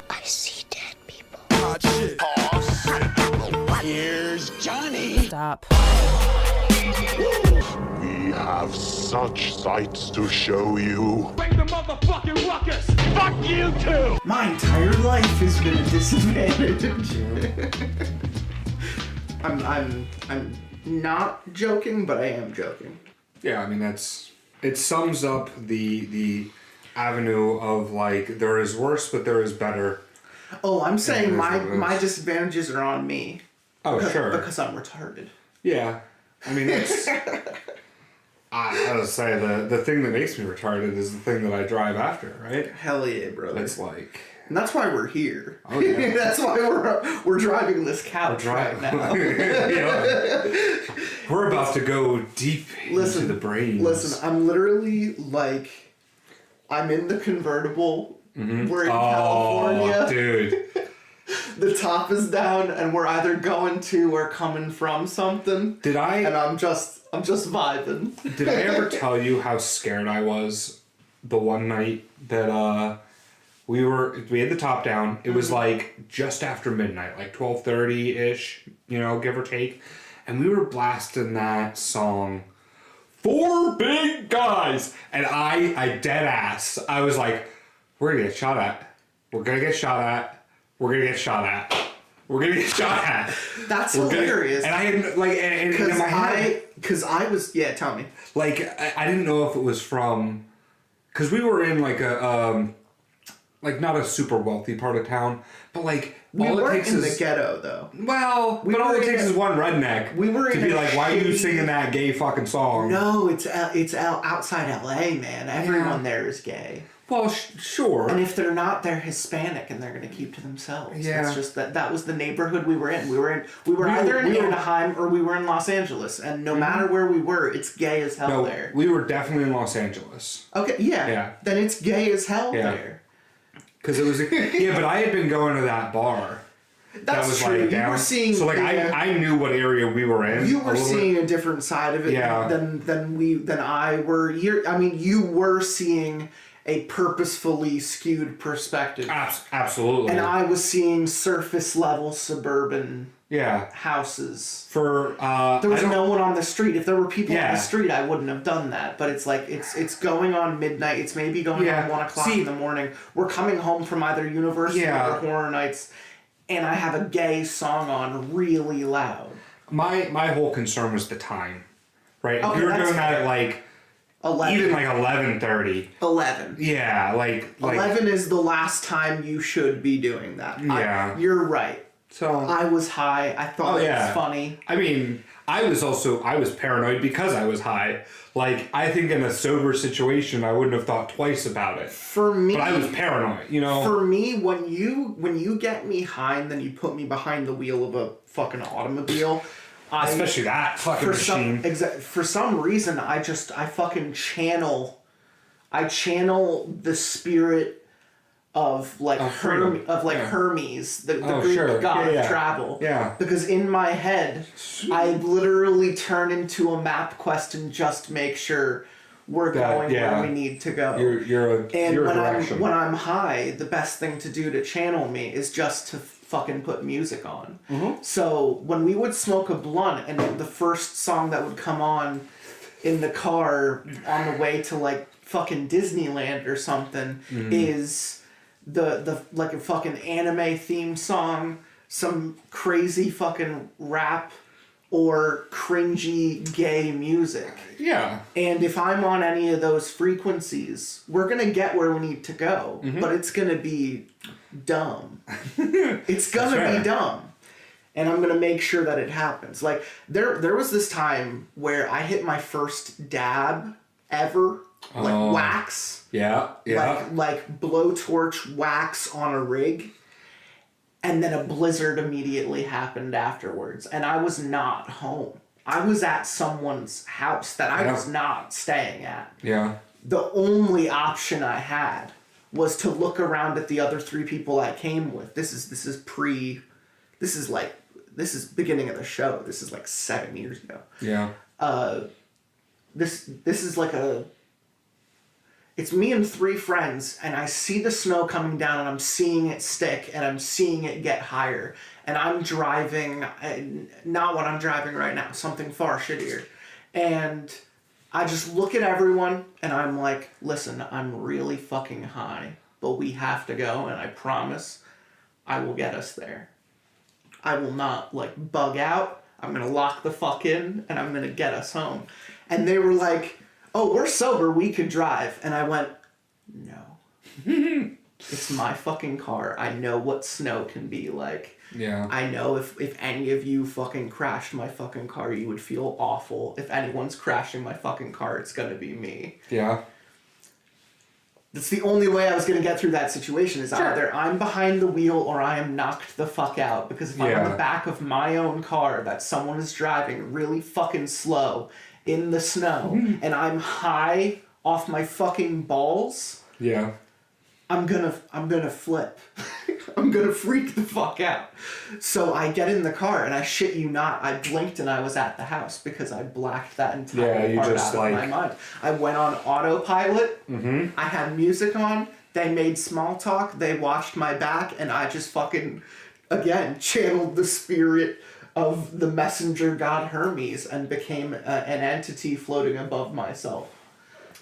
I see dead people. Hot shit. Here's Johnny. Stop. We have such sights to show you. Bring the motherfucking ruckus. Fuck you too. My entire life has been a disadvantage. I'm not joking, but I am joking. Yeah, I mean it sums up the avenue of like there is worse, but there is better. Oh, I'm saying my disadvantages are on me. Oh, sure. Because I'm retarded. Yeah, I mean that's. I gotta say the thing that makes me retarded is the thing that I drive after, right? Hell yeah, brother. It's like. And that's why we're here. Oh, yeah. That's why we're driving this couch right now. Yeah. We're about to go deep into the brains. Listen, I'm literally like, I'm in the convertible. Mm-hmm. We're in California. Dude. The top is down, and we're either going to or coming from something. And I'm just vibing. Did I ever tell you how scared I was the one night that we had the top down. It was like just after midnight, like 12:30-ish, give or take. And we were blasting that song, Four Big Guys. And I dead ass, I was like, we're gonna get shot at. We're gonna get shot at. We're gonna get shot at. We're gonna get shot at. That's hilarious. And I had like, and in my head. Because I was, tell me. Like, I didn't know if it was from, because we were in like a, like not a super wealthy part of town, but like we weren't in the ghetto though. Well, but all it takes is one redneck. We were to be like, why are you singing that gay fucking song? No, it's outside LA, man. Everyone there is gay. Well, sure. And if they're not, they're Hispanic, and they're going to keep to themselves. Yeah. It's just that was the neighborhood we were in. We were either in Anaheim or we were in Los Angeles, and no matter where we were, it's gay as hell there. We were definitely in Los Angeles. Okay, yeah. Then it's gay as hell there. Because it was but I had been going to that bar. That's was true. Like down. You were seeing. So like I knew what area we were in. You were seeing a different side of it than I were. You were seeing a purposefully skewed perspective. Absolutely. And I was seeing surface level suburban houses. There was no one on the street. If there were people on the street, I wouldn't have done that. But it's like it's going on midnight. It's maybe going on 1 o'clock in the morning. We're coming home from either university or horror nights, and I have a gay song on really loud. My whole concern was the time, right? Okay, if you were doing that at like 11. Even like 11:30. 11. Yeah, like 11 is the last time you should be doing that. Yeah. You're right. So I was high. I thought it was funny. I mean, I was paranoid because I was high. Like, I think in a sober situation, I wouldn't have thought twice about it. For me, but I was paranoid, For me, when you get me high and then you put me behind the wheel of a fucking automobile. Especially that fucking machine. For some reason, I fucking channel the spirit of like Hermes, the Greek god of travel. Yeah. Because in my head, I literally turn into a map quest and just make sure we're going where we need to go. When I'm high, the best thing to do to channel me is just to fucking put music on. Mm-hmm. So when we would smoke a blunt and the first song that would come on in the car on the way to like fucking Disneyland or something is the like a fucking anime theme song, some crazy fucking rap or cringy gay music. Yeah. And if I'm on any of those frequencies, we're going to get where we need to go, but it's going to be dumb. It's going to be dumb. And I'm going to make sure that it happens. Like, there was this time where I hit my first dab ever, like wax. Yeah, yeah. Like blowtorch wax on a rig. And then a blizzard immediately happened afterwards. And I was not home. I was at someone's house that I was not staying at. Yeah. The only option I had was to look around at the other 3 people I came with. This is beginning of the show. This is like 7 years ago. Yeah. This is like It's me and 3 friends, and I see the snow coming down, and I'm seeing it stick, and I'm seeing it get higher. And I'm driving, not what I'm driving right now, something far shittier. And I just look at everyone, and I'm like, listen, I'm really fucking high, but we have to go, and I promise I will get us there. I will not, like, bug out. I'm gonna lock the fuck in, and I'm gonna get us home. And they were like, oh, we're sober, we could drive. And I went, no. It's my fucking car. I know what snow can be like. Yeah. I know if any of you fucking crashed my fucking car, you would feel awful. If anyone's crashing my fucking car, it's gonna be me. Yeah. That's the only way I was gonna get through that situation is either I'm behind the wheel or I am knocked the fuck out. Because if I'm in the back of my own car that someone is driving really fucking slow in the snow and I'm high off my fucking balls, yeah, I'm gonna flip. I'm gonna freak the fuck out. So I get in the car and I shit you not, I blinked and I was at the house because I blacked that entire part out of my mind. I went on autopilot. I had music on. They made small talk. They watched my back, and I just fucking again channeled the spirit of the messenger god Hermes and became an entity floating above myself.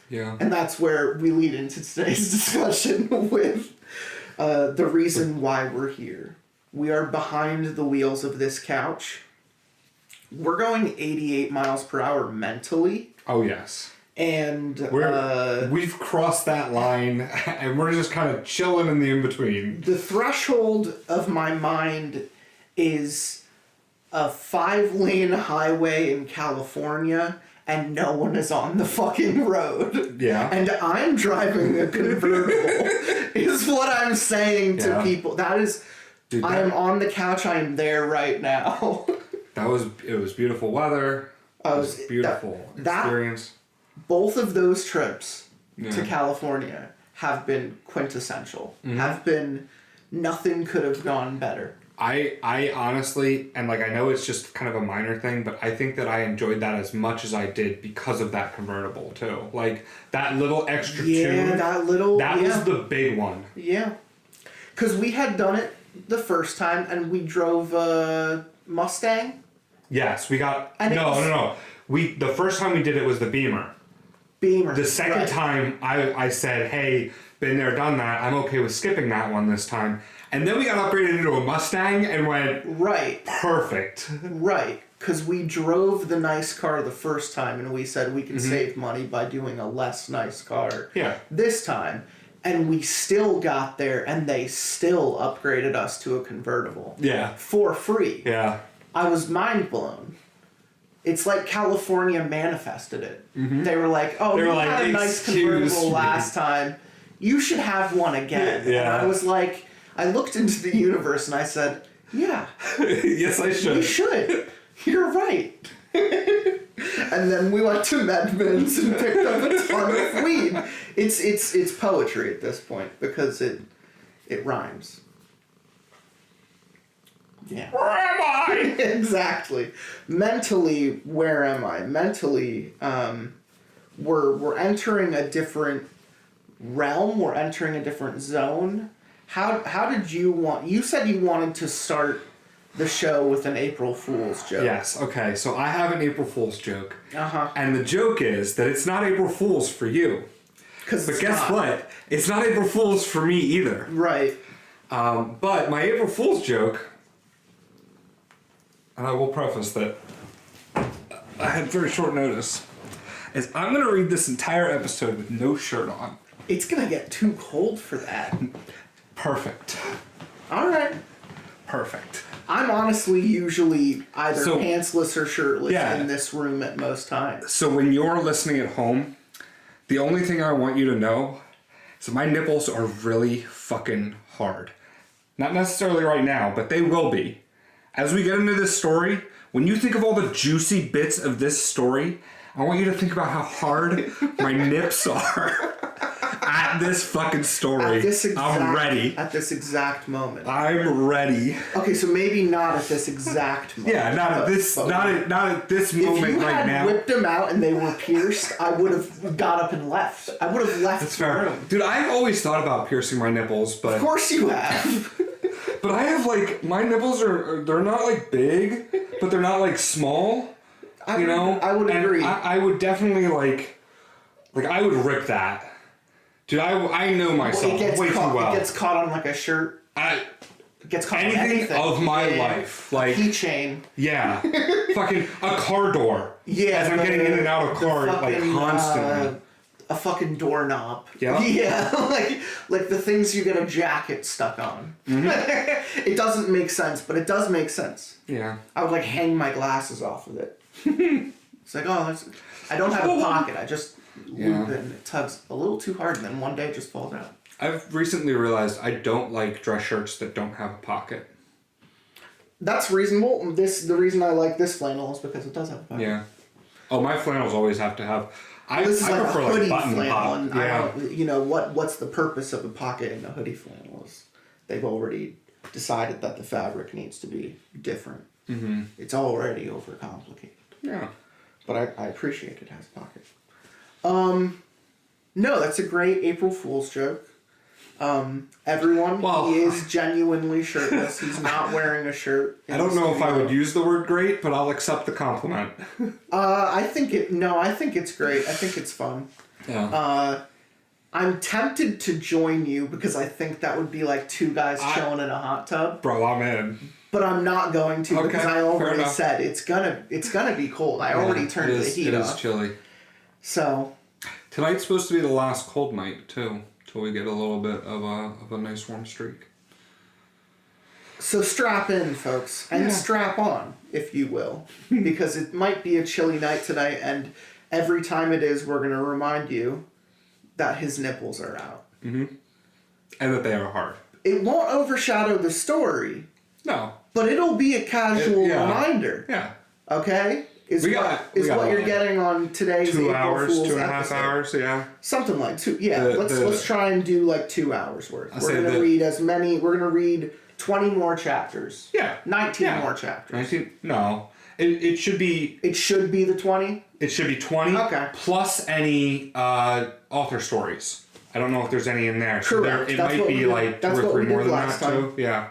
Yeah. And that's where we lead into today's discussion with the reason why we're here. We are behind the wheels of this couch. We're going 88 miles per hour mentally. Oh, yes. And we've crossed that line, and we're just kind of chilling in the in-between. The threshold of my mind is a 5-lane highway in California, and no one is on the fucking road. Yeah. And I'm driving a convertible, is what I'm saying to people. That is, dude, I am on the couch, I am there right now. It was beautiful weather. It was beautiful experience. Both of those trips to California have been quintessential. Have been, nothing could have gone better. I honestly, and like I know it's just kind of a minor thing, but I think that I enjoyed that as much as I did because of that convertible too. Like that little extra tune. That was the big one. Yeah. Because we had done it the first time and we drove a Mustang. Yes, we got, no. The first time we did it was the Beamer. The second time I said, hey, been there, done that. I'm okay with skipping that one this time. And then we got upgraded into a Mustang and went, right, perfect. Right, because we drove the nice car the first time and we said we can save money by doing a less nice car this time. And we still got there and they still upgraded us to a convertible. Yeah. For free. Yeah. I was mind blown. It's like California manifested it. They were like, oh, you had a nice convertible last time. You should have one again. Yeah. And I was like, I looked into the universe and I said, yeah. Yes, I should. You should. You're right. And then we went to Medmen's and picked up a ton of weed. It's poetry at this point because it rhymes. Yeah. Where am I? Exactly. Mentally, where am I? Mentally, we're entering a different realm. We're entering a different zone. How did you want... You said you wanted to start the show with an April Fool's joke. Yes, okay. So I have an April Fool's joke. Uh-huh. And the joke is that it's not April Fool's for you. But guess what? It's not April Fool's for me either. Right. But my April Fool's joke... And I will preface that I had very short notice, is I'm going to read this entire episode with no shirt on. It's going to get too cold for that. Perfect. All right. Perfect. I'm honestly usually either pantsless or shirtless in this room at most times. So when you're listening at home, the only thing I want you to know is that my nipples are really fucking hard. Not necessarily right now, but they will be. As we get into this story, when you think of all the juicy bits of this story, I want you to think about how hard my nips are. at this fucking story. I'm ready. At this exact moment. I'm ready. Okay, so maybe not at this exact moment. Yeah, not at this moment right now. If you had whipped them out and they were pierced, I would have got up and left. I would have left the room. Dude, I've always thought about piercing my nipples, but... Of course you have. But I have, like, my nipples they're not, like, big, but they're not, like, small. I would agree. I would definitely, like, I would rip that. Dude, I know myself way too well. It gets caught on, like, a shirt. It gets caught on anything of my life. Like, a keychain. Yeah. Fucking a car door. Yeah. As I'm getting in and out of cars, like, constantly. A fucking doorknob. Yeah. Yeah, like the things you get a jacket stuck on. Mm-hmm. It doesn't make sense, but it does make sense. Yeah. I would like hang my glasses off of it. It's like, I don't have a pocket. I just loop it and it tugs a little too hard, and then one day it just falls out. I've recently realized I don't like dress shirts that don't have a pocket. That's reasonable. The reason I like this flannel is because it does have a pocket. Yeah. Oh, my flannels always have to have. This is like prefer a hoodie button flannel, pop. and I don't, what's the purpose of a pocket in a hoodie flannel is they've already decided that the fabric needs to be different. Mm-hmm. It's already overcomplicated. Yeah. But I appreciate it has a pocket. No, that's a great April Fool's joke. Everyone, he is genuinely shirtless. He's not wearing a shirt. I don't know if I would use the word great, but I'll accept the compliment. I think it's great. I think it's fun. Yeah. I'm tempted to join you because I think that would be like two guys chilling in a hot tub. Bro, I'm in. But I'm not going to because I already said it's gonna be cold. I already turned the heat off. It is chilly. So tonight's supposed to be the last cold night too. Till we get a little bit of a nice warm streak. So strap in, folks, and strap on, if you will, because it might be a chilly night tonight, and every time it is, we're going to remind you that his nipples are out. Mm-hmm. And that they are hard. It won't overshadow the story. No. But it'll be a casual reminder. Yeah. Okay? Is what you're getting on today's 2 April hours, Fool's 2.5 episode. hours, yeah. Something like 2. Yeah, let's try and do like 2 hours worth. We're gonna read 20 more chapters. Yeah. 19 more chapters. 19? No. It should be... It should be the 20? It should be 20 plus any author stories. I don't know if there's any in there. Correct. So it might be like 2 or 3 more than that too. Yeah.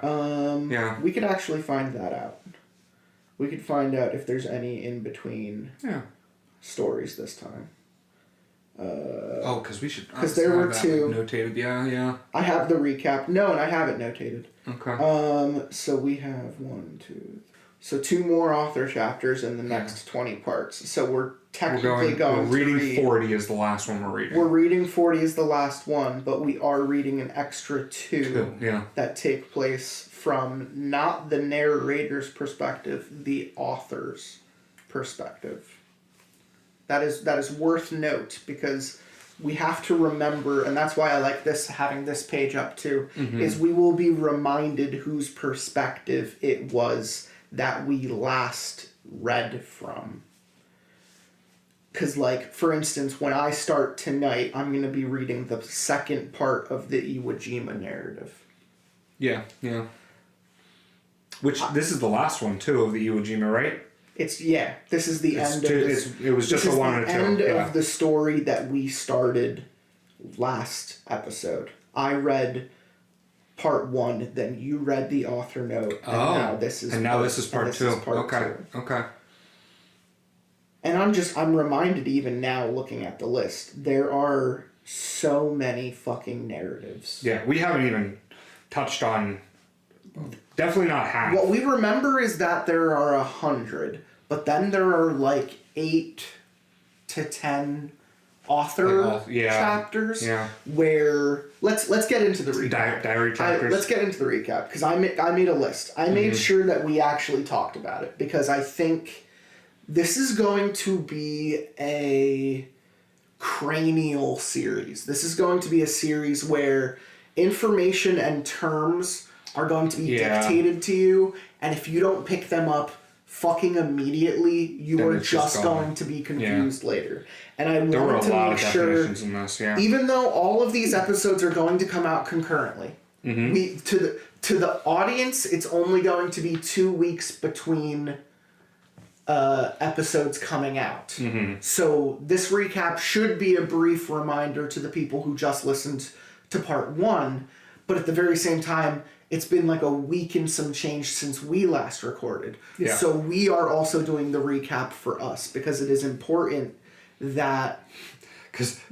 Yeah. We could actually find that out. We could find out if there's any in between stories this time. Because we should... Because there were 2. Notated, yeah. I have the recap. No, and I have it notated. Okay. So we have 1, 2... So 2 more author chapters in the next 20 parts. So we're technically going we're reading to read... 40 is the last one we're reading. We're reading 40 is the last one, but we are reading an extra 2 that take place from not the narrator's perspective, the author's perspective. That is worth note because we have to remember, and that's why I like this, having this page up too, is we will be reminded whose perspective it was that we last read from. Because, like, for instance, when I start tonight, I'm going to be reading the second part of the Iwo Jima narrative. Yeah. Which, this is the last one, too, of the Iwo Jima, right? This is the end of this. It was just a 1 and a 2. End of the story that we started last episode. I read part 1, then you read the author note, and now this is part 2. Okay. And I'm reminded even now looking at the list, there are so many fucking narratives. Yeah, we haven't even touched on, definitely not half. What we remember is that there are 100, but then there are like 8 to 10 author chapters where let's get into the recap. Diary chapters. Let's get into the recap because I made a list. I made sure that we actually talked about it because I think this is going to be a cranial series. This is going to be a series where information and terms are going to be dictated to you, and if you don't pick them up fucking immediately, you Then are it's just just gone. going to be confused later. And I There were wanted a to lot make of sure, definitions in this, yeah. even though all of these episodes are going to come out concurrently, we to the audience, it's only going to be 2 weeks between episodes coming out. So this recap should be a brief reminder to the people who just listened to part 1, but at the very same time, it's been like a week and some change since we last recorded. Yeah. So we are also doing the recap for us because it is important that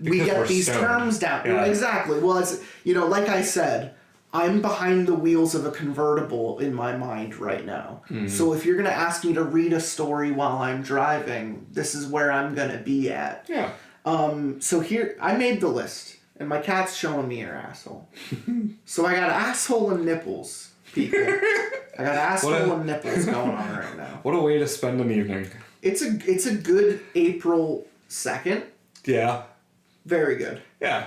we get we're these stoned. terms down. Yeah. Exactly. Well, it's, like I said, I'm behind the wheels of a convertible in my mind right now. So if you're going to ask me to read a story while I'm driving, this is where I'm going to be at. Yeah. So here, I made the list, and my cat's showing me her asshole. So I got asshole and nipples, people. I got asshole and nipples going on right now. What a way to spend an evening. It's a good April 2nd. Yeah. Very good. Yeah.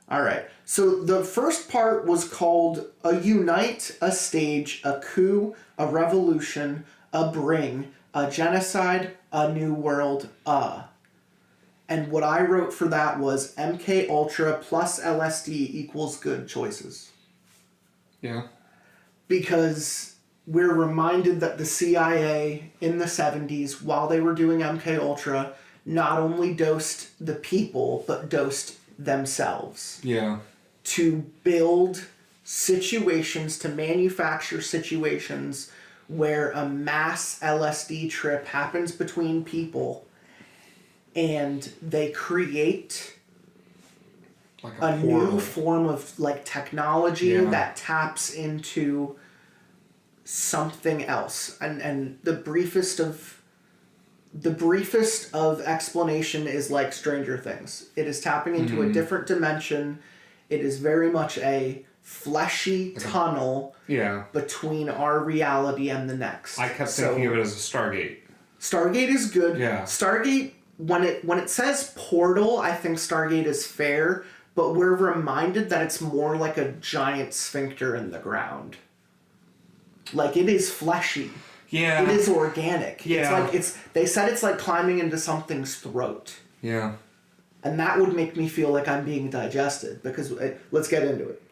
All right. So the first part was called a unite, a stage, a coup, a revolution, a bring, a genocide, a new world, And what I wrote for that was MK Ultra plus LSD equals good choices. Yeah. Because we're reminded that the CIA in the 70s, while they were doing MK Ultra, not only dosed the people, but dosed themselves. Yeah. To build situations, to manufacture situations where a mass LSD trip happens between people and they create Like a portal. new form of like technology Yeah. that taps into something else. And the briefest of explanation is like Stranger Things. It is tapping into a different dimension. It is very much a fleshy tunnel Yeah. between our reality and the next. I kept thinking of it as a Stargate. Stargate is good. Yeah. Stargate, when it says portal, I think Stargate is fair, but we're reminded that it's more like a giant sphincter in the ground. Like, it is fleshy. Yeah. It is organic. Yeah. They said it's like climbing into something's throat. Yeah. And that would make me feel like I'm being digested, because let's get into it.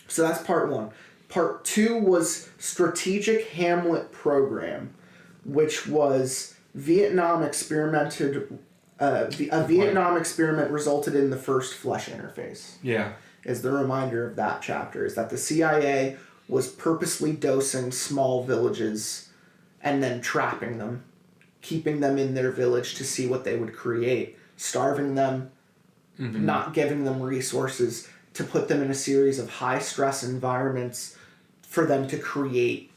So that's part 1. Part 2 was Strategic Hamlet Program, which was Vietnam experimented. A Vietnam experiment resulted in the first flesh interface. Yeah. Is the reminder of that chapter, is that the CIA was purposely dosing small villages and then trapping them, keeping them in their village to see what they would create, starving them, not giving them resources, to put them in a series of high-stress environments for them to create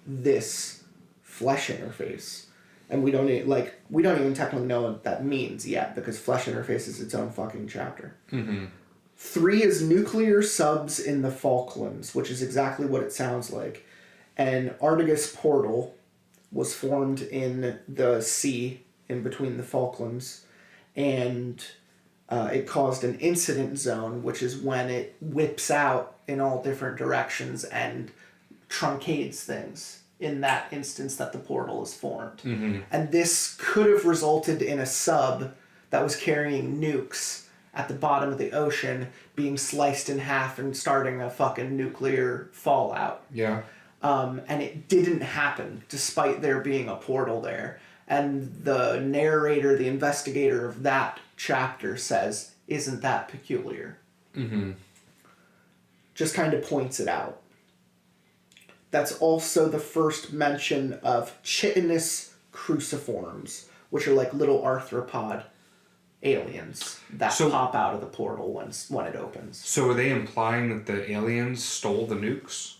this flesh interface. And we don't even technically know what that means yet, because flesh interface is its own fucking chapter. 3 is nuclear subs in the Falklands, which is exactly what it sounds like. An Artemis portal was formed in the sea in between the Falklands, and it caused an incident zone, which is when it whips out in all different directions and truncates things in that instance that the portal is formed. And this could have resulted in a sub that was carrying nukes at the bottom of the ocean being sliced in half and starting a fucking nuclear fallout. Yeah. And it didn't happen, despite there being a portal there. And the narrator, the investigator of that chapter says, "Isn't that peculiar?" Just kind of points it out. That's also the first mention of chitinous cruciforms, which are like little arthropod aliens that pop out of the portal when it opens. So are they implying that the aliens stole the nukes?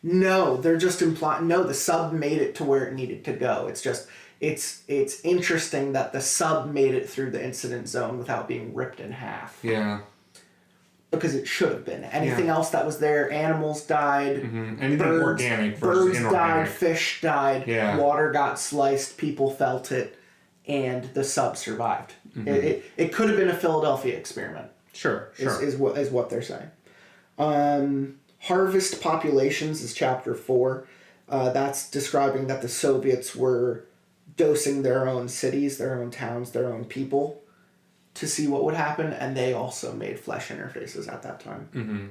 No, they're just implying... No, the sub made it to where it needed to go. It's just... It's interesting that the sub made it through the incident zone without being ripped in half. Yeah. Because it should have been. Anything else that was there, animals died. Anything organic versus birds inorganic. died, fish died, Yeah. water got sliced, people felt it, and the sub survived. It could have been a Philadelphia experiment. Sure. Is what they're saying. Harvest populations is chapter 4. That's describing that the Soviets were dosing their own cities, their own towns, their own people to see what would happen, and they also made flesh interfaces at that time. Mm-hmm.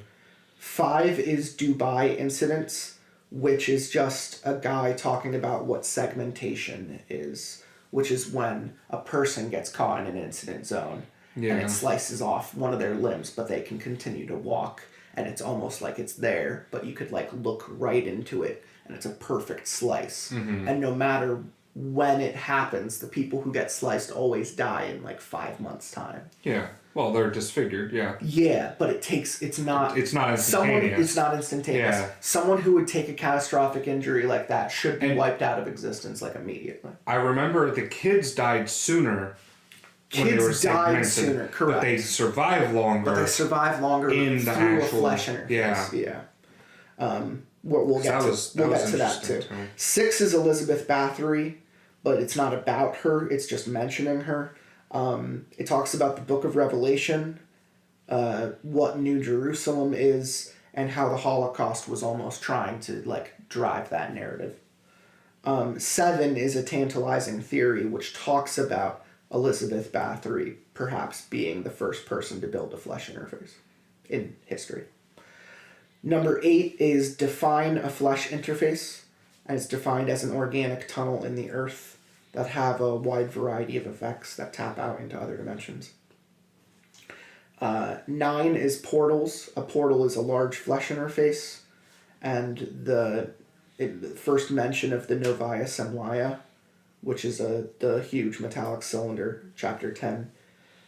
5 is Dubai incidents, which is just a guy talking about what segmentation is, which is when a person gets caught in an incident zone and it slices off one of their limbs, but they can continue to walk, and it's almost like it's there, but you could like look right into it, and it's a perfect slice. Mm-hmm. And no matter when it happens, the people who get sliced always die in like 5 months' time. Yeah. Well, they're disfigured, yeah. Yeah, but it's not instantaneous. It's not instantaneous. Yeah. Someone who would take a catastrophic injury like that should be wiped out of existence like immediately. I remember the kids died sooner. Kids died sooner, correct. But they survived longer. In the through a flesh interface. Yeah. We'll get to that too. 6 is Elizabeth Bathory, but it's not about her. It's just mentioning her. It talks about the Book of Revelation, what New Jerusalem is, and how the Holocaust was almost trying to like drive that narrative. 7 is a tantalizing theory which talks about Elizabeth Bathory perhaps being the first person to build a flesh interface in history. Number 8 is define a flesh interface, and it's defined as an organic tunnel in the earth that have a wide variety of effects that tap out into other dimensions. 9 is portals. A portal is a large flesh interface, and the first mention of the Novaya Zemlya, which is the huge metallic cylinder, chapter 10,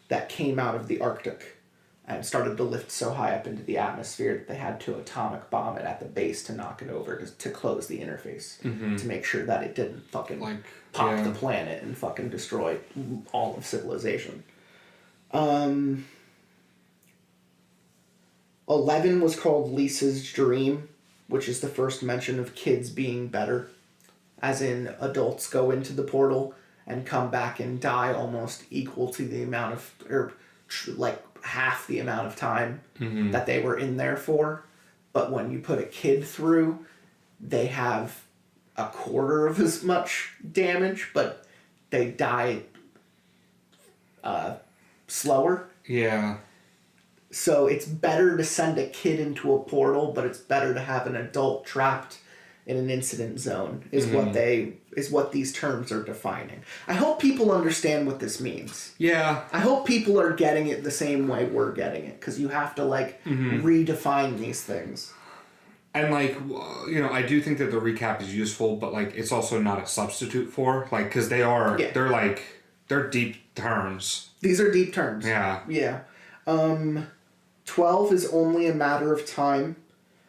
that came out of the Arctic and started to lift so high up into the atmosphere that they had to atomic bomb it at the base to knock it over to close the interface, to make sure that it didn't fucking pop the planet and fucking destroy all of civilization. 11 was called Lisa's Dream, which is the first mention of kids being better, as in adults go into the portal and come back and die almost equal to the amount of, half the amount of time that they were in there for. But when you put a kid through, they have a quarter of as much damage, but they die slower. Yeah. So it's better to send a kid into a portal, but it's better to have an adult trapped in an incident zone, is what these terms are defining. I hope people understand what this means. Yeah. I hope people are getting it the same way we're getting it, because you have to redefine these things. And I do think that the recap is useful, but it's also not a substitute for, because they're deep terms. These are deep terms. Yeah. Yeah. 12 is only a matter of time,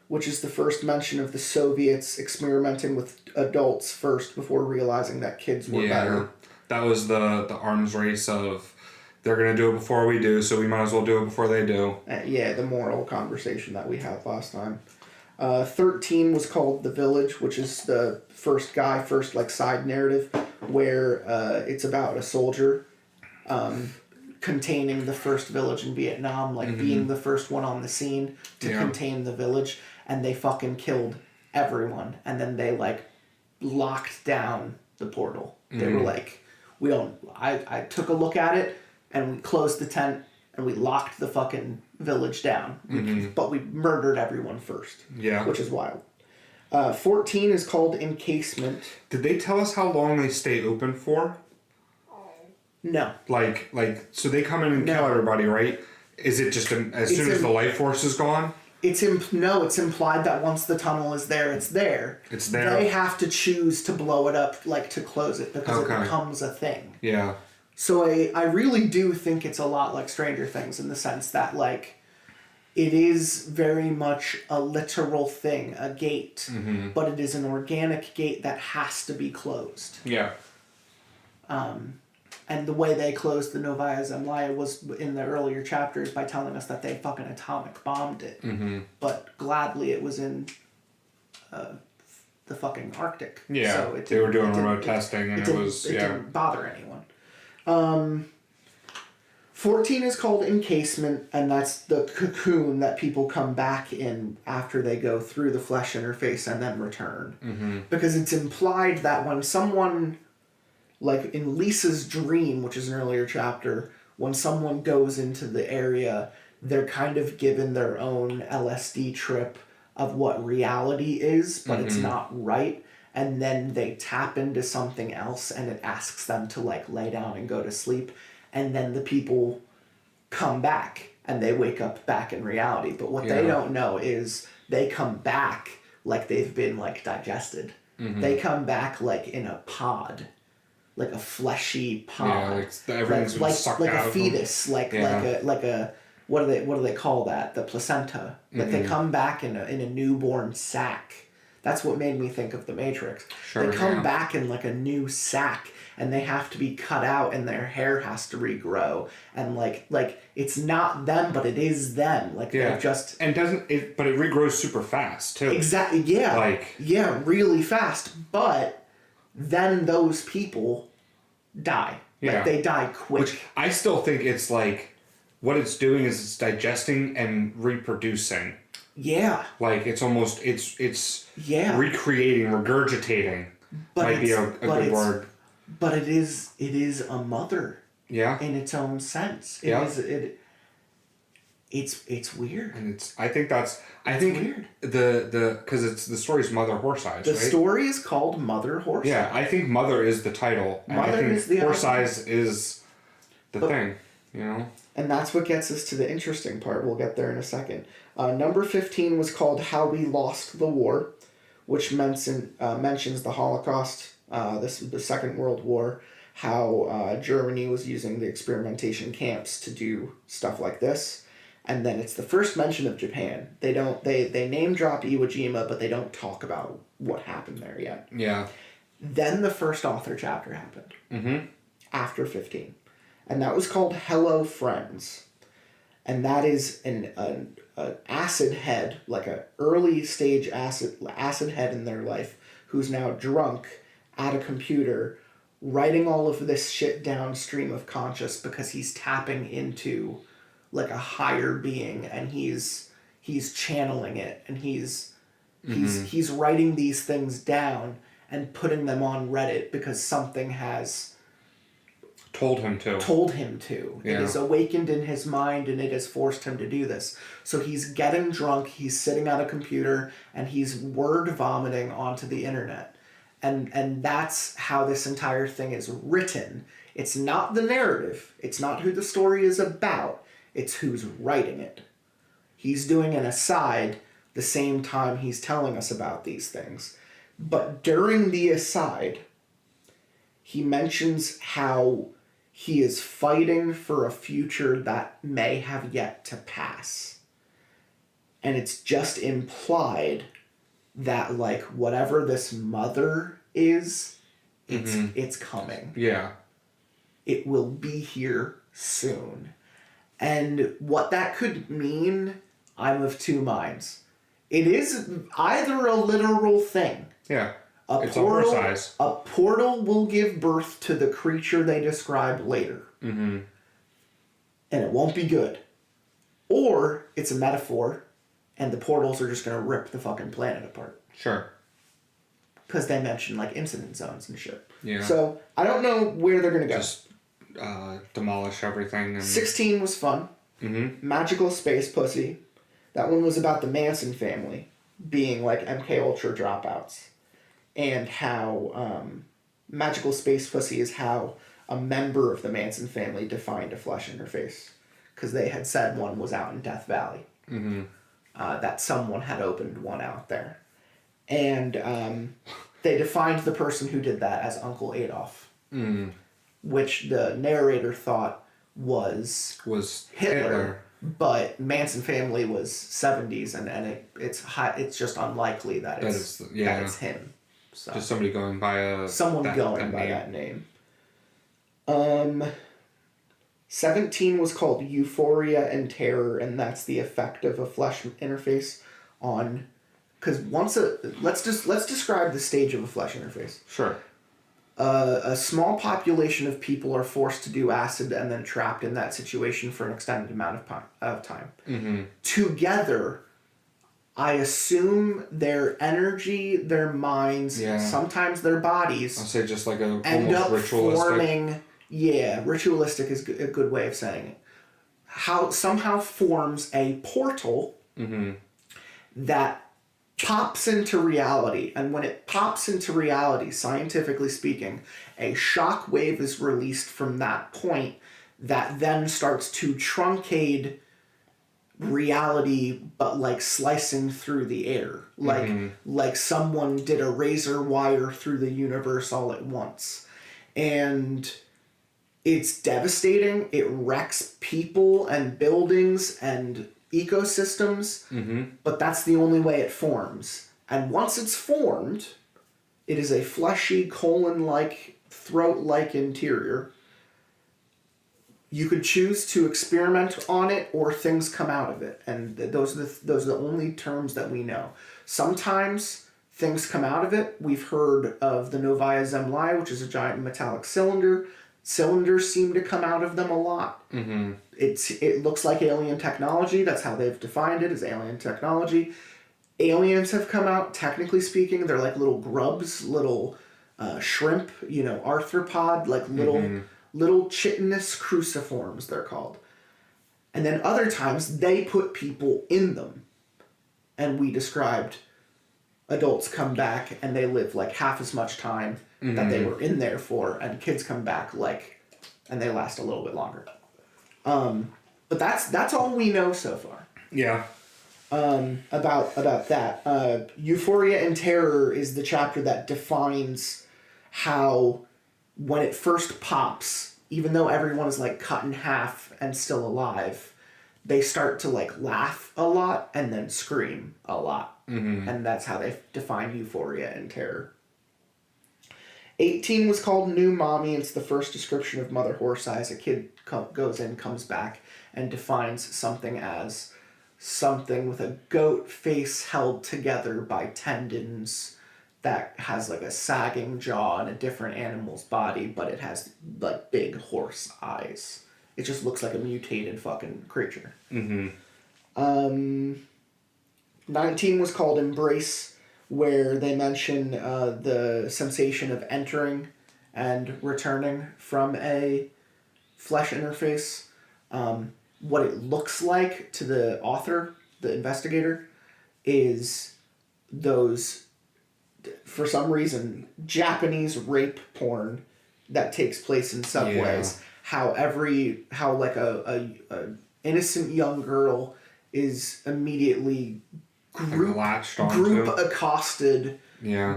which is the first mention of the Soviets experimenting with adults first before realizing that kids were better. That was the arms race of, they're going to do it before we do, so we might as well do it before they do. The moral conversation that we had last time. 13 was called The Village, which is the first side narrative, where it's about a soldier containing the first village in Vietnam, being the first one on the scene to contain the village, and they fucking killed everyone, and then they locked down the portal. They were we don't. I took a look at it, and we closed the tent, and we locked the fucking village down, but we murdered everyone first. Yeah, which is wild. 14 is called Encasement. Did they tell us how long they stay open for? No. So they come in and kill everybody, right? Is it just soon as the life force is gone? It's implied that once the tunnel is there, it's there. It's there. They have to choose to blow it up, to close it, because it becomes a thing. Yeah. So I really do think it's a lot like Stranger Things in the sense that, it is very much a literal thing, a gate, but it is an organic gate that has to be closed. Yeah. And the way they closed the Novaya Zemlya was in the earlier chapters by telling us that they fucking atomic bombed it. But gladly it was in the fucking Arctic. Yeah, so they were doing remote testing and it didn't bother anyone. 14 is called encasement, and that's the cocoon that people come back in after they go through the flesh interface and then return. Mm-hmm. Because it's implied that when someone, like in Lisa's dream, which is an earlier chapter, when someone goes into the area, they're kind of given their own LSD trip of what reality is, but it's not right. And then they tap into something else and it asks them to like lay down and go to sleep. And then the people come back and they wake up back in reality. But what they don't know is they come back like they've been like digested. They come back like in a pod, like a fleshy pod. Yeah, like everything's been sucked like out a fetus, like a what do they call that? The placenta. Like they come back in a newborn sack. That's what made me think of the Matrix. Sure, they come back in like a new sack, and they have to be cut out, and their hair has to regrow, and like it's not them, but it is them. Like they've just but it regrows super fast too. Exactly. Yeah. Yeah, really fast. But then those people die. Yeah. Like they die quick. Which I still think it's like what it's doing is it's digesting and reproducing. Yeah. Like it's almost it's recreating, regurgitating. But might be a good word. But it is a mother. Yeah. In its own sense. It's weird. And I think weird. the because it's the story's Mother Horse Eyes. The story is called Mother Horse Eyes. Yeah, I think Mother is the title. And Mother I think is the Horse idea. Eyes is the thing. You know? And that's what gets us to the interesting part. We'll get there in a second. Number 15 was called How We Lost the War, which mentions the Holocaust, the Second World War, how Germany was using the experimentation camps to do stuff like this. And then it's the first mention of Japan. They name drop Iwo Jima, but they don't talk about what happened there yet. Yeah. Then the first author chapter happened. Mm-hmm. After 15. And that was called Hello Friends. And that is an acid head, like an early stage acid head in their life, who's now drunk at a computer, writing all of this shit downstream of conscious because he's tapping into like a higher being, and he's channeling it, and he's writing these things down and putting them on Reddit because something has told him to. Yeah. It is awakened in his mind, and it has forced him to do this. So he's getting drunk, he's sitting at a computer, and he's word vomiting onto the internet. And that's how this entire thing is written. It's not the narrative. It's not who the story is about. It's who's writing it. He's doing an aside the same time he's telling us about these things. But during the aside, he mentions how he is fighting for a future that may have yet to pass. And it's just implied that, like, whatever this mother is, it's coming. Yeah. It will be here soon. And what that could mean, I'm of two minds. It is either a literal thing. Yeah. It's a horse eyes. A portal will give birth to the creature they describe later. Mm-hmm. And it won't be good. Or it's a metaphor, and the portals are just going to rip the fucking planet apart. Sure. Because they mention, like, incident zones and shit. Yeah. So, I don't know where they're going to go. Just demolish everything. And 16 was fun. Mm-hmm. Magical Space Pussy. That one was about the Manson family being, like, MK Ultra dropouts. And how Magical Space Pussy is how a member of the Manson family defined a flesh interface. Because they had said one was out in Death Valley. Mm-hmm. That someone had opened one out there. And they defined the person who did that as Uncle Adolf. Mm. Which the narrator thought was Hitler. But Manson family was 70s, and it's just unlikely that it's him. So. Just somebody going by that name. 17 was called Euphoria and Terror, and that's the effect of a flesh interface on. Because let's describe the stage of a flesh interface. Sure. a small population of people are forced to do acid and then trapped in that situation for an extended amount of time. Mm-hmm. Together, I assume their energy, their minds, sometimes their bodies, I'll say just like a end almost up ritualistic. forming. Yeah, ritualistic is a good way of saying it. How somehow forms a portal that pops into reality, and when it pops into reality, scientifically speaking, a shock wave is released from that point that then starts to truncate reality, but like slicing through the air, like someone did a razor wire through the universe all at once. And it's devastating. It wrecks people and buildings and ecosystems, but that's the only way it forms. And once it's formed, it is a fleshy, colon-like, throat-like interior. You could choose to experiment on it, or things come out of it, and those are the only terms that we know. Sometimes things come out of it. We've heard of the Novaya Zemlya, which is a giant metallic cylinder. Cylinders seem to come out of them a lot. It looks like alien technology. That's how they've defined it, as alien technology. Aliens have come out. Technically speaking, they're like little grubs, little shrimp, arthropod, like little chitinous cruciforms, they're called. And then other times, they put people in them. And we described adults come back and they live like half as much time that they were in there for, and kids come back and they last a little bit longer. But that's all we know so far. Yeah. About that. Euphoria and Terror is the chapter that defines how, when it first pops, even though everyone is like cut in half and still alive, they start to like laugh a lot and then scream a lot. And that's how they define Euphoria and Terror. 18 was called New Mommy. It's the first description of Mother Horse Eyes. A kid goes in, comes back, and defines something as something with a goat face held together by tendons that has like a sagging jaw and a different animal's body, but it has like big horse eyes. It just looks like a mutated fucking creature. 19 was called Embrace, where they mention the sensation of entering and returning from a flesh interface. What it looks like to the author, the investigator, is those, for some reason, Japanese rape porn that takes place in subways. How a innocent young girl is immediately group accosted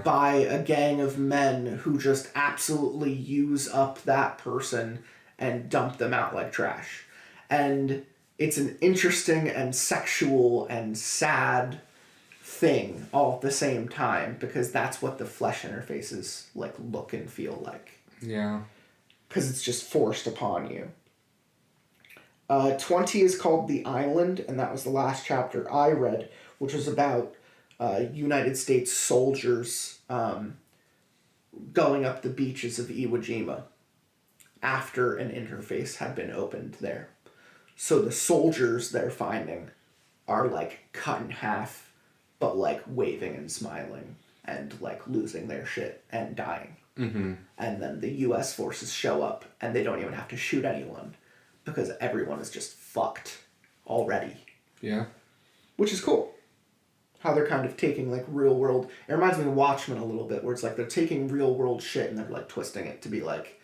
by a gang of men who just absolutely use up that person and dump them out like trash. And it's an interesting and sexual and sad thing all at the same time, because that's what the flesh interfaces like look and feel like. Yeah. Because it's just forced upon you. 20 is called The Island, and that was the last chapter I read, which was about United States soldiers going up the beaches of Iwo Jima after an interface had been opened there. So the soldiers they're finding are like cut in half, but like waving and smiling and like losing their shit and dying. And then the U.S. forces show up and they don't even have to shoot anyone because everyone is just fucked already. Yeah. Which is cool. How they're kind of taking like real world. It reminds me of Watchmen a little bit, where it's like they're taking real world shit and they're like twisting it to be like,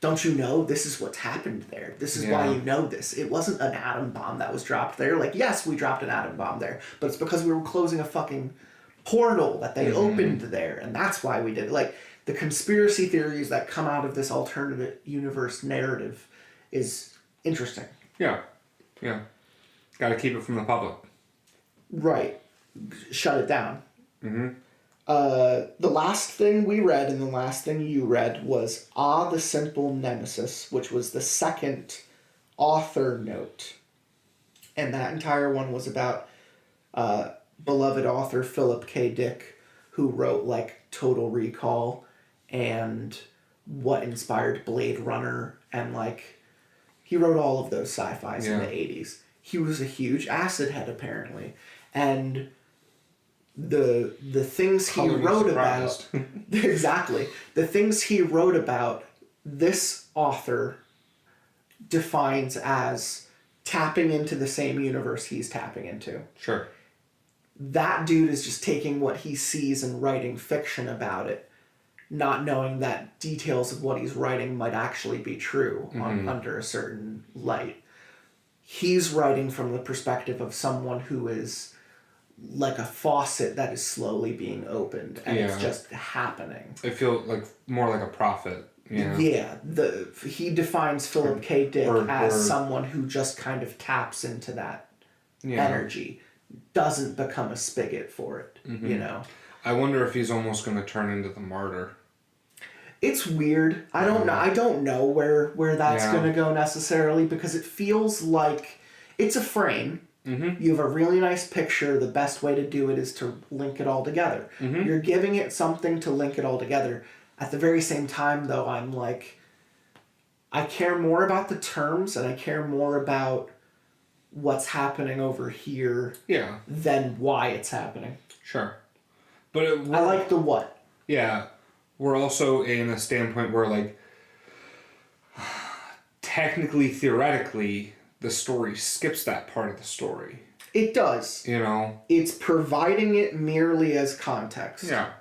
don't you know this is what's happened there? This is why you know this. It wasn't an atom bomb that was dropped there. Like, yes, we dropped an atom bomb there, but it's because we were closing a fucking portal that they opened there, and that's why we did it. Like, the conspiracy theories that come out of this alternate universe narrative is interesting. Yeah. Yeah. Gotta keep it from the public. Right. Shut it down. The last thing we read and the last thing you read was the Simple Nemesis, which was the second author note. And that entire one was about beloved author Philip K. Dick, who wrote like Total Recall and what inspired Blade Runner and like he wrote all of those sci-fis in the 80s. He was a huge acid head apparently. And the things he wrote about exactly. The things he wrote about, this author defines as tapping into the same universe he's tapping into. Sure. That dude is just taking what he sees and writing fiction about it, not knowing that details of what he's writing might actually be true under a certain light. He's writing from the perspective of someone who is like a faucet that is slowly being opened and it's just happening. I feel like more like a prophet. Yeah. Yeah. He defines Philip K. Dick as someone who just kind of taps into that energy, doesn't become a spigot for it, you know? I wonder if he's almost going to turn into the martyr. It's weird. I don't know. I don't know where that's going to go necessarily because it feels like it's a frame. You have a really nice picture. The best way to do it is to link it all together. You're giving it something to link it all together. At the very same time, though, I'm like, I care more about the terms and I care more about what's happening over here than why it's happening. Sure. But I like the what. Yeah. We're also in a standpoint where, like, technically, theoretically, the story skips that part of the story. It does. You know? It's providing it merely as context. Yeah.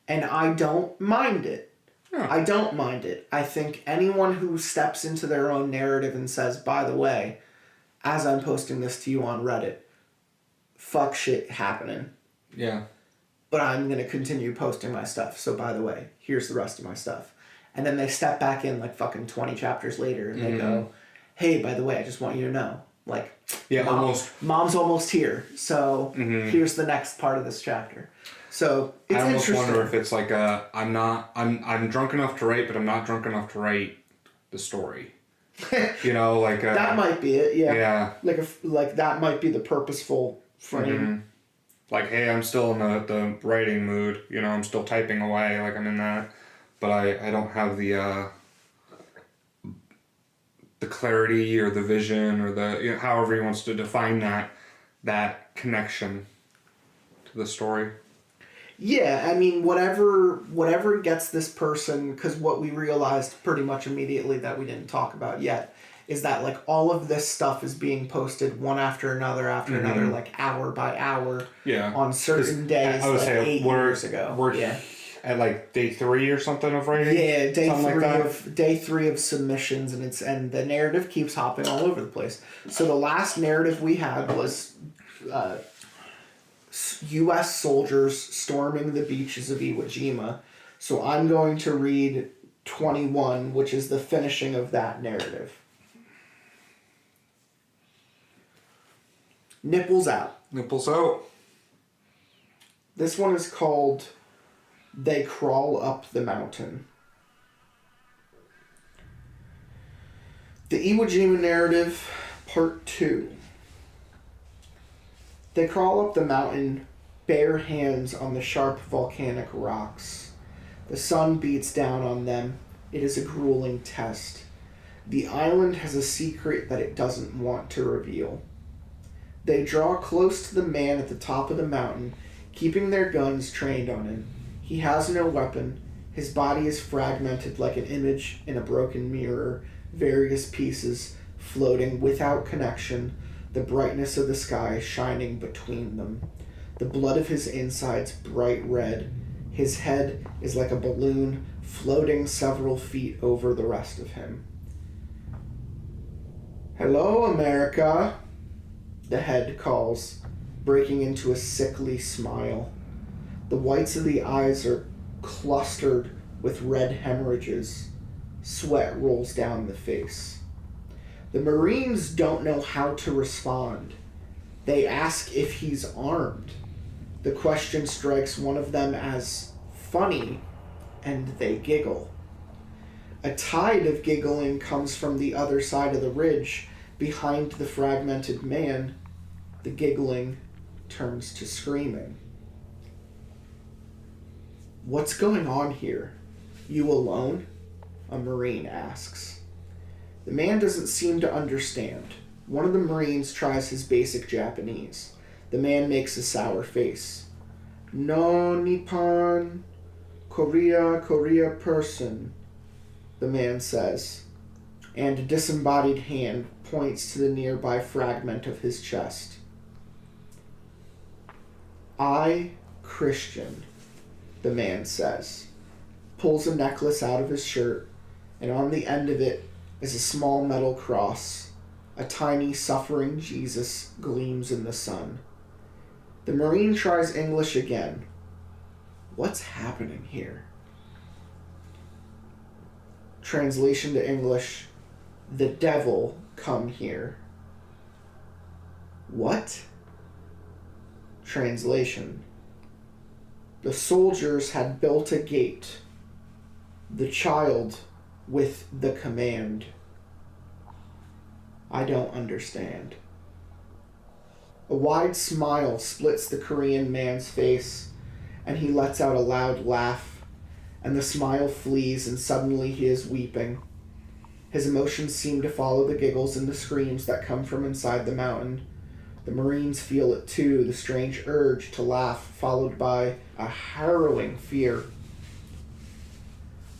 And I don't mind it. Yeah. I don't mind it. I think anyone who steps into their own narrative and says, by the way, as I'm posting this to you on Reddit, fuck shit happening. Yeah. But I'm going to continue posting my stuff. So by the way, here's the rest of my stuff. And then they step back in like fucking 20 chapters later and they go, hey, by the way, I just want you to know. Like, mom's almost here. So here's the next part of this chapter. So it's I almost interesting. wonder if it's like I'm drunk enough to write, but I'm not drunk enough to write the story. You know, like that might be it. Yeah. Yeah. Like that might be the purposeful frame. Like, hey, I'm still in the writing mood. You know, I'm still typing away. Like I'm in that, but I don't have the clarity or the vision or the however he wants to define that connection to the story. Yeah, I mean, whatever gets this person, because what we realized pretty much immediately that we didn't talk about yet is that, like, all of this stuff is being posted one after another, like, hour by hour on certain days, I would like, say 8 years ago. We're at, like, day 3 or something of writing? Yeah, day three of submissions, and the narrative keeps hopping all over the place. So the last narrative we had was... U.S. soldiers storming the beaches of Iwo Jima. So I'm going to read 21, which is the finishing of that narrative. Nipples out. Nipples out. This one is called They Crawl Up the Mountain. The Iwo Jima narrative, part 2. They crawl up the mountain, bare hands on the sharp volcanic rocks. The sun beats down on them. It is a grueling test. The island has a secret that it doesn't want to reveal. They draw close to the man at the top of the mountain, keeping their guns trained on him. He has no weapon. His body is fragmented like an image in a broken mirror, various pieces floating without connection, the brightness of the sky shining between them. The blood of his insides bright red. His head is like a balloon floating several feet over the rest of him. "Hello, America," the head calls, breaking into a sickly smile. The whites of the eyes are clustered with red hemorrhages. Sweat rolls down the face. The Marines don't know how to respond. They ask if he's armed. The question strikes one of them as funny, and they giggle. A tide of giggling comes from the other side of the ridge. Behind the fragmented man, the giggling turns to screaming. "What's going on here? You alone?" A Marine asks. The man doesn't seem to understand. One of the Marines tries his basic Japanese. The man makes a sour face. No Nippon, Korea person, the man says, and a disembodied hand points to the nearby fragment of his chest. I, Christian, the man says, pulls a necklace out of his shirt, and on the end of it is a small metal cross. A tiny, suffering Jesus gleams in the sun. The Marine tries English again. What's happening here? Translation to English, the devil come here. What? Translation, the soldiers had built a gate. The child with the command. I don't understand. A wide smile splits the Korean man's face, and he lets out a loud laugh, and the smile flees, and suddenly he is weeping. His emotions seem to follow the giggles and the screams that come from inside the mountain. The Marines feel it too, the strange urge to laugh, followed by a harrowing fear.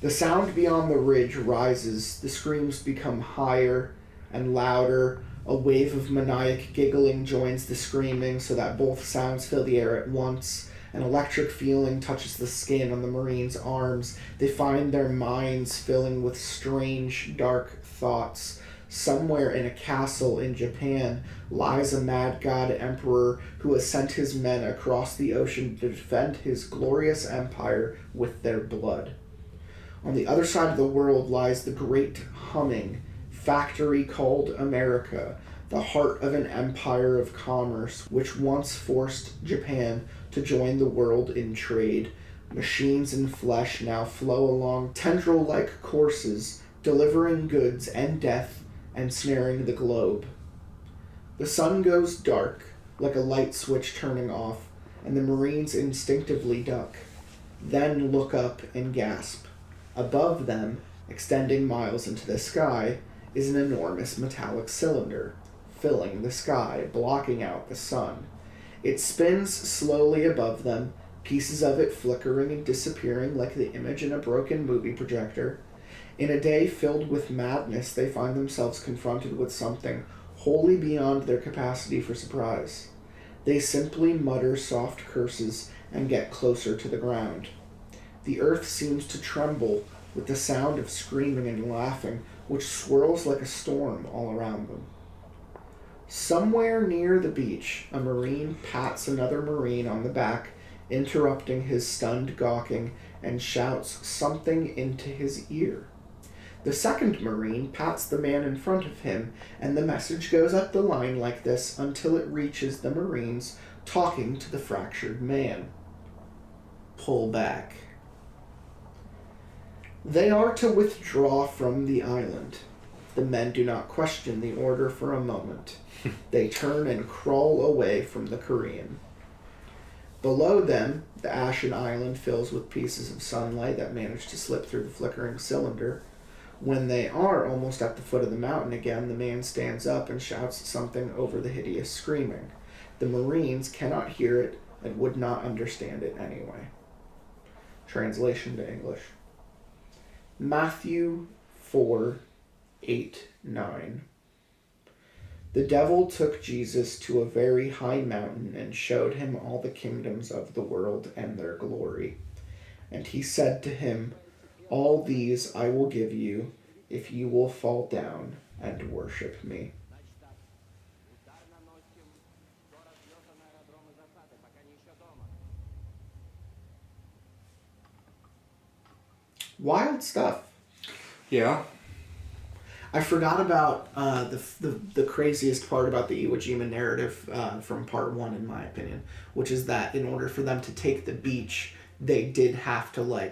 The sound beyond the ridge rises, the screams become higher and louder. A wave of maniac giggling joins the screaming so that both sounds fill the air at once. An electric feeling touches the skin on the Marines' arms. They find their minds filling with strange, dark thoughts. Somewhere in a castle in Japan lies a mad god emperor who has sent his men across the ocean to defend his glorious empire with their blood. On the other side of the world lies the great humming factory called America, the heart of an empire of commerce which once forced Japan to join the world in trade. Machines and flesh now flow along tendril-like courses, delivering goods and death and snaring the globe. The sun goes dark, like a light switch turning off, and the Marines instinctively duck, then look up and gasp. Above them, extending miles into the sky, is an enormous metallic cylinder, filling the sky, blocking out the sun. It spins slowly above them, pieces of it flickering and disappearing like the image in a broken movie projector. In a day filled with madness, they find themselves confronted with something wholly beyond their capacity for surprise. They simply mutter soft curses and get closer to the ground. The earth seems to tremble with the sound of screaming and laughing, which swirls like a storm all around them. Somewhere near the beach, a Marine pats another Marine on the back, interrupting his stunned gawking, and shouts something into his ear. The second Marine pats the man in front of him, and the message goes up the line like this until it reaches the Marines talking to the fractured man. Pull back. They are to withdraw from the island. The men do not question the order for a moment. They turn and crawl away from the Korean. Below them, the ashen island fills with pieces of sunlight that manage to slip through the flickering cylinder. When they are almost at the foot of the mountain again, the man stands up and shouts something over the hideous screaming. The Marines cannot hear it and would not understand it anyway. Translation to English. Matthew 4:8-9. The devil took Jesus to a very high mountain and showed him all the kingdoms of the world and their glory. And he said to him, "All these I will give you if you will fall down and worship me." Wild stuff. Yeah. I forgot about the craziest part about the Iwo Jima narrative from part 1, in my opinion, which is that in order for them to take the beach, they did have to,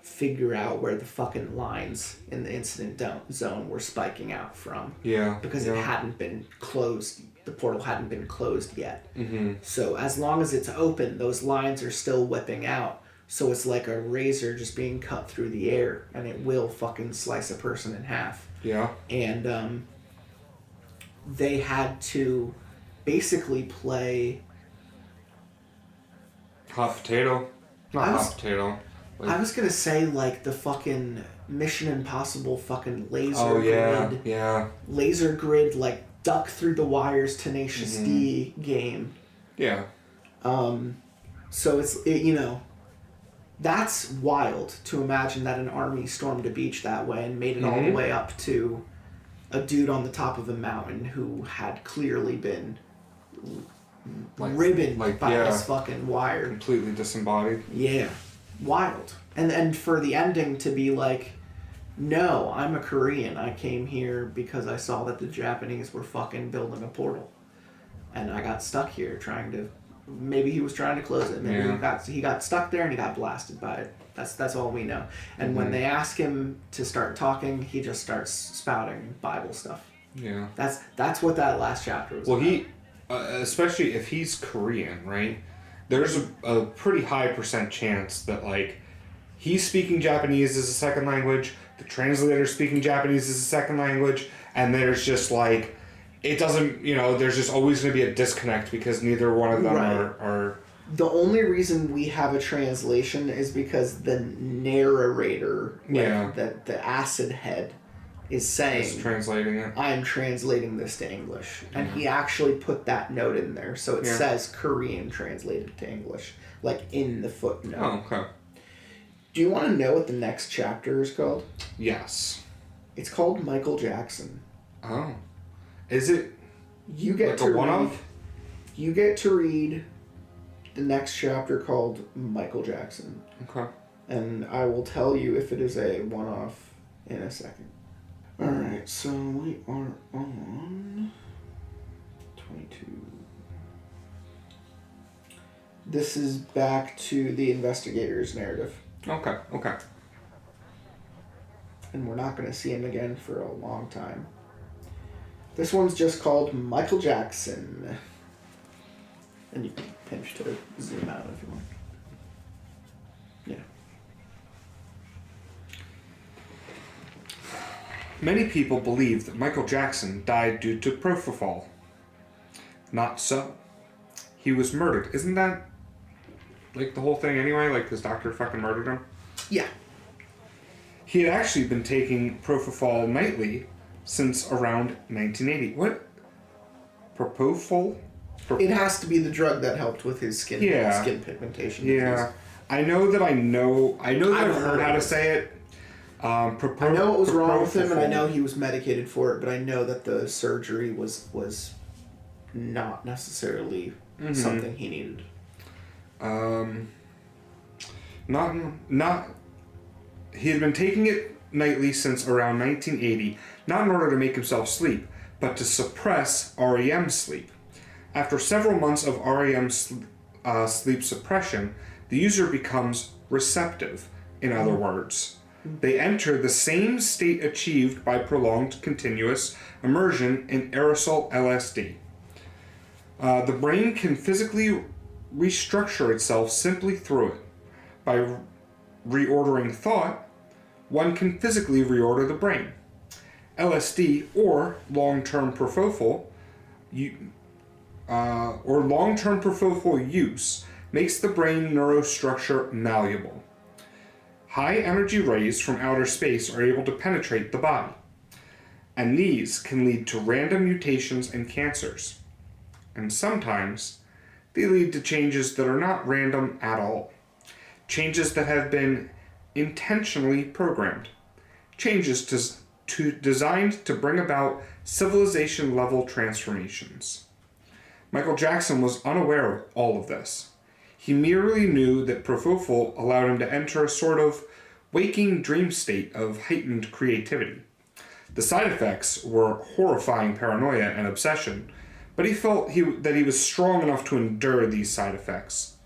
figure out where the fucking lines in the incident zone were spiking out from. Yeah. Because it hadn't been closed. The portal hadn't been closed yet. Mm-hmm. So as long as it's open, those lines are still whipping out. So it's like a razor just being cut through the air, and it will fucking slice a person in half. Yeah. And they had to basically play... Hot potato. Not hot potato. Like, I was gonna say, like, the fucking Mission Impossible fucking laser grid. Yeah. Laser grid, like, duck through the wires, Tenacious D game. Yeah. So it's, you know, that's wild to imagine that an army stormed a beach that way and made it all the way up to a dude on the top of a mountain who had clearly been ribboned by this fucking wire. Completely disembodied. Yeah. Wild. And for the ending to be like, no, I'm a Korean. I came here because I saw that the Japanese were fucking building a portal. And I got stuck here trying to... Maybe he was trying to close it. Maybe he got stuck there and he got blasted by it. That's all we know. And when they ask him to start talking, he just starts spouting Bible stuff. Yeah. That's what that last chapter was about. He... especially if he's Korean, right? There's a pretty high % chance that, like, he's speaking Japanese as a second language, the translator's speaking Japanese as a second language, and there's just, like, it doesn't, you know, there's just always going to be a disconnect because neither one of them are... The only reason we have a translation is because the narrator, the acid head, is saying... He's translating it. I am translating this to English. And he actually put that note in there. So it says Korean translated to English. Like, in the footnote. Oh, okay. Do you want to know what the next chapter is called? Yes. It's called Michael Jackson. Oh. Is it you get like to a read, one-off? You get to read the next chapter called Michael Jackson. Okay. And I will tell you if it is a one-off in a second. Alright, so we are on 22. This is back to the investigator's narrative. Okay. And we're not going to see him again for a long time. This one's just called Michael Jackson. And you can pinch to zoom out if you want. Yeah. Many people believe that Michael Jackson died due to propofol. Not so. He was murdered. Isn't that like the whole thing anyway? Like his doctor fucking murdered him? Yeah. He had actually been taking propofol nightly since around 1980. What? Propofol? It has to be the drug that helped with his skin pigmentation. Yeah. I know that I've heard how to say it. I know what was wrong with him, and I know he was medicated for it, but I know that the surgery was not necessarily something he needed. He had been taking it nightly since around 1980, not in order to make himself sleep, but to suppress REM sleep. After several months of REM sleep suppression, the user becomes receptive, in other words. They enter the same state achieved by prolonged continuous immersion in aerosol LSD. The brain can physically restructure itself simply through it. By reordering thought, one can physically reorder the brain. LSD, or long-term propofol, use makes the brain neurostructure malleable. High energy rays from outer space are able to penetrate the body, and these can lead to random mutations and cancers. And sometimes they lead to changes that are not random at all. Changes that have been intentionally programmed. Changes designed to bring about civilization-level transformations. Michael Jackson was unaware of all of this. He merely knew that propofol allowed him to enter a sort of waking dream state of heightened creativity. The side effects were horrifying paranoia and obsession, but he felt that he was strong enough to endure these side effects.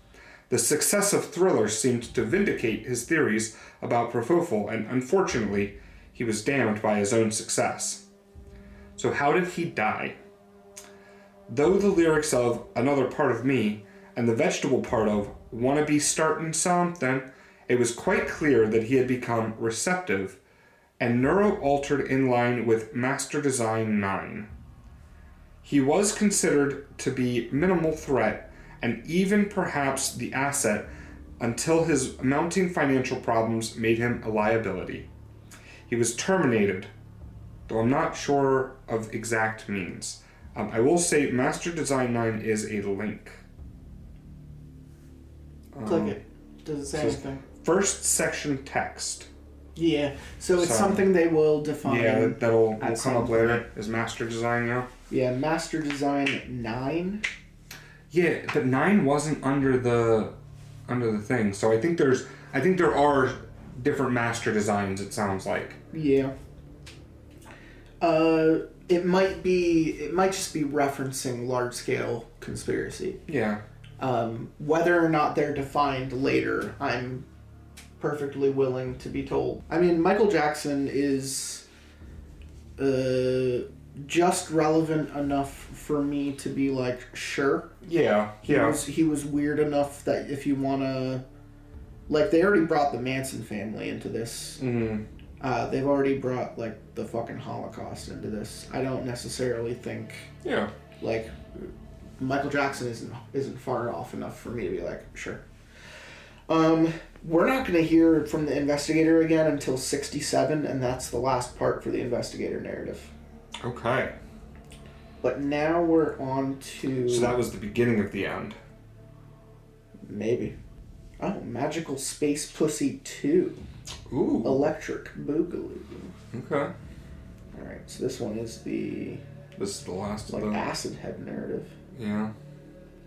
The success of Thriller seemed to vindicate his theories about propofol, and unfortunately, he was damned by his own success. So how did he die? Though the lyrics of Another Part of Me and the vegetable part of "wanna be startin' something," it was quite clear that he had become receptive and neuro-altered in line with Master Design 9. He was considered to be minimal threat and even perhaps the asset until his mounting financial problems made him a liability. He was terminated, though I'm not sure of exact means. I will say Master Design 9 is a link. Click it. Does it say anything? First section text. Yeah, so it's something they will define. Yeah, will come up later. point. Is Master Design, yeah? Yeah, Master Design 9. Yeah, but 9 wasn't under the thing. So I think there are different Master Designs, it sounds like. Yeah. It might just be referencing large scale conspiracy. Yeah. Whether or not they're defined later, I'm perfectly willing to be told. I mean, Michael Jackson is just relevant enough for me to be like, sure. Yeah. He was weird enough that if you wanna, like, they already brought the Manson family into this. Mm-hmm. They've already brought like the fucking Holocaust into this. I don't necessarily think. Yeah. Like, Michael Jackson isn't far off enough for me to be like, sure. We're not going to hear from the investigator again until 67, and that's the last part for the investigator narrative. Okay. But now we're on to... So that was the beginning of the end. Maybe. Oh, Magical Space Pussy 2. Ooh. Electric Boogaloo. Okay. Alright, so this one is the... This is the last like of the... acid head narrative. Yeah.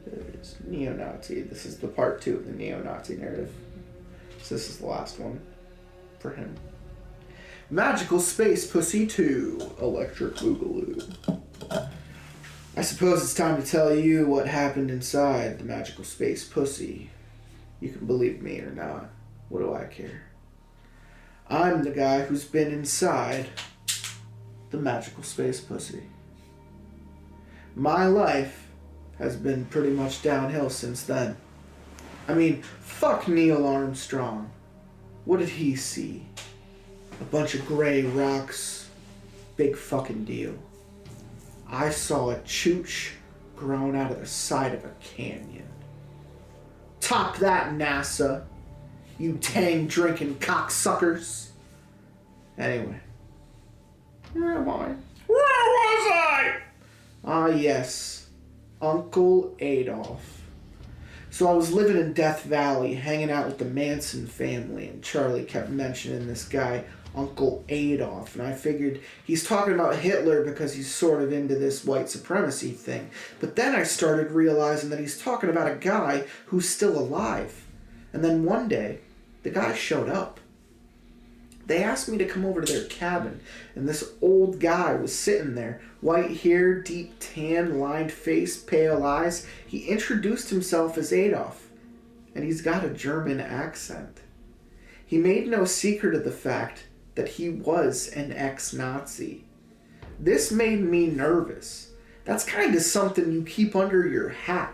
There it is. Neo-Nazi. This is the part 2 of the Neo-Nazi narrative. So this is the last one for him. Magical Space Pussy 2. Electric Boogaloo. I suppose it's time to tell you what happened inside the Magical Space Pussy. You can believe me or not. What do I care? I'm the guy who's been inside the Magical Space Pussy. My life has been pretty much downhill since then. I mean, fuck Neil Armstrong. What did he see? A bunch of gray rocks. Big fucking deal. I saw a chooch grown out of the side of a canyon. Top that, NASA. You tang-drinking cocksuckers. Anyway. Where am I? Where was I? Ah, yes. Uncle Adolf. So I was living in Death Valley, hanging out with the Manson family, and Charlie kept mentioning this guy, Uncle Adolf, and I figured he's talking about Hitler because he's sort of into this white supremacy thing. But then I started realizing that he's talking about a guy who's still alive. And then one day, the guy showed up. They asked me to come over to their cabin, and this old guy was sitting there, white hair, deep tan, lined face, pale eyes. He introduced himself as Adolf, and he's got a German accent. He made no secret of the fact that he was an ex-Nazi. This made me nervous. That's kind of something you keep under your hat.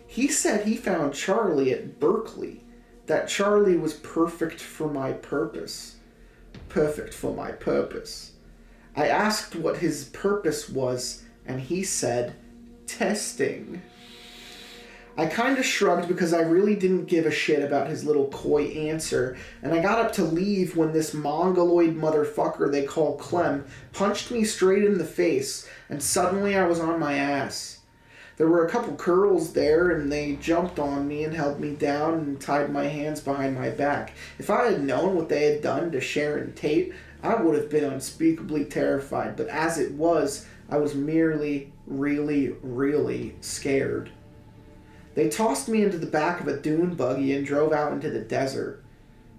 He said he found Charlie at Berkeley, that Charlie was perfect for my purpose. Perfect for my purpose. I asked what his purpose was, and he said, testing. I kind of shrugged because I really didn't give a shit about his little coy answer, and I got up to leave when this mongoloid motherfucker they call Clem punched me straight in the face, and suddenly I was on my ass. There were a couple curls there, and they jumped on me and held me down and tied my hands behind my back. If I had known what they had done to Sharon Tate, I would have been unspeakably terrified, but as it was, I was merely really, really scared. They tossed me into the back of a dune buggy and drove out into the desert.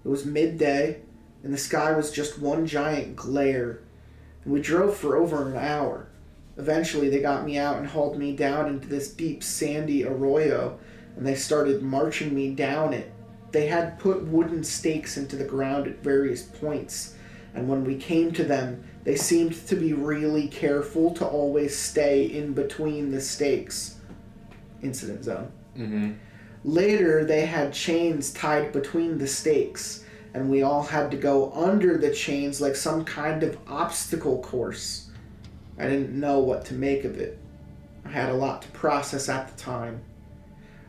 It was midday, and the sky was just one giant glare, and we drove for over an hour. Eventually, they got me out and hauled me down into this deep, sandy arroyo, and they started marching me down it. They had put wooden stakes into the ground at various points, and when we came to them, they seemed to be really careful to always stay in between the stakes. Incident zone. Later, they had chains tied between the stakes, and we all had to go under the chains like some kind of obstacle course. I didn't know what to make of it. I had a lot to process at the time.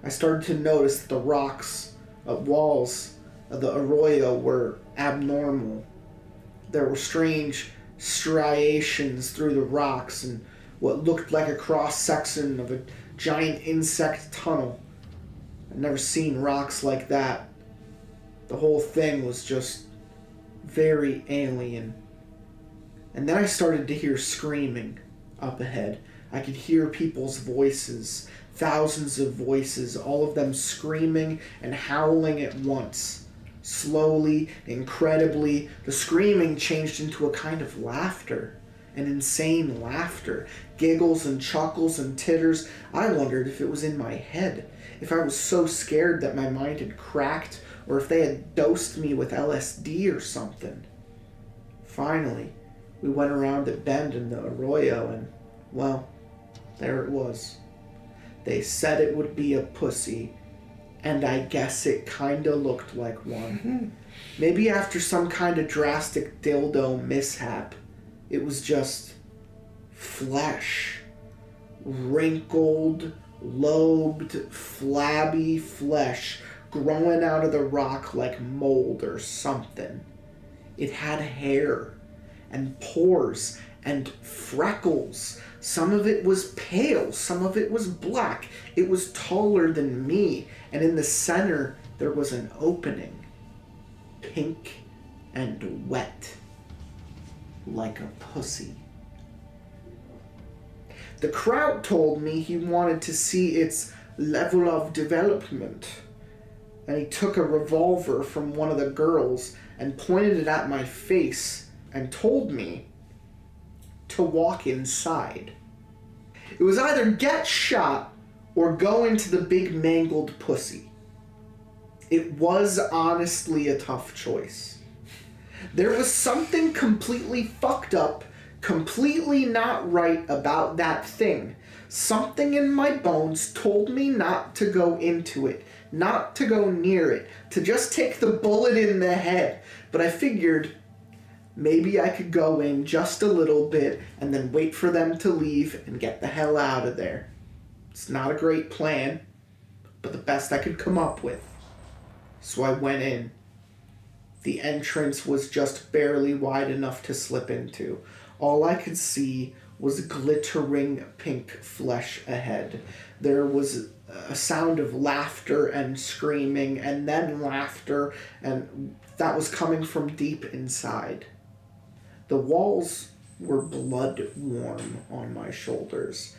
I started to notice that the rocks, walls of the arroyo were abnormal. There were strange striations through the rocks and what looked like a cross-section of a giant insect tunnel. I'd never seen rocks like that. The whole thing was just very alien. And then I started to hear screaming up ahead. I could hear people's voices, thousands of voices, all of them screaming and howling at once. Slowly, incredibly, the screaming changed into a kind of laughter, an insane laughter, giggles and chuckles and titters. I wondered if it was in my head, if I was so scared that my mind had cracked, or if they had dosed me with LSD or something. Finally, we went around a bend in the arroyo and, well, there it was. They said it would be a pussy, and I guess it kinda looked like one. Maybe after some kind of drastic dildo mishap, it was just flesh. Wrinkled, lobed, flabby flesh growing out of the rock like mold or something. It had hair and pores and freckles. Some of it was pale, some of it was black. It was taller than me, and in the center there was an opening, pink and wet, like a pussy. The crowd told me he wanted to see its level of development, and he took a revolver from one of the girls and pointed it at my face and told me to walk inside. It was either get shot or go into the big mangled pussy. It was honestly a tough choice. There was something completely fucked up, completely not right about that thing. Something in my bones told me not to go into it, not to go near it, to just take the bullet in the head. But I figured maybe I could go in just a little bit and then wait for them to leave and get the hell out of there. It's not a great plan, but the best I could come up with. So I went in. The entrance was just barely wide enough to slip into. All I could see was glittering pink flesh ahead. There was a sound of laughter and screaming, and then laughter, and that was coming from deep inside. The walls were blood warm on my shoulders,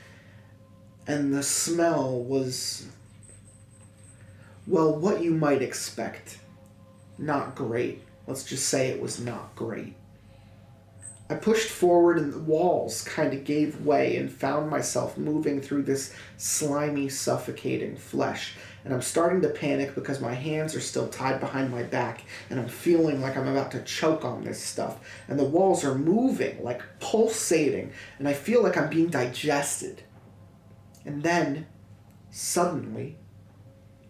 and the smell was, well, what you might expect. Not great. Let's just say it was not great. I pushed forward and the walls kind of gave way and found myself moving through this slimy, suffocating flesh. And I'm starting to panic because my hands are still tied behind my back and I'm feeling like I'm about to choke on this stuff. And the walls are moving, like pulsating, and I feel like I'm being digested. And then, suddenly,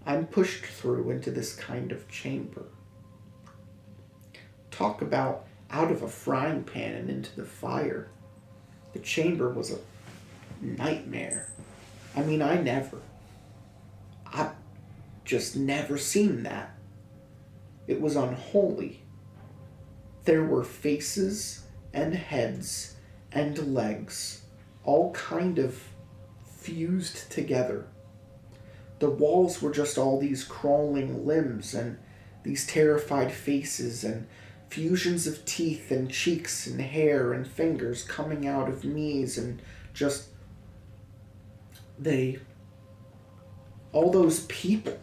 I'm pushed through into this kind of chamber. Talk about out of a frying pan and into the fire. The chamber was a nightmare. I mean, I've just never seen that. It was unholy. There were faces and heads and legs, all kind of fused together. The walls were just all these crawling limbs and these terrified faces and fusions of teeth and cheeks and hair and fingers coming out of knees and just all those people.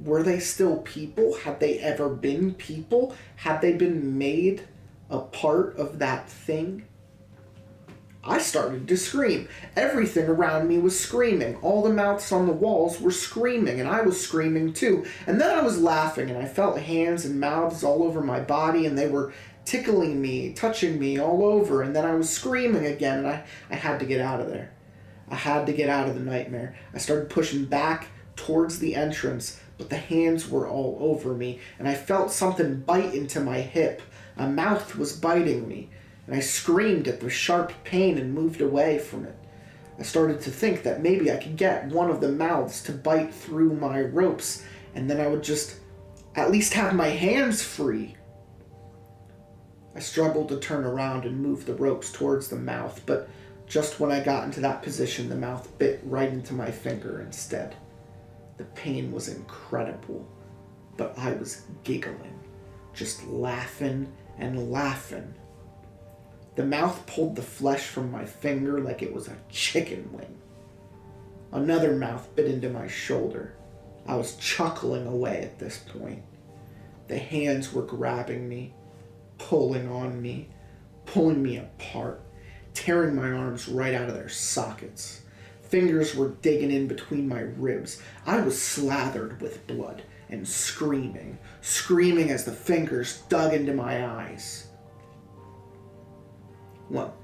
Were they still people? Had they ever been people? Had they been made a part of that thing? I started to scream. Everything around me was screaming. All the mouths on the walls were screaming, and I was screaming too. And then I was laughing, and I felt hands and mouths all over my body, and they were tickling me, touching me all over, and then I was screaming again, and I had to get out of there. I had to get out of the nightmare. I started pushing back towards the entrance, but the hands were all over me, and I felt something bite into my hip. A mouth was biting me, and I screamed at the sharp pain and moved away from it. I started to think that maybe I could get one of the mouths to bite through my ropes, and then I would just at least have my hands free. I struggled to turn around and move the ropes towards the mouth, but just when I got into that position, the mouth bit right into my finger instead. The pain was incredible, but I was giggling, just laughing and laughing. The mouth pulled the flesh from my finger like it was a chicken wing. Another mouth bit into my shoulder. I was chuckling away at this point. The hands were grabbing me, pulling on me, pulling me apart, tearing my arms right out of their sockets. Fingers were digging in between my ribs. I was slathered with blood and screaming as the fingers dug into my eyes. Well,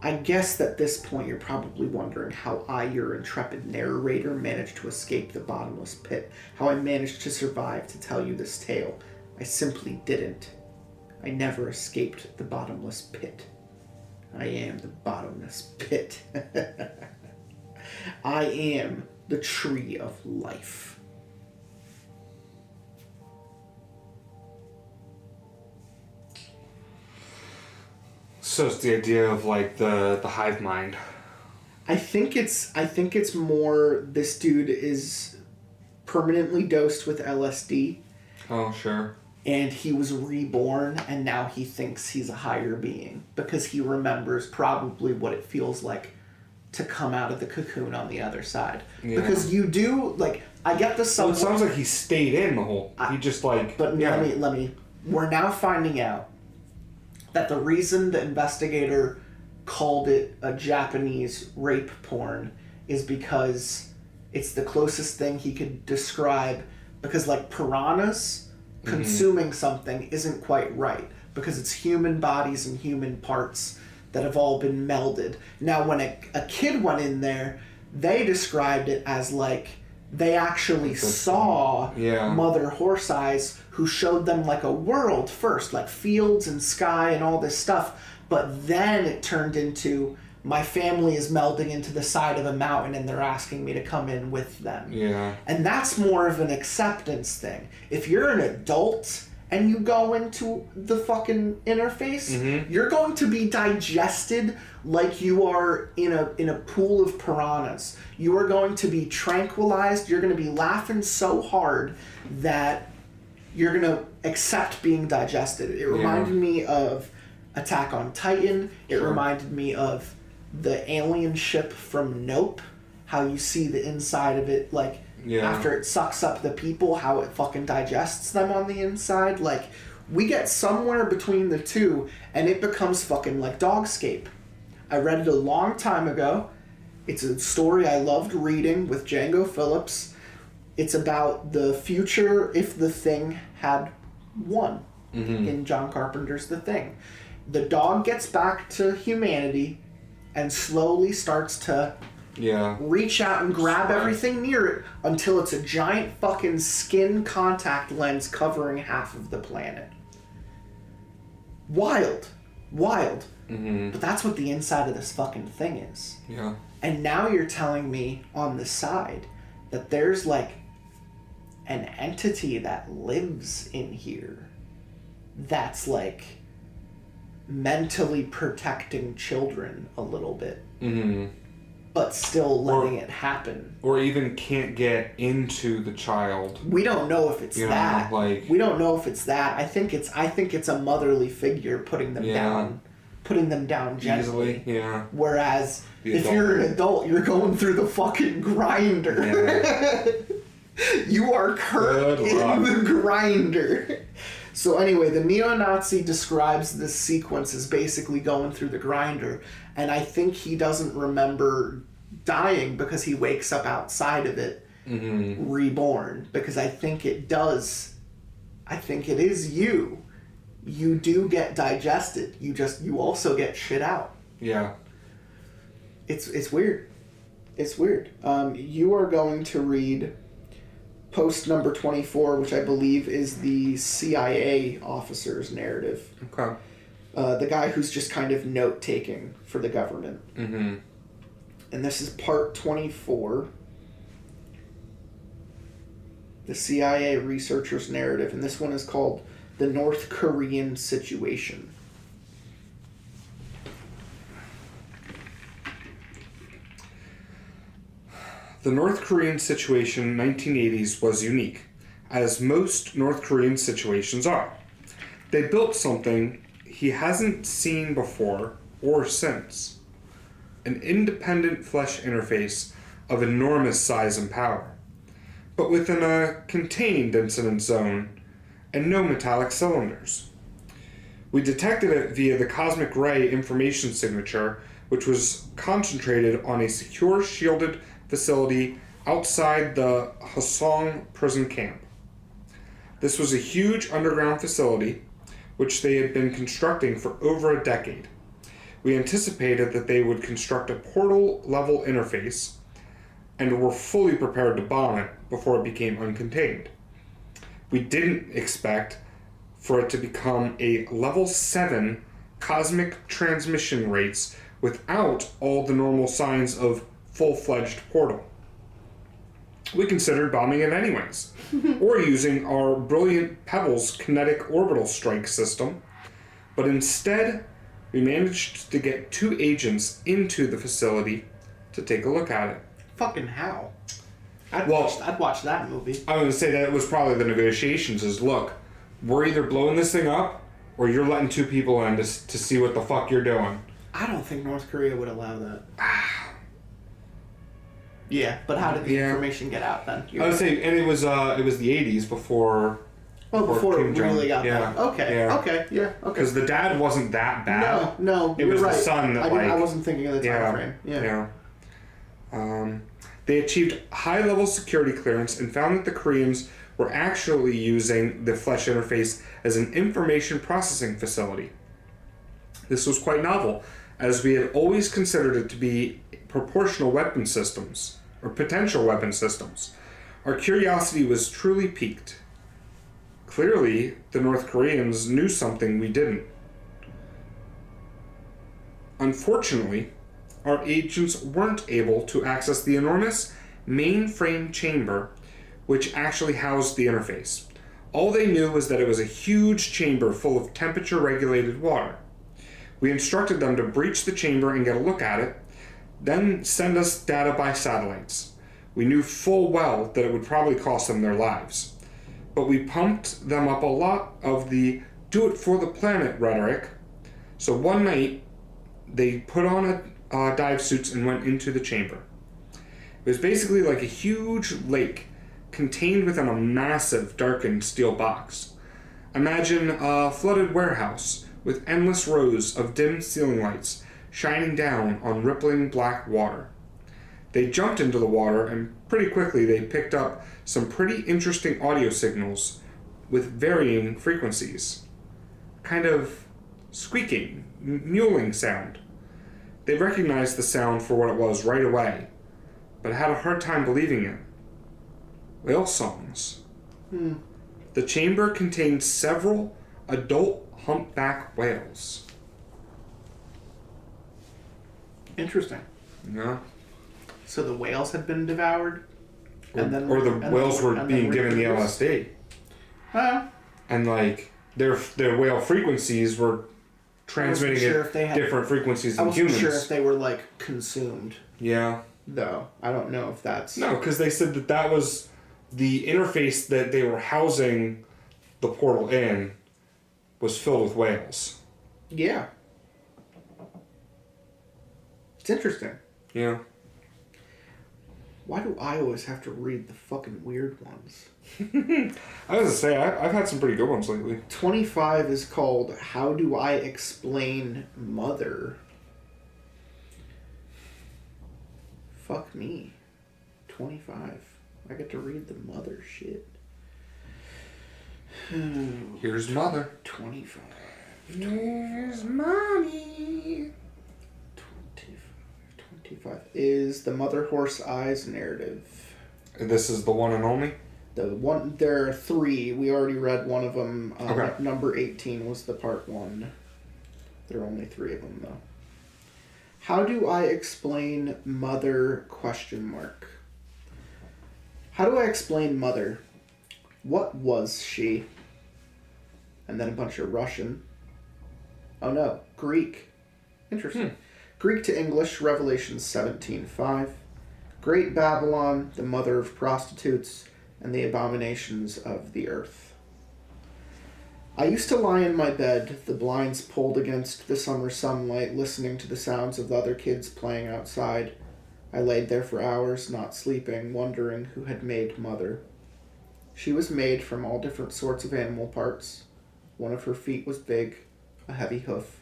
I guess at this point you're probably wondering how I, your intrepid narrator, managed to escape the bottomless pit, how I managed to survive to tell you this tale. I simply didn't. I never escaped the bottomless pit. I am the bottomless pit. I am the tree of life. So it's the idea of like the hive mind. I think it's more this dude is permanently dosed with LSD. Oh, sure. And he was reborn, and now he thinks he's a higher being because he remembers probably what it feels like to come out of the cocoon on the other side. Yeah. Because you do, like, I get the Well, it sounds like he stayed in the whole... He just, like... But yeah. let me... We're now finding out that the reason the investigator called it a Japanese rape porn is because it's the closest thing he could describe, because, like, piranhas... consuming something isn't quite right because it's human bodies and human parts that have all been melded. Now, when a kid went in there, they described it as like they actually saw Mother Horse Eyes, who showed them like a world first, like fields and sky and all this stuff, but then it turned into my family is melding into the side of a mountain and they're asking me to come in with them. Yeah. And that's more of an acceptance thing. If you're an adult and you go into the fucking interface, you're going to be digested like you are in a pool of piranhas. You are going to be tranquilized. You're going to be laughing so hard that you're going to accept being digested. It reminded me of Attack on Titan. It reminded me of the alien ship from Nope, how you see the inside of it, like, after it sucks up the people, how it fucking digests them on the inside. Like, we get somewhere between the two, and it becomes fucking like Dogscape. I read it a long time ago. It's a story I loved reading with Django Phillips. It's about the future if the Thing had won in John Carpenter's The Thing. The dog gets back to humanity and slowly starts to reach out and grab everything near it until it's a giant fucking skin contact lens covering half of the planet. Wild. But that's what the inside of this fucking thing is. Yeah. And now you're telling me on the side that there's like an entity that lives in here that's like mentally protecting children a little bit, but still letting it happen, or even can't get into the child. We don't know if it's that. We don't know if it's that. I think it's a motherly figure putting them down gently. Easily, Whereas if you're an adult, you're going through the fucking grinder. You are Kurt in the grinder. So anyway, the neo-Nazi describes this sequence as basically going through the grinder, and I think he doesn't remember dying because he wakes up outside of it, reborn, because I think it is you. You do get digested. You also get shit out. Yeah. It's weird. It's weird. You are going to read post number 24, which I believe is the CIA officer's narrative. Okay. The guy who's just kind of note-taking for the government. Mm-hmm. And this is part 24. The CIA researcher's narrative. And this one is called The North Korean Situation. The North Korean situation in the 1980s was unique, as most North Korean situations are. They built something he hasn't seen before or since. An independent flesh interface of enormous size and power, but within a contained incident zone and no metallic cylinders. We detected it via the cosmic ray information signature, which was concentrated on a secure shielded facility outside the Hosong prison camp. This was a huge underground facility which they had been constructing for over a decade. We anticipated that they would construct a portal-level interface and were fully prepared to bomb it before it became uncontained. We didn't expect for it to become a level 7 cosmic transmission rates without all the normal signs of full-fledged portal. We considered bombing it anyways, or using our brilliant Pebbles kinetic orbital strike system, but instead we managed to get 2 agents into the facility to take a look at it. Fucking how? I'd watch that movie. I was going to say that it was probably the negotiations is, look, we're either blowing this thing up or you're letting 2 people in to see what the fuck you're doing. I don't think North Korea would allow that. Yeah, but how did the information get out then? I would say, and it was the 80s before. Oh, before it Kim Jong. really got bad. Okay. Okay. Because the dad wasn't that bad. No, it was right. the son that I wasn't thinking of the time frame. Yeah. They achieved high-level security clearance and found that the Koreans were actually using the flesh interface as an information processing facility. This was quite novel, as we had always considered it to be proportional weapon systems, or potential weapon systems. Our curiosity was truly piqued. Clearly, the North Koreans knew something we didn't. Unfortunately, our agents weren't able to access the enormous mainframe chamber which actually housed the interface. All they knew was that it was a huge chamber full of temperature-regulated water. We instructed them to breach the chamber and get a look at it, then send us data by satellites. We knew full well that it would probably cost them their lives. But we pumped them up a lot of the do it for the planet rhetoric. So one night, they put on dive suits and went into the chamber. It was basically like a huge lake contained within a massive darkened steel box. Imagine a flooded warehouse with endless rows of dim ceiling lights shining down on rippling black water. They jumped into the water and pretty quickly they picked up some pretty interesting audio signals with varying frequencies. Kind of squeaking, mewling sound. They recognized the sound for what it was right away, but had a hard time believing it. Whale songs. The chamber contained several adult humpback whales. Interesting. Yeah. So the whales had been devoured? Or the whales were being given the LSD. And like their whale frequencies were transmitting at different frequencies than humans. I wasn't sure if they were like consumed. Yeah. Though. I don't know if that's... No, because they said that was the interface that they were housing the portal in was filled with whales. Yeah. It's interesting. Yeah. Why do I always have to read the fucking weird ones? I was gonna say, I've had some pretty good ones lately. 25 is called How Do I Explain Mother? Fuck me. 25. I get to read the mother shit. Here's mother. 25. Here's mommy. 25. 925 is the Mother Horse Eyes narrative. This is the one and only? There are 3. We already read one of them. Okay. Number 18 was the part 1. There are only 3 of them, though. How do I explain Mother? ? How do I explain Mother? What was she? And then a bunch of Russian. Oh no, Greek. Interesting. Greek to English, Revelation 17:5. Great Babylon, the mother of prostitutes and the abominations of the earth. I used to lie in my bed, the blinds pulled against the summer sunlight, listening to the sounds of the other kids playing outside. I laid there for hours, not sleeping, wondering who had made Mother. She was made from all different sorts of animal parts. One of her feet was big, a heavy hoof.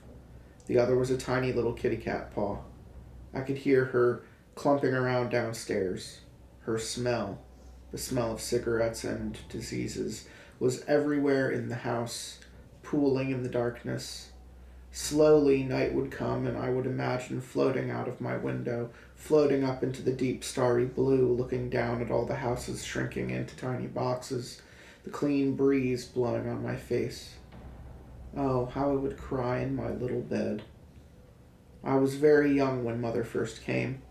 The other was a tiny little kitty cat paw. I could hear her clumping around downstairs. Her smell, the smell of cigarettes and diseases, was everywhere in the house, pooling in the darkness. Slowly, night would come, and I would imagine floating out of my window, floating up into the deep starry blue, looking down at all the houses shrinking into tiny boxes, the clean breeze blowing on my face. Oh, how I would cry in my little bed. I was very young when Mother first came.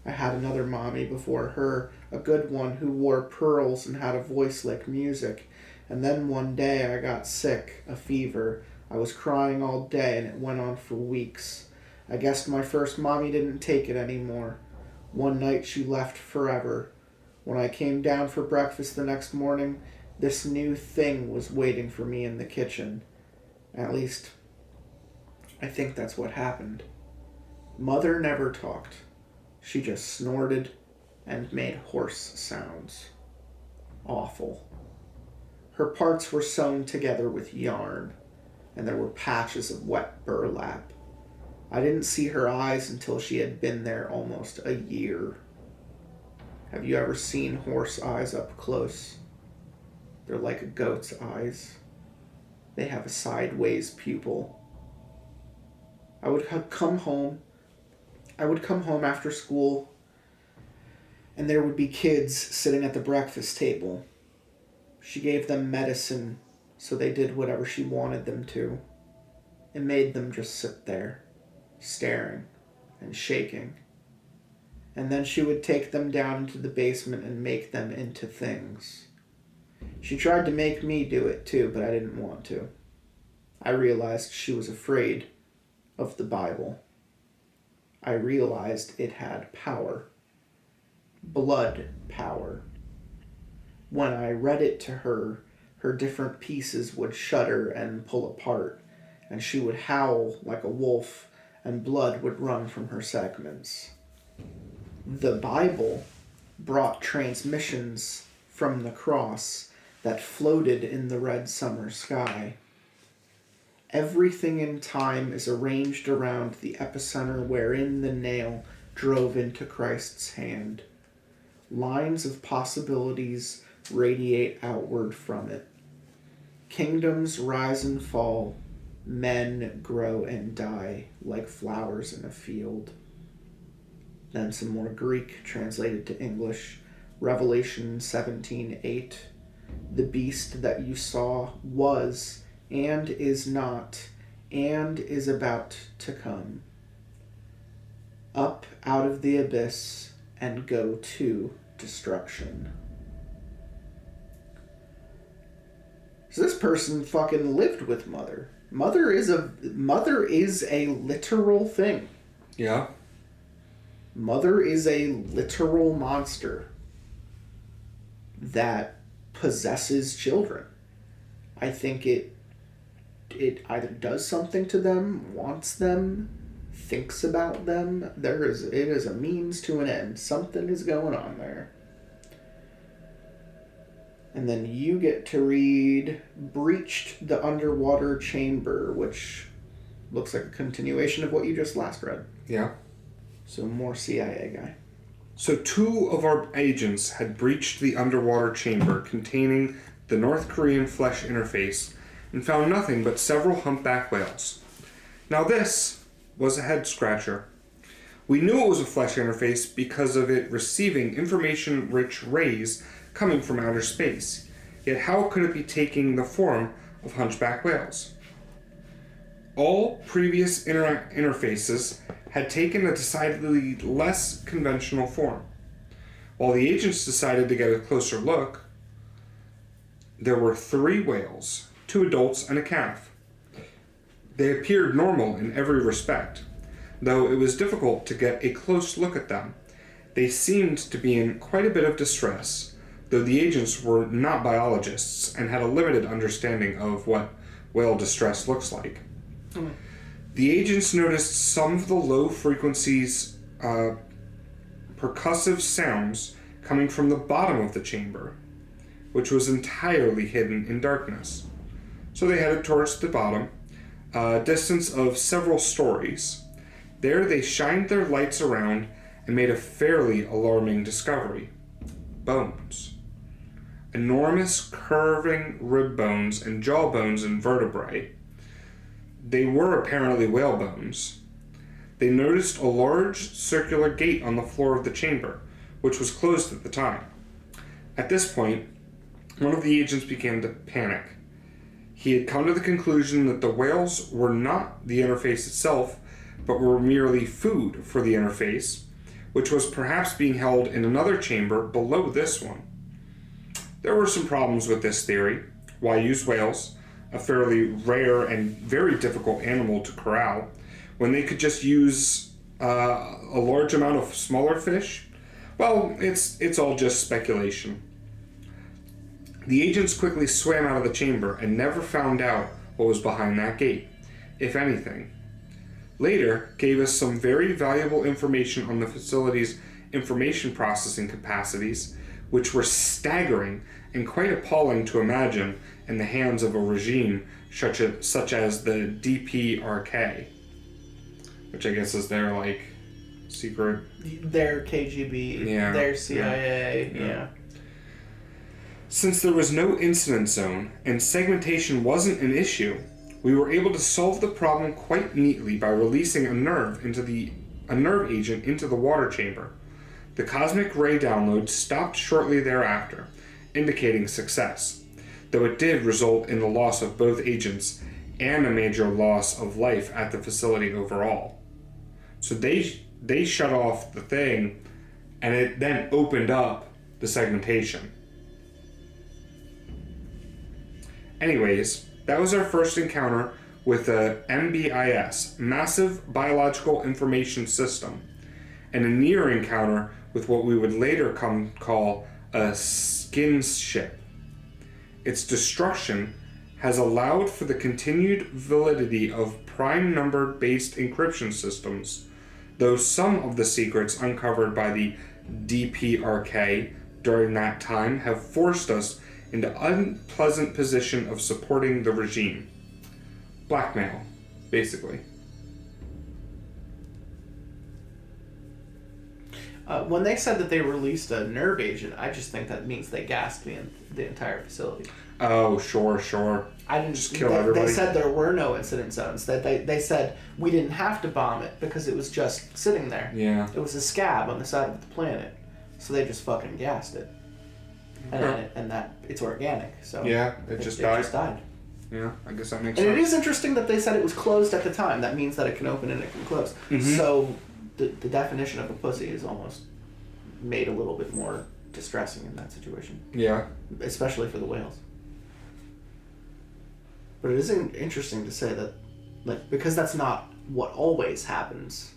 I had another mommy before her, a good one who wore pearls and had a voice like music. And then one day I got sick, a fever. I was crying all day and it went on for weeks. I guess my first mommy didn't take it anymore. One night she left forever. When I came down for breakfast the next morning, this new thing was waiting for me in the kitchen. At least, I think that's what happened. Mother never talked. She just snorted and made horse sounds. Awful. Her parts were sewn together with yarn, and there were patches of wet burlap. I didn't see her eyes until she had been there almost a year. Have you ever seen horse eyes up close? They're like a goat's eyes. They have a sideways pupil. I would come home after school, and there would be kids sitting at the breakfast table. She gave them medicine, so they did whatever she wanted them to. It made them just sit there, staring and shaking. And then she would take them down into the basement and make them into things. She tried to make me do it too, but I didn't want to. I realized she was afraid of the Bible. I realized it had power. Blood power. When I read it to her, her different pieces would shudder and pull apart, and she would howl like a wolf, and blood would run from her segments. The Bible brought transmissions from the cross that floated in the red summer sky. Everything in time is arranged around the epicenter wherein the nail drove into Christ's hand. Lines of possibilities radiate outward from it. Kingdoms rise and fall. Men grow and die like flowers in a field. Then some more Greek translated to English. Revelation 17:8. The beast that you saw was and is not and is about to come up out of the abyss and go to destruction. So this person fucking lived with Mother. Mother is a literal thing. Yeah. Mother is a literal monster that possesses children. I think it either does something to them, wants them, thinks about them. It is a means to an end. Something is going on there. And then you get to read Breached the Underwater Chamber, which looks like a continuation of what you just last read. Yeah. So more CIA guy. So 2 of our agents had breached the underwater chamber containing the North Korean flesh interface and found nothing but several humpback whales. Now this was a head-scratcher. We knew it was a flesh interface because of it receiving information-rich rays coming from outer space. Yet how could it be taking the form of hunchback whales? All previous interfaces had taken a decidedly less conventional form. While the agents decided to get a closer look, there were 3 whales, 2 adults and a calf. They appeared normal in every respect, though it was difficult to get a close look at them. They seemed to be in quite a bit of distress, though the agents were not biologists and had a limited understanding of what whale distress looks like. The agents noticed some of the low frequencies, percussive sounds coming from the bottom of the chamber, which was entirely hidden in darkness. So they headed towards the bottom, a distance of several stories. There they shined their lights around and made a fairly alarming discovery. Bones. Enormous curving rib bones and jaw bones and vertebrae. They were apparently whale bones. They noticed a large circular gate on the floor of the chamber, which was closed at the time. At this point, one of the agents began to panic. He had come to the conclusion that the whales were not the interface itself, but were merely food for the interface, which was perhaps being held in another chamber below this one. There were some problems with this theory. Why use whales, a fairly rare and very difficult animal to corral, when they could just use a large amount of smaller fish? Well, it's all just speculation. The agents quickly swam out of the chamber and never found out what was behind that gate, if anything. Later gave us some very valuable information on the facility's information processing capacities, which were staggering and quite appalling to imagine in the hands of a regime such as the DPRK, which I guess is their, like, secret... Their KGB, Yeah. their CIA, Yeah. yeah. Since there was no incident zone and segmentation wasn't an issue, we were able to solve the problem quite neatly by releasing a nerve agent into the water chamber. The cosmic ray download stopped shortly thereafter, indicating success, though it did result in the loss of both agents and a major loss of life at the facility overall. So they shut off the thing, and it then opened up the segmentation. Anyways, that was our first encounter with a MBIS, Massive Biological Information System, and a near encounter with what we would later call a skin ship. Its destruction has allowed for the continued validity of prime number-based encryption systems, though some of the secrets uncovered by the DPRK during that time have forced us into unpleasant position of supporting the regime. Blackmail, basically. When they said that they released a nerve agent, I just think that means they gassed the entire facility. Oh, sure. I didn't just kill everybody. They said there were no incident zones. That they said we didn't have to bomb it because it was just sitting there. Yeah. It was a scab on the side of the planet, so they just fucking gassed it. Okay. And that it's organic, so Yeah, it just died. It just died. Yeah, I guess that makes And sense. it is interesting that they said it was closed at the time. That means that it can open and it can close. Mhm. So the definition of a pussy is almost made a little bit more distressing in that situation, Yeah. especially for the whales. But it is interesting to say that, like, because that's not what always happens.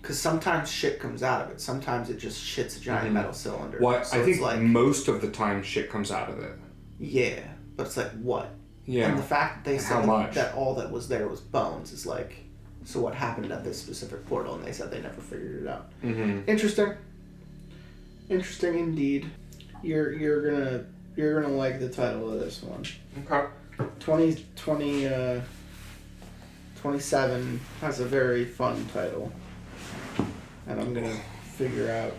Because sometimes shit comes out of it. Sometimes it just shits a giant metal cylinder. What So I it's think like, most of the time shit comes out of it. yeah, but it's like what? Yeah. And the fact that they How said much? that all that was there was bones is like, so what happened at this specific portal? And they said they never figured it out. Mm-hmm. Interesting indeed. You're gonna like the title of this one. Okay. 27 has a very fun title, and I'm gonna figure out.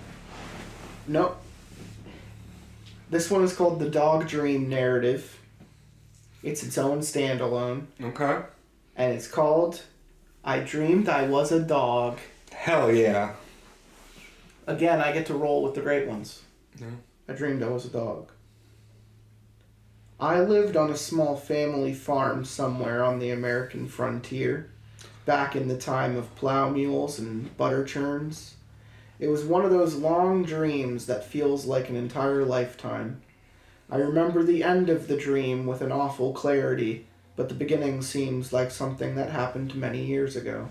Nope. This one is called The Dog Dream Narrative. It's its own standalone, Okay. and it's called I dreamed I was a dog. Hell yeah. Again, I get to roll with the great ones. No. I dreamed I was a dog. I lived on a small family farm somewhere on the American frontier, back in the time of plow mules and butter churns. It was one of those long dreams that feels like an entire lifetime. I remember the end of the dream with an awful clarity, but the beginning seems like something that happened many years ago.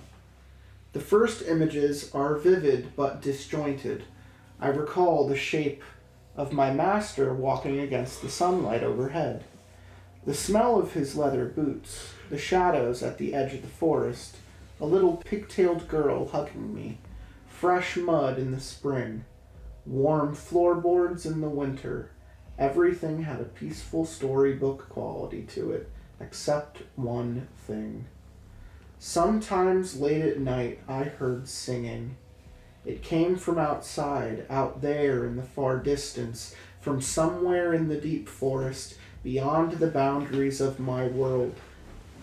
The first images are vivid but disjointed. I recall the shape of my master walking against the sunlight overhead, the smell of his leather boots, the shadows at the edge of the forest, a little pigtailed girl hugging me, fresh mud in the spring, warm floorboards in the winter. Everything had a peaceful storybook quality to it, except one thing. Sometimes late at night I heard singing. It came from outside, out there in the far distance, from somewhere in the deep forest, beyond the boundaries of my world.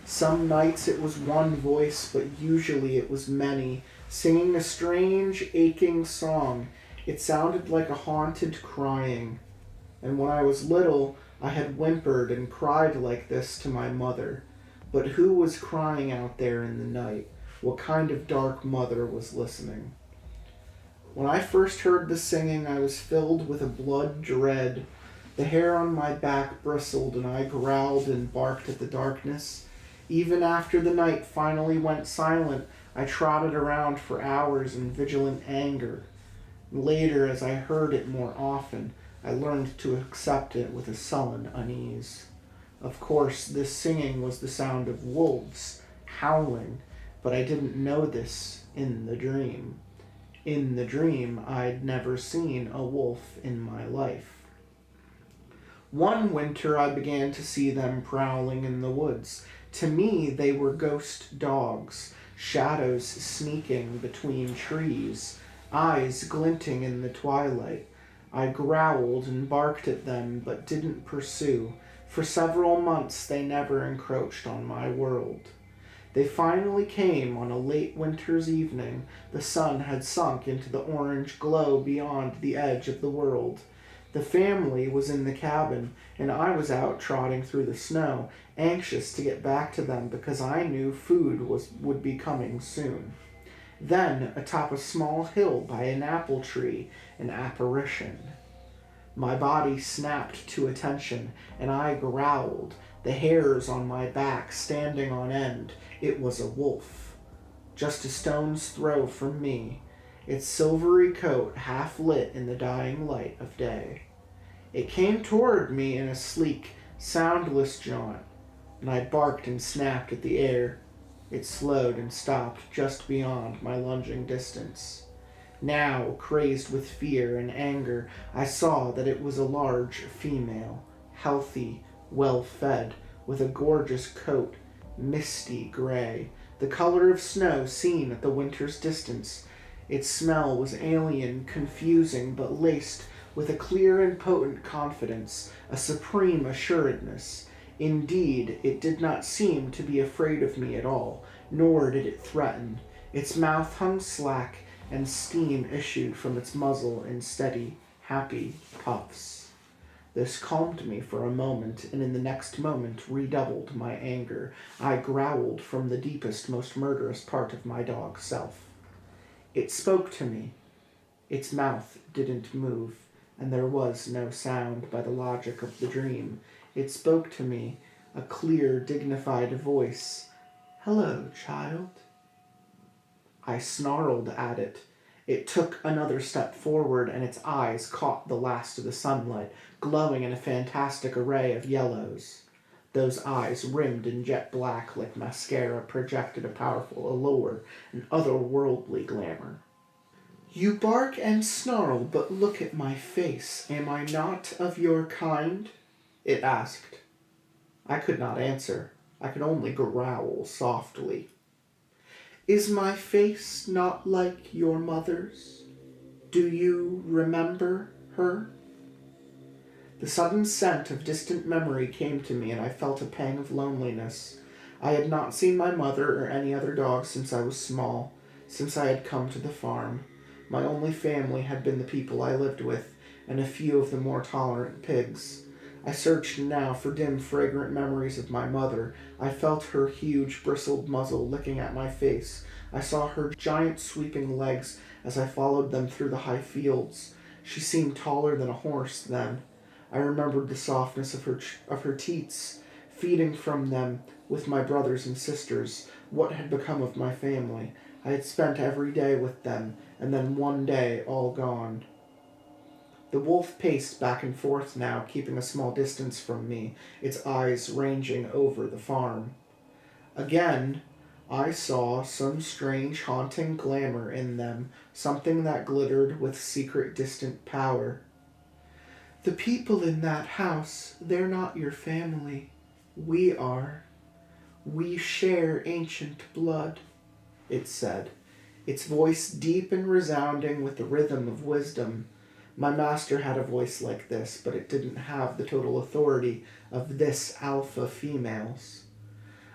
Some nights it was one voice, but usually it was many, singing a strange, aching song. It sounded like a haunted crying. And when I was little, I had whimpered and cried like this to my mother. But who was crying out there in the night? What kind of dark mother was listening? When I first heard the singing, I was filled with a blood dread. The hair on my back bristled, and I growled and barked at the darkness. Even after the night finally went silent, I trotted around for hours in vigilant anger. Later, as I heard it more often, I learned to accept it with a sullen unease. Of course, this singing was the sound of wolves, howling, but I didn't know this in the dream. In the dream, I'd never seen a wolf in my life. One winter, I began to see them prowling in the woods. To me, they were ghost dogs, shadows sneaking between trees, eyes glinting in the twilight. I growled and barked at them, but didn't pursue. For several months, they never encroached on my world. They finally came on a late winter's evening. The sun had sunk into the orange glow beyond the edge of the world. The family was in the cabin, and I was out trotting through the snow, anxious to get back to them because I knew food would be coming soon. Then, atop a small hill by an apple tree, an apparition. My body snapped to attention, and I growled, the hairs on my back standing on end. It was a wolf, just a stone's throw from me, its silvery coat half lit in the dying light of day. It came toward me in a sleek, soundless jaunt, and I barked and snapped at the air. It slowed and stopped just beyond my lunging distance. Now, crazed with fear and anger, I saw that it was a large female, healthy, well-fed, with a gorgeous coat, misty gray, the color of snow seen at the winter's distance. Its smell was alien, confusing, but laced with a clear and potent confidence, a supreme assuredness. Indeed, it did not seem to be afraid of me at all, nor did it threaten. Its mouth hung slack, and steam issued from its muzzle in steady, happy puffs. This calmed me for a moment, and in the next moment redoubled my anger. I growled from the deepest, most murderous part of my dog self. It spoke to me. Its mouth didn't move, and there was no sound by the logic of the dream. It spoke to me, a clear, dignified voice. "Hello, child." I snarled at it. It took another step forward, and its eyes caught the last of the sunlight, glowing in a fantastic array of yellows. Those eyes, rimmed in jet black like mascara, projected a powerful allure, an otherworldly glamour. "You bark and snarl, but look at my face. Am I not of your kind?" it asked. I could not answer. I could only growl softly. "Is my face not like your mother's? Do you remember her?" The sudden scent of distant memory came to me, and I felt a pang of loneliness. I had not seen my mother or any other dogs since I was small, since I had come to the farm. My only family had been the people I lived with, and a few of the more tolerant pigs. I searched now for dim, fragrant memories of my mother. I felt her huge, bristled muzzle licking at my face. I saw her giant sweeping legs as I followed them through the high fields. She seemed taller than a horse then. I remembered the softness of her teats, feeding from them with my brothers and sisters. What had become of my family? I had spent every day with them, and then one day all gone. The wolf paced back and forth now, keeping a small distance from me, its eyes ranging over the farm. Again, I saw some strange, haunting glamour in them, something that glittered with secret, distant power. The people in that house, they're not your family. We are. We share ancient blood, it said, its voice deep and resounding with the rhythm of wisdom. My master had a voice like this, but it didn't have the total authority of this alpha female's.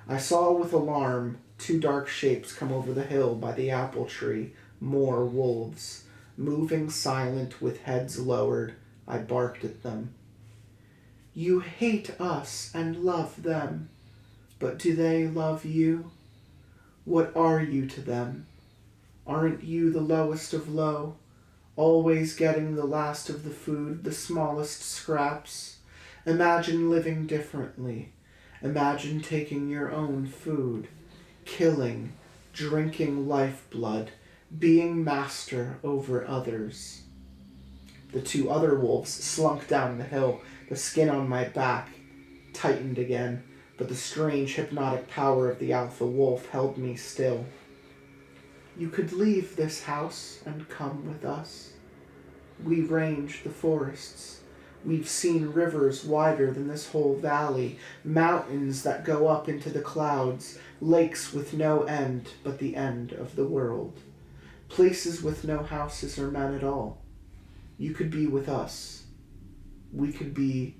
I saw with alarm 2 dark shapes come over the hill by the apple tree, more wolves. Moving silent with heads lowered, I barked at them. You hate us and love them, but do they love you? What are you to them? Aren't you the lowest of low? Always getting the last of the food, the smallest scraps. Imagine living differently. Imagine taking your own food, killing, drinking lifeblood, being master over others. The 2 other wolves slunk down the hill, the skin on my back tightened again, but the strange hypnotic power of the alpha wolf held me still. You could leave this house and come with us. We range the forests. We've seen rivers wider than this whole valley, mountains that go up into the clouds, lakes with no end but the end of the world, places with no houses or men at all. You could be with us. We could be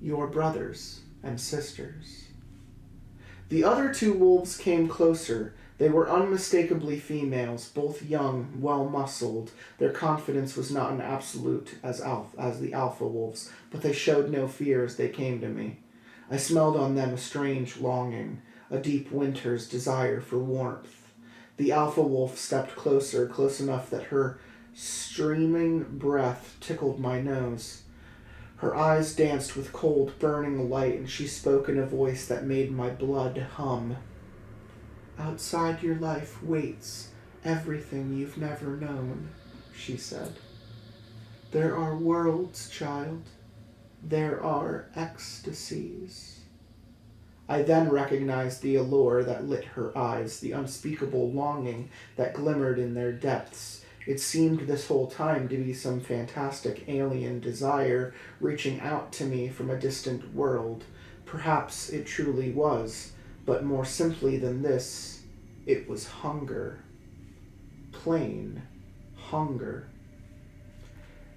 your brothers and sisters. The other 2 wolves came closer. They were unmistakably females, both young, well-muscled. Their confidence was not an absolute as the alpha wolves, but they showed no fear as they came to me. I smelled on them a strange longing, a deep winter's desire for warmth. The alpha wolf stepped closer, close enough that her streaming breath tickled my nose. Her eyes danced with cold, burning light, and she spoke in a voice that made my blood hum. Outside your life waits everything you've never known, she said. There are worlds, child. There are ecstasies. I then recognized the allure that lit her eyes, the unspeakable longing that glimmered in their depths. It seemed this whole time to be some fantastic alien desire reaching out to me from a distant world. Perhaps it truly was, but more simply than this, it was hunger. Plain hunger.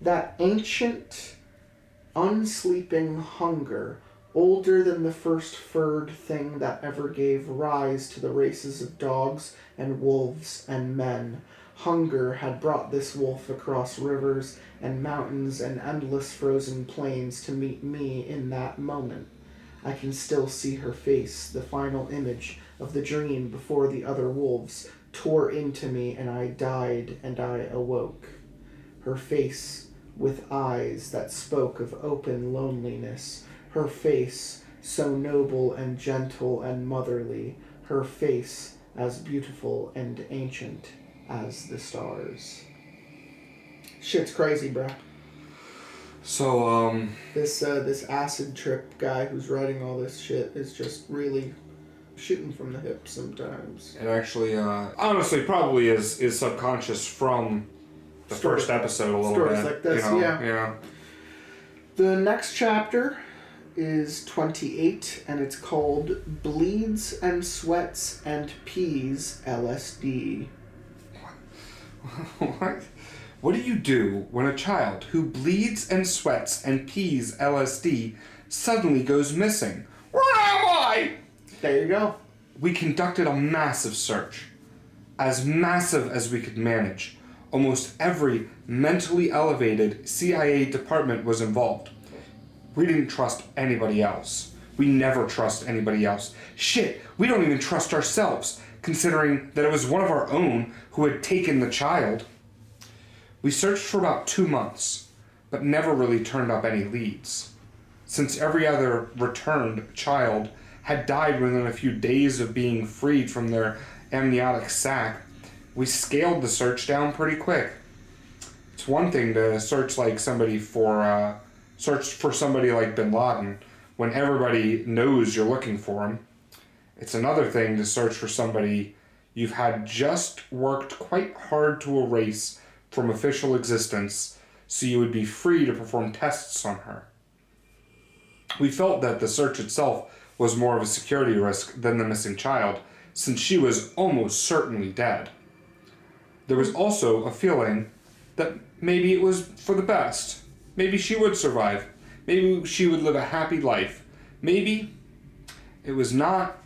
That ancient, unsleeping hunger, older than the first furred thing that ever gave rise to the races of dogs and wolves and men. Hunger had brought this wolf across rivers and mountains and endless frozen plains to meet me in that moment. I can still see her face, the final image of the dream before the other wolves tore into me and I died and I awoke. Her face with eyes that spoke of open loneliness. Her face so noble and gentle and motherly. Her face as beautiful and ancient as the stars. Shit's crazy, bro. So, This acid trip guy who's writing all this shit is just really shooting from the hip sometimes. it actually, honestly, probably is subconscious from the first episode a little Stories bit. like this, you know? yeah. The next chapter is 28, and it's called Bleeds and Sweats and Peas LSD. What? What do you do when a child who bleeds and sweats and pees LSD suddenly goes missing? Where am I? There you go. We conducted a massive search. As massive as we could manage. Almost every mentally elevated CIA department was involved. We didn't trust anybody else. We never trust anybody else. Shit, we don't even trust ourselves, considering that it was one of our own who had taken the child. We searched for about 2 months, but never really turned up any leads. Since every other returned child had died within a few days of being freed from their amniotic sac, we scaled the search down pretty quick. It's one thing to search somebody like Bin Laden when everybody knows you're looking for him. It's another thing to search for somebody you've had just worked quite hard to erase from official existence so you would be free to perform tests on her. We felt that the search itself was more of a security risk than the missing child, since she was almost certainly dead. There was also a feeling that maybe it was for the best. Maybe she would survive. Maybe she would live a happy life. Maybe it was not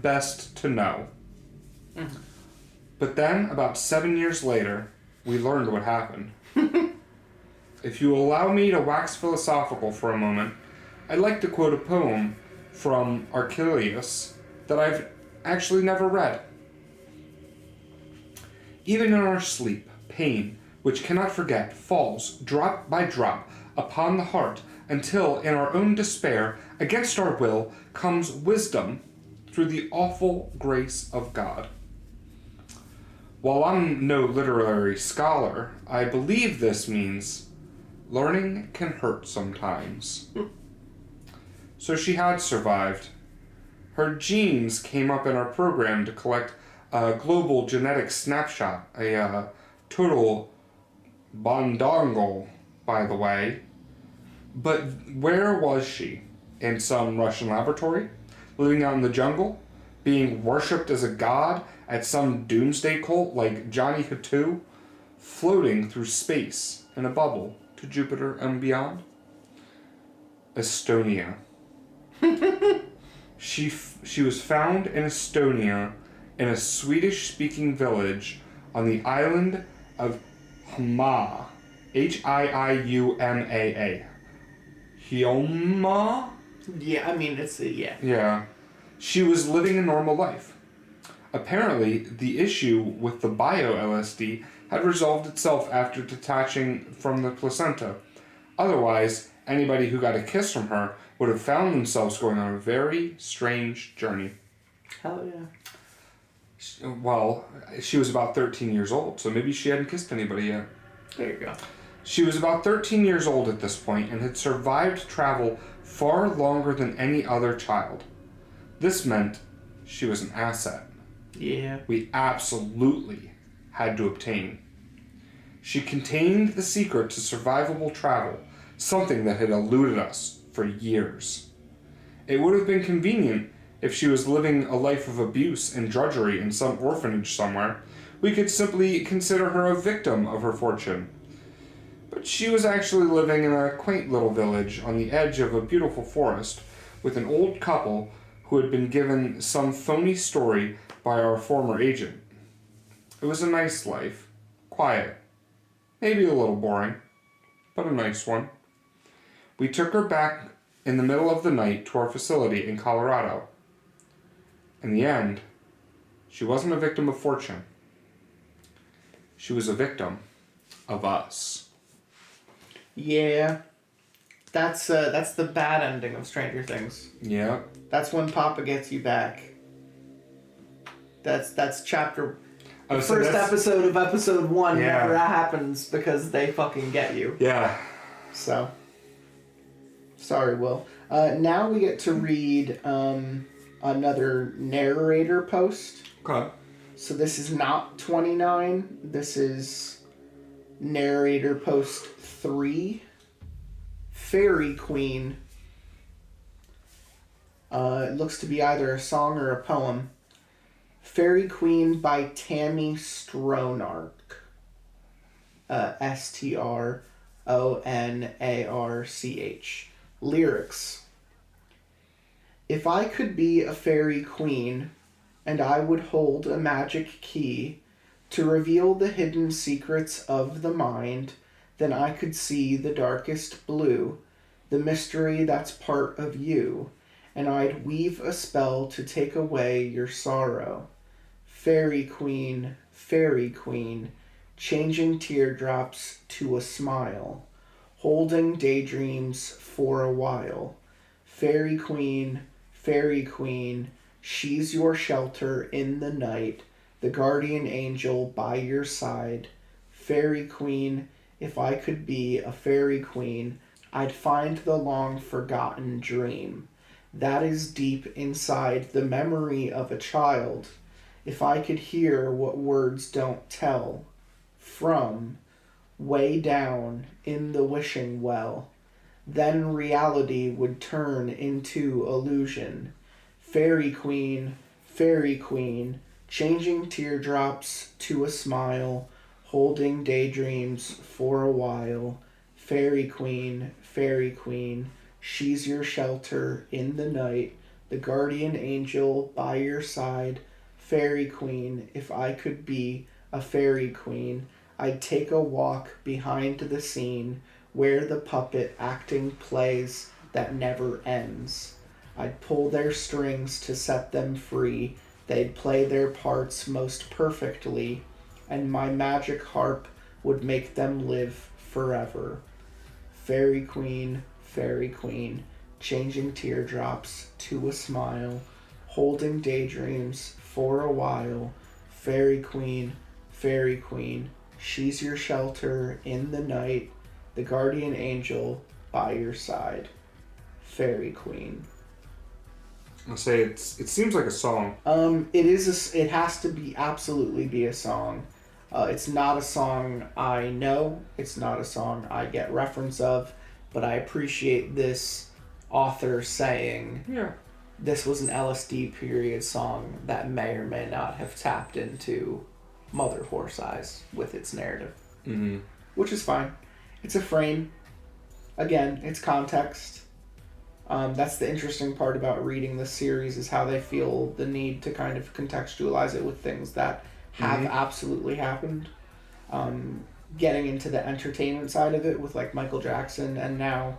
best to know. Mm-hmm. But then, about 7 years later, we learned what happened. If you allow me to wax philosophical for a moment, I'd like to quote a poem from Archelaus that I've actually never read. Even in our sleep, pain, which cannot forget, falls drop by drop upon the heart until, in our own despair, against our will, comes wisdom through the awful grace of God. While I'm no literary scholar, I believe this means learning can hurt sometimes. So she had survived. Her genes came up in our program to collect a global genetic snapshot, a total bondongle, by the way. But where was she? In some Russian laboratory? Living out in the jungle? Being worshipped as a god at some doomsday cult like Johnny Hatu? Floating through space in a bubble to Jupiter and beyond? Estonia. She was found in Estonia in a Swedish-speaking village on the island of Hiiumaa. Hiiumaa. Hiiumaa? Yeah, I mean, yeah. Yeah. She was living a normal life. Apparently, the issue with the bio-LSD had resolved itself after detaching from the placenta. Otherwise, anybody who got a kiss from her would have found themselves going on a very strange journey. Hell yeah. Well, she was about 13 years old, so maybe she hadn't kissed anybody yet. There you go. She was about 13 years old at this point and had survived travel far longer than any other child. This meant she was an asset. Yeah. We absolutely had to obtain. She contained the secret to survivable travel, something that had eluded us for years. It would have been convenient if she was living a life of abuse and drudgery in some orphanage somewhere. We could simply consider her a victim of her fortune. But she was actually living in a quaint little village on the edge of a beautiful forest with an old couple who had been given some phony story by our former agent. It was a nice life. Quiet. Maybe a little boring, but a nice one. We took her back in the middle of the night to our facility in Colorado. In the end, she wasn't a victim of fortune. She was a victim of us. Yeah. That's the bad ending of Stranger Things. Yeah. That's when Papa gets you back. That's chapter... Oh, the so first episode of episode 1 Yeah. never happens because they fucking get you. Yeah. So... Sorry, Will. Now we get to read another narrator post. Okay. So this is not 29. This is narrator post 3. Fairy Queen. It looks to be either a song or a poem. Fairy Queen by Tammy Stronarch. Stronarch. Lyrics. If I could be a fairy queen, and I would hold a magic key to reveal the hidden secrets of the mind, then I could see the darkest blue, the mystery that's part of you, and I'd weave a spell to take away your sorrow. Fairy queen, changing teardrops to a smile, holding daydreams for a while. Fairy queen, she's your shelter in the night, the guardian angel by your side. Fairy queen, if I could be a fairy queen, I'd find the long-forgotten dream that is deep inside the memory of a child. If I could hear what words don't tell, from way down in the wishing well, then reality would turn into illusion. Fairy queen, changing teardrops to a smile, holding daydreams for a while. Fairy queen, she's your shelter in the night, the guardian angel by your side. Fairy queen, if I could be a fairy queen, I'd take a walk behind the scene where the puppet acting plays that never ends. I'd pull their strings to set them free. They'd play their parts most perfectly, and my magic harp would make them live forever. Fairy queen, changing teardrops to a smile, holding daydreams for a while. Fairy queen, she's your shelter in the night, the guardian angel by your side. Fairy queen. I'll say it seems like a song. It has to be absolutely be a song. It's not a song I know. It's not a song I get reference of, but I appreciate this author saying this was an LSD period song that may or may not have tapped into Mother Horse Eyes with its narrative. Mm-hmm. Which is fine. It's a frame. Again, it's context. That's the interesting part about reading this series is how they feel the need to kind of contextualize it with things that have absolutely happened. Getting into the entertainment side of it with like Michael Jackson and now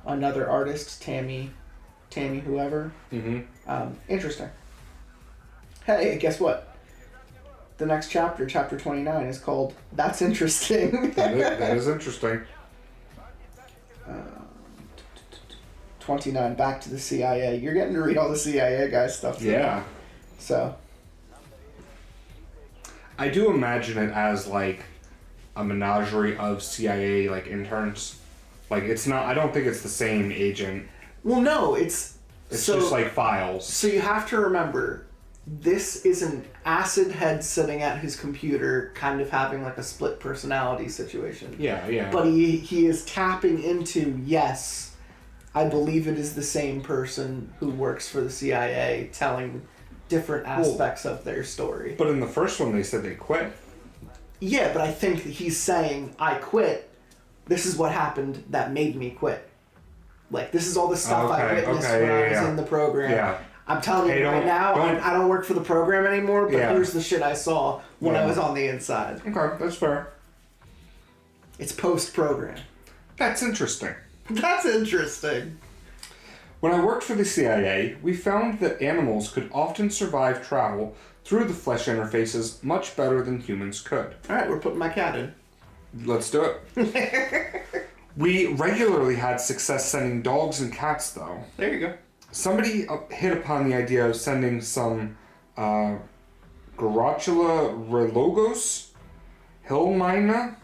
another artist, Tammy whoever. Interesting. Hey, guess what? The next chapter, chapter 29, is called That's Interesting. That is interesting. 29, back to the CIA. You're getting to read all the CIA guys' stuff today. Yeah. So. I do imagine it as like a menagerie of CIA like interns. Like it's not. I don't think it's the same agent. Well, no, it's just like files. So you have to remember, this is an acid head sitting at his computer, kind of having like a split personality situation. Yeah. But he is tapping into, yes, I believe it is the same person who works for the CIA telling different aspects of their story. But in the first one, they said they quit. Yeah, but I think he's saying, I quit. This is what happened that made me quit. Like, this is all the stuff I witnessed when I was in the program. Yeah. I'm telling you right now, I don't work for the program anymore, but here's the shit I saw when I was on the inside. Okay, that's fair. It's post-program. That's interesting. That's interesting. When I worked for the CIA, we found that animals could often survive travel through the flesh interfaces much better than humans could. Alright, we're putting my cat in. Let's do it. We regularly had success sending dogs and cats, though. There you go. Somebody hit upon the idea of sending some Garotula relogos, Hillmina,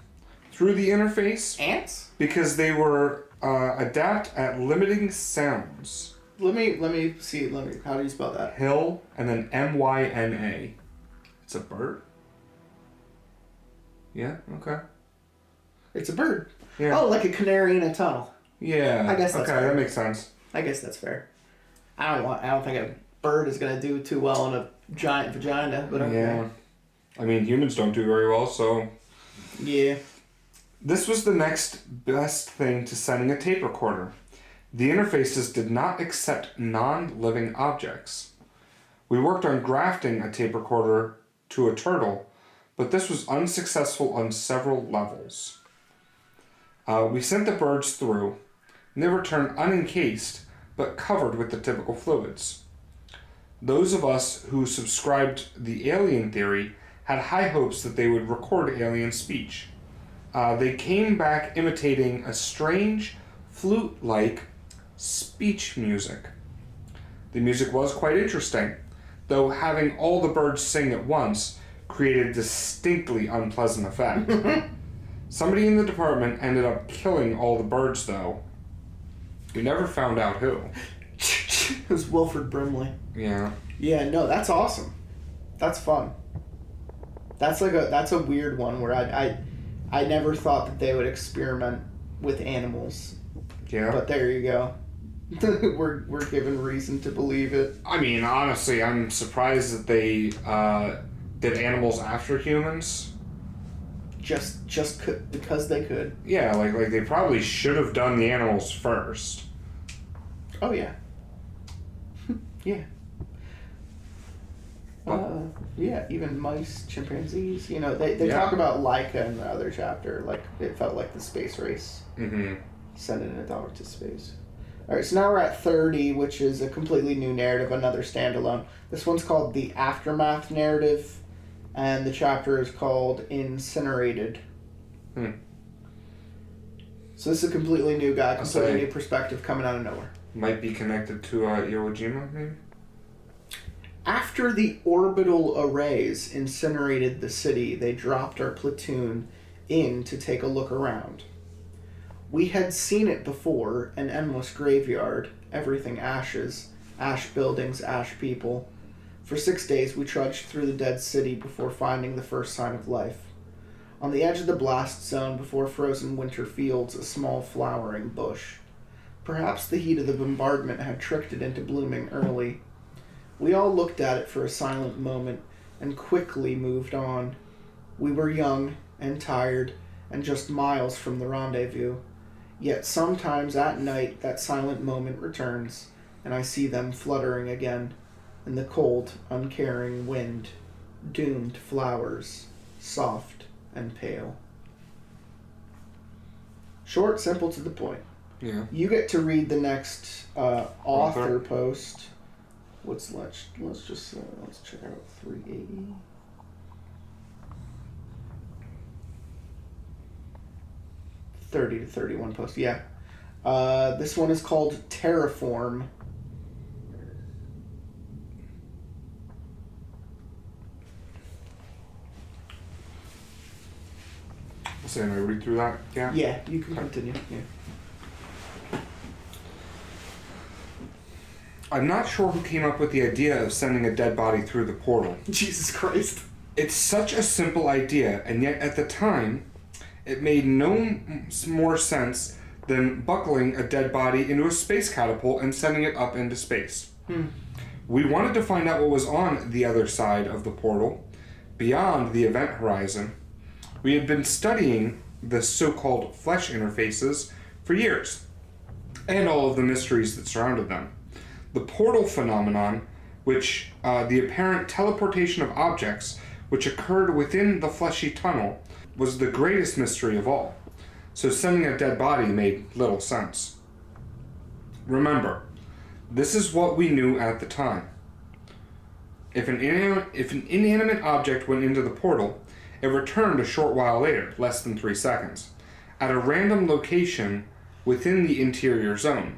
through the interface. Ants? Because they were adept at limiting sounds. Let me see. How do you spell that? Hill and then Myna. It's a bird? Yeah, okay. It's a bird. Yeah. Oh, like a canary in a tunnel. Yeah. I guess that's okay, fair. that makes sense. I guess that's fair. I don't think a bird is gonna do too well in a giant vagina, but okay. Yeah. I mean, humans don't do very well, so. Yeah. This was the next best thing to sending a tape recorder. The interfaces did not accept non-living objects. We worked on grafting a tape recorder to a turtle, but this was unsuccessful on several levels. We sent the birds through, and they returned unencased, but covered with the typical fluids. Those of us who subscribed the alien theory had high hopes that they would record alien speech. They came back imitating a strange, flute-like speech music. The music was quite interesting, though having all the birds sing at once created a distinctly unpleasant effect. Somebody in the department ended up killing all the birds, though. We never found out who. It was Wilford Brimley. Yeah. Yeah, no, that's awesome. That's fun. That's a weird one where I never thought that they would experiment with animals. Yeah. But there you go. we're given reason to believe it. I mean, honestly, I'm surprised that they did animals after humans. Just because they could. Yeah, like they probably should have done the animals first. Oh yeah. Yeah. Yeah, even mice, chimpanzees, they talk about Laika in the other chapter, like it felt like the space race. Mm-hmm. Sending a dog to space. Alright, so now we're at 30, which is a completely new narrative, another standalone. This one's called The Aftermath Narrative, and the chapter is called Incinerated. So this is a completely new guy, completely new perspective coming out of nowhere. Might be connected to Iwo Jima, maybe? After the orbital arrays incinerated the city, they dropped our platoon in to take a look around. We had seen it before, an endless graveyard, everything ashes, ash buildings, ash people. For 6 days we trudged through the dead city before finding the first sign of life. On the edge of the blast zone, before frozen winter fields, a small flowering bush. Perhaps the heat of the bombardment had tricked it into blooming early. We all looked at it for a silent moment and quickly moved on. We were young and tired and just miles from the rendezvous. Yet sometimes at night that silent moment returns, and I see them fluttering again in the cold, uncaring wind, doomed flowers, soft and pale. Short, simple, to the point. Yeah. You get to read the next author post. Let's check out 380. $30 to $31 post. Yeah. This one is called Terraform. So I read through that? Yeah. Yeah, you can continue. Yeah. I'm not sure who came up with the idea of sending a dead body through the portal. Jesus Christ. It's such a simple idea, and yet at the time, it made no more sense than buckling a dead body into a space catapult and sending it up into space. We wanted to find out what was on the other side of the portal, beyond the event horizon. We had been studying the so-called flesh interfaces for years, and all of the mysteries that surrounded them. The portal phenomenon, which the apparent teleportation of objects which occurred within the fleshy tunnel, was the greatest mystery of all. So sending a dead body made little sense. Remember, this is what we knew at the time. If an inanimate object went into the portal, it returned a short while later, less than 3 seconds, at a random location within the interior zone.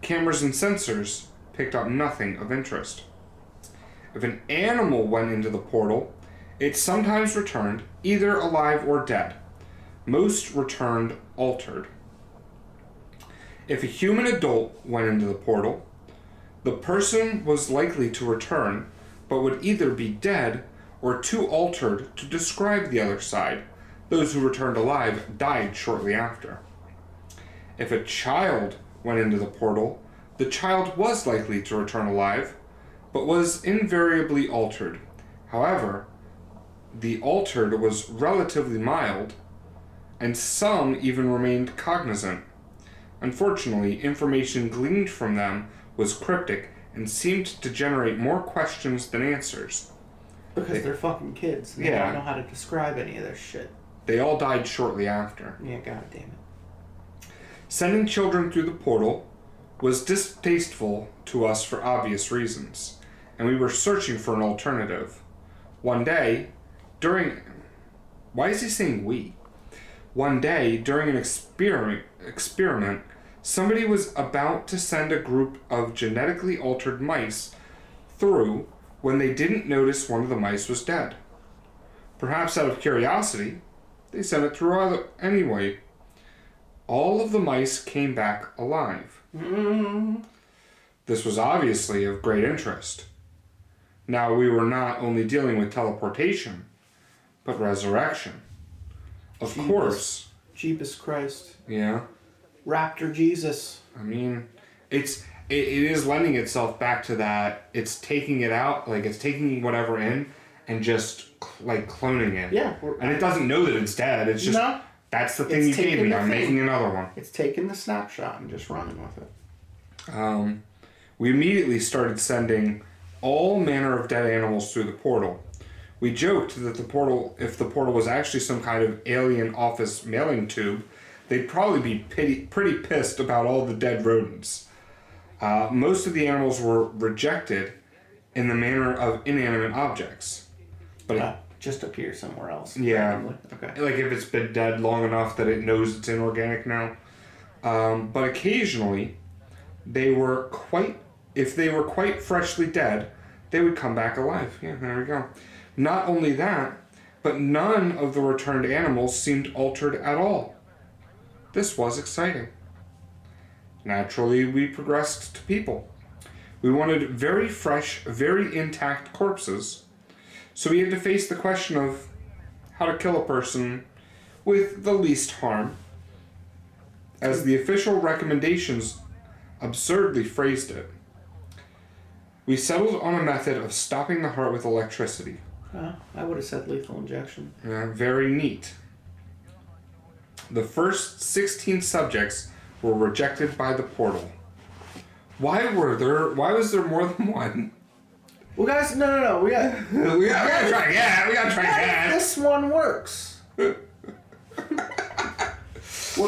Cameras and sensors picked up nothing of interest. If an animal went into the portal, it sometimes returned either alive or dead. Most returned altered. If a human adult went into the portal, the person was likely to return, but would either be dead or too altered to describe the other side. Those who returned alive died shortly after. If a child went into the portal, the child was likely to return alive, but was invariably altered. However, the altered was relatively mild, and some even remained cognizant. Unfortunately, information gleaned from them was cryptic and seemed to generate more questions than answers. Because they're fucking kids. And They Yeah. don't know how to describe any of their shit. They all died shortly after. Yeah, god damn it. Sending children through the portal was distasteful to us for obvious reasons, and we were searching for an alternative. One day, why is he saying we? One day, during an experiment, somebody was about to send a group of genetically altered mice through when they didn't notice one of the mice was dead. Perhaps out of curiosity, they sent it through anyway. All of the mice came back alive. This was obviously of great interest. Now we were not only dealing with teleportation, but resurrection. Of course. Jeepus Christ. Yeah. Raptor Jesus. I mean, it is lending itself back to that. It's taking it out, like it's taking whatever in and just like cloning it. Yeah. And it doesn't know that it's dead. It's just, No. that's the thing It's you gave taking me. the I'm thing. making another one. It's taking the snapshot and just running with it. We immediately started sending all manner of dead animals through the portal. We joked that if the portal was actually some kind of alien office mailing tube, they'd probably be pretty pissed about all the dead rodents. Most of the animals were rejected in the manner of inanimate objects. But Just appear somewhere else. yeah, randomly. Okay. like if it's been dead long enough that it knows it's inorganic now. But occasionally, if they were quite freshly dead, they would come back alive. Yeah, there we go. Not only that, but none of the returned animals seemed altered at all. This was exciting. Naturally, we progressed to people. We wanted very fresh, very intact corpses, so we had to face the question of how to kill a person with the least harm. As the official recommendations absurdly phrased it, we settled on a method of stopping the heart with electricity. I would have said lethal injection. Very neat. The first 16 subjects were rejected by the portal. Why was there more than one? Well, guys, no. We got we gotta try again. We gotta try again. this one works. Well,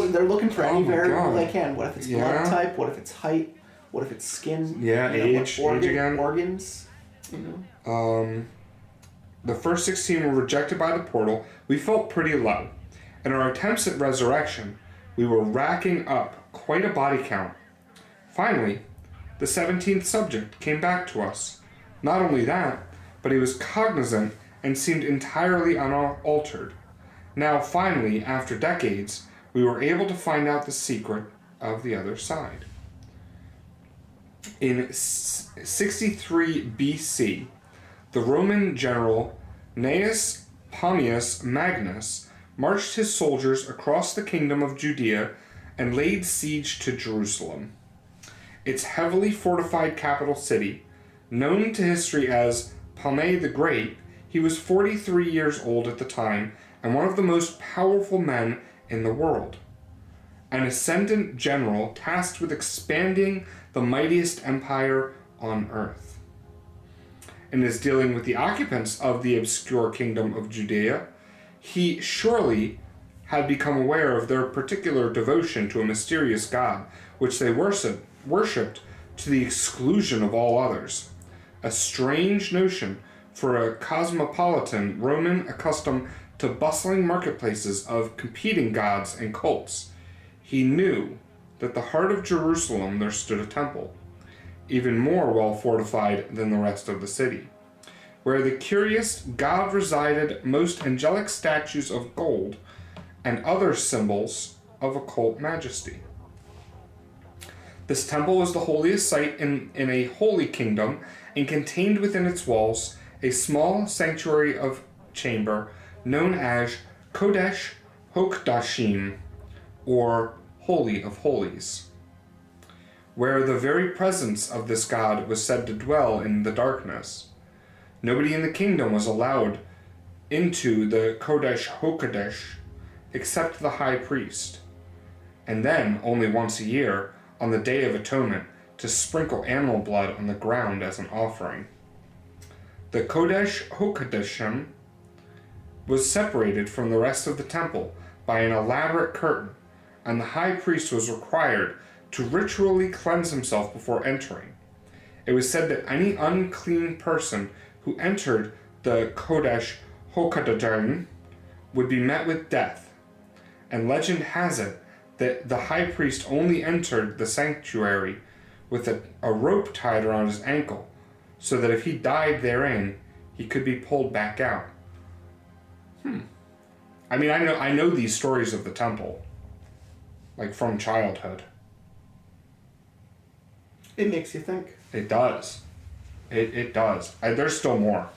they're looking for any Oh my variable God. they can. What if it's Yeah. blood type? What if it's height? What if it's skin? Yeah, age again. Organs. You know. The first 16 were rejected by the portal. We felt pretty low. In our attempts at resurrection, we were racking up quite a body count. Finally, the 17th subject came back to us. Not only that, but he was cognizant and seemed entirely unaltered. Now, finally, after decades, we were able to find out the secret of the other side. In 63 BC, the Roman general Gnaeus Pompeius Magnus marched his soldiers across the kingdom of Judea and laid siege to Jerusalem. Its heavily fortified capital city, known to history as Pompey the Great, he was 43 years old at the time and one of the most powerful men in the world. An ascendant general tasked with expanding the mightiest empire on earth. In his dealing with the occupants of the obscure kingdom of Judea, he surely had become aware of their particular devotion to a mysterious god, which they worshipped to the exclusion of all others. A strange notion for a cosmopolitan Roman accustomed to bustling marketplaces of competing gods and cults. He knew that at the heart of Jerusalem there stood a temple, even more well fortified than the rest of the city, where the curious god resided most angelic statues of gold and other symbols of occult majesty. This temple was the holiest site in a holy kingdom and contained within its walls a small sanctuary of chamber known as Kodesh Hokdashim, or Holy of Holies, where the very presence of this god was said to dwell in the darkness. Nobody in the kingdom was allowed into the Kodesh Hokadesh except the high priest. and then only once a year, on the Day of Atonement, to sprinkle animal blood on the ground as an offering. The Kodesh HaKodashim was separated from the rest of the temple by an elaborate curtain, and the high priest was required to ritually cleanse himself before entering. It was said that any unclean person who entered the Kodesh HaKodashim would be met with death, and legend has it that the high priest only entered the sanctuary with a rope tied around his ankle, so that if he died therein, he could be pulled back out. I mean, I know these stories of the temple, like from childhood. It makes you think. It does. It does. There's still more.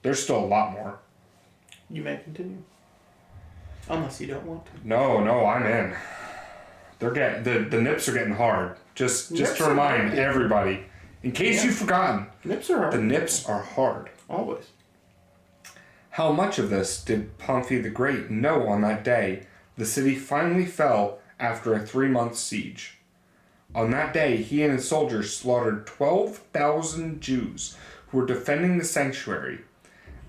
There's still a lot more. You may continue. Unless you don't want to. No, I'm in. The nips are getting hard. Just to remind everybody, in case you've forgotten, Nips are hard. the nips are hard. Always. How much of this did Pompey the Great know on that day the city finally fell after a 3-month siege? On that day, he and his soldiers slaughtered 12,000 Jews who were defending the sanctuary,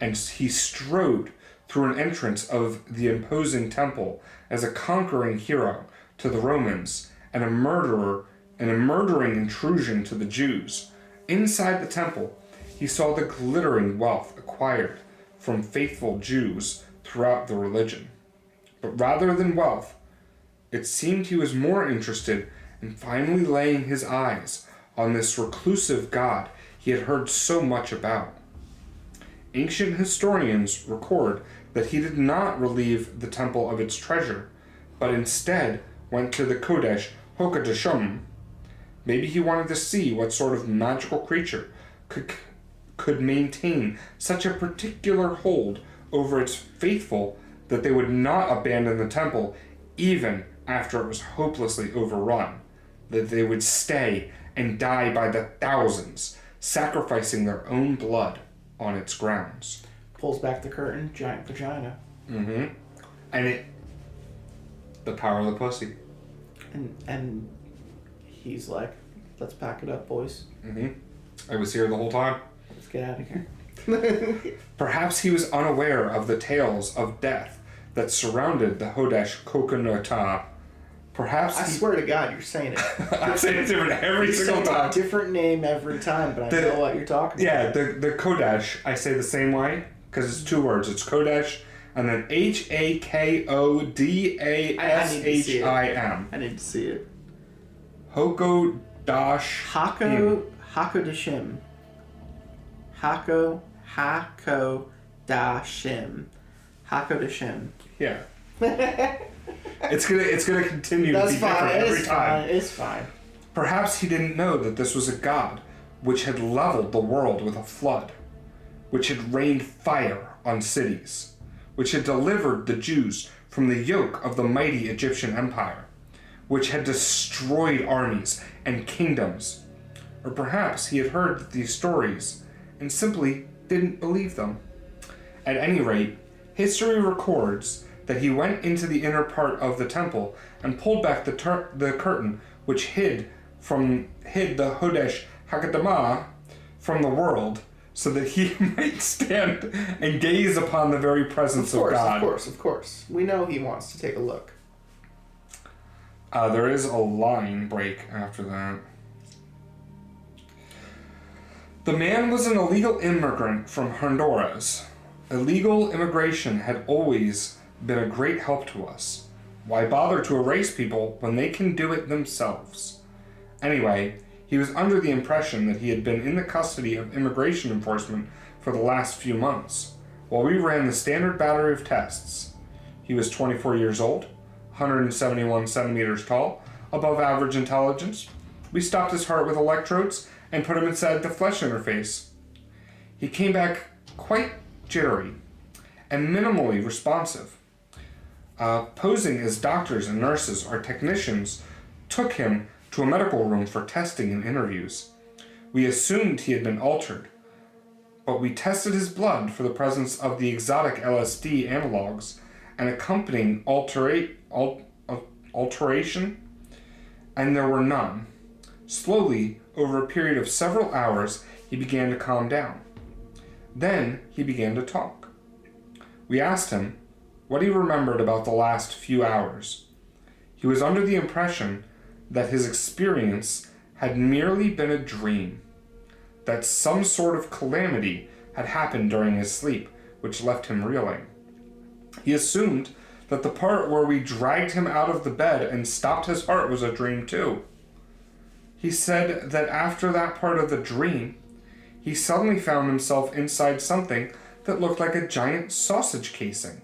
and he strode through an entrance of the imposing temple as a conquering hero to the Romans and a murdering intrusion to the Jews. Inside the temple, he saw the glittering wealth acquired from faithful Jews throughout the religion. But rather than wealth, it seemed he was more interested in finally laying his eyes on this reclusive god he had heard so much about. Ancient historians record that he did not relieve the temple of its treasure, but instead went to the Kodesh HaKodashim. Maybe he wanted to see what sort of magical creature could maintain such a particular hold over its faithful that they would not abandon the temple even after it was hopelessly overrun, that they would stay and die by the thousands, sacrificing their own blood on its grounds. Pulls back the curtain, giant vagina. Mm-hmm. And the power of the pussy. And he's like, let's pack it up, boys. Mm-hmm. I was here the whole time. Let's get out of here. Perhaps he was unaware of the tales of death that surrounded the Hodesh Kokonota. Perhaps I swear to God, you're saying it. I say it different every single time. A different name every time, but I know what you're talking about. Yeah, the Kodesh, I say the same way, because it's 2 words. It's Kodesh, and then HAKODASHIM. I need to see it. Hakodashim. Hakodashim. Hakodashim. Yeah. It's gonna continue to be different every time. It's fine. Perhaps he didn't know that this was a god which had leveled the world with a flood, which had rained fire on cities, which had delivered the Jews from the yoke of the mighty Egyptian empire, which had destroyed armies and kingdoms. Or perhaps he had heard these stories and simply didn't believe them. At any rate, history records that he went into the inner part of the temple and pulled back the curtain which hid the Hodesh HaKodashim from the world, so that he might stand and gaze upon the very presence of God. Of course. We know he wants to take a look. There is a line break after that. The man was an illegal immigrant from Honduras. Illegal immigration had always been a great help to us. Why bother to erase people when they can do it themselves? Anyway, he was under the impression that he had been in the custody of immigration enforcement for the last few months, while we ran the standard battery of tests. He was 24 years old, 171 centimeters tall, above average intelligence. We stopped his heart with electrodes and put him inside the flesh interface. He came back quite jittery and minimally responsive. Posing as doctors and nurses, our technicians took him to a medical room for testing and interviews. We assumed he had been altered, but we tested his blood for the presence of the exotic LSD analogs and accompanying alteration, and there were none. Slowly, over a period of several hours, he began to calm down. Then he began to talk. We asked him what he remembered about the last few hours. He was under the impression that his experience had merely been a dream, that some sort of calamity had happened during his sleep, which left him reeling. He assumed that the part where we dragged him out of the bed and stopped his heart was a dream too. He said that after that part of the dream, he suddenly found himself inside something that looked like a giant sausage casing,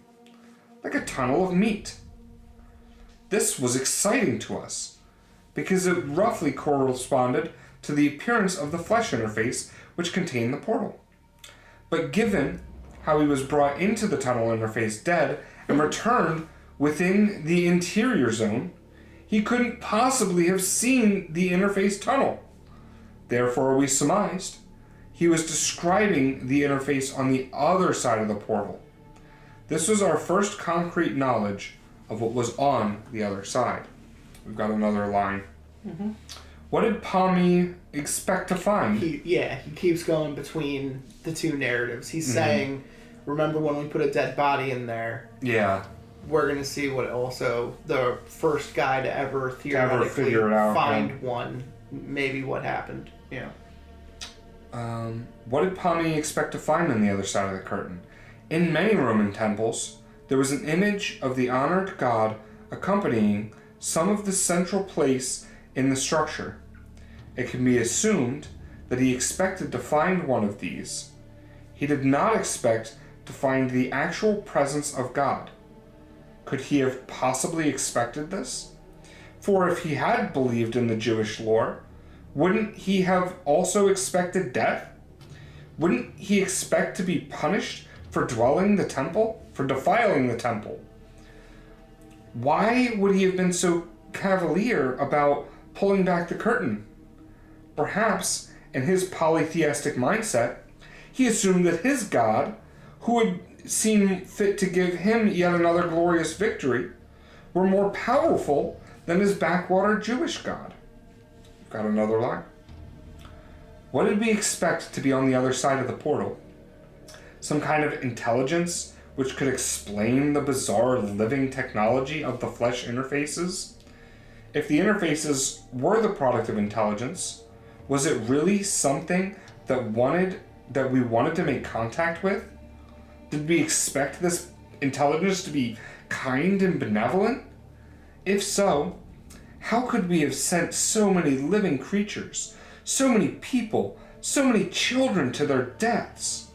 like a tunnel of meat. This was exciting to us, because it roughly corresponded to the appearance of the flesh interface which contained the portal. But given how he was brought into the tunnel interface dead and returned within the interior zone, he couldn't possibly have seen the interface tunnel. Therefore, we surmised he was describing the interface on the other side of the portal. This was our first concrete knowledge of what was on the other side. We've got another line. Mm-hmm. What did Pommy expect to find? He keeps going between the two narratives. He's saying, remember when we put a dead body in there? Yeah. We're going to see what also the first guy to ever theoretically figure it out, find one, maybe what happened. Yeah. What did Pommy expect to find on the other side of the curtain? In many Roman temples, there was an image of the honored god accompanying some of the central place in the structure. It can be assumed that he expected to find one of these. He did not expect to find the actual presence of God. Could he have possibly expected this? For if he had believed in the Jewish lore, wouldn't he have also expected death? Wouldn't he expect to be punished for defiling the temple? Why would he have been so cavalier about pulling back the curtain? Perhaps, in his polytheistic mindset, he assumed that his God, who had seen fit to give him yet another glorious victory, were more powerful than his backwater Jewish God. Got another line. What did we expect to be on the other side of the portal? Some kind of intelligence which could explain the bizarre living technology of the flesh interfaces? If the interfaces were the product of intelligence, was it really something that we wanted to make contact with? Did we expect this intelligence to be kind and benevolent? If so, how could we have sent so many living creatures, so many people, so many children to their deaths?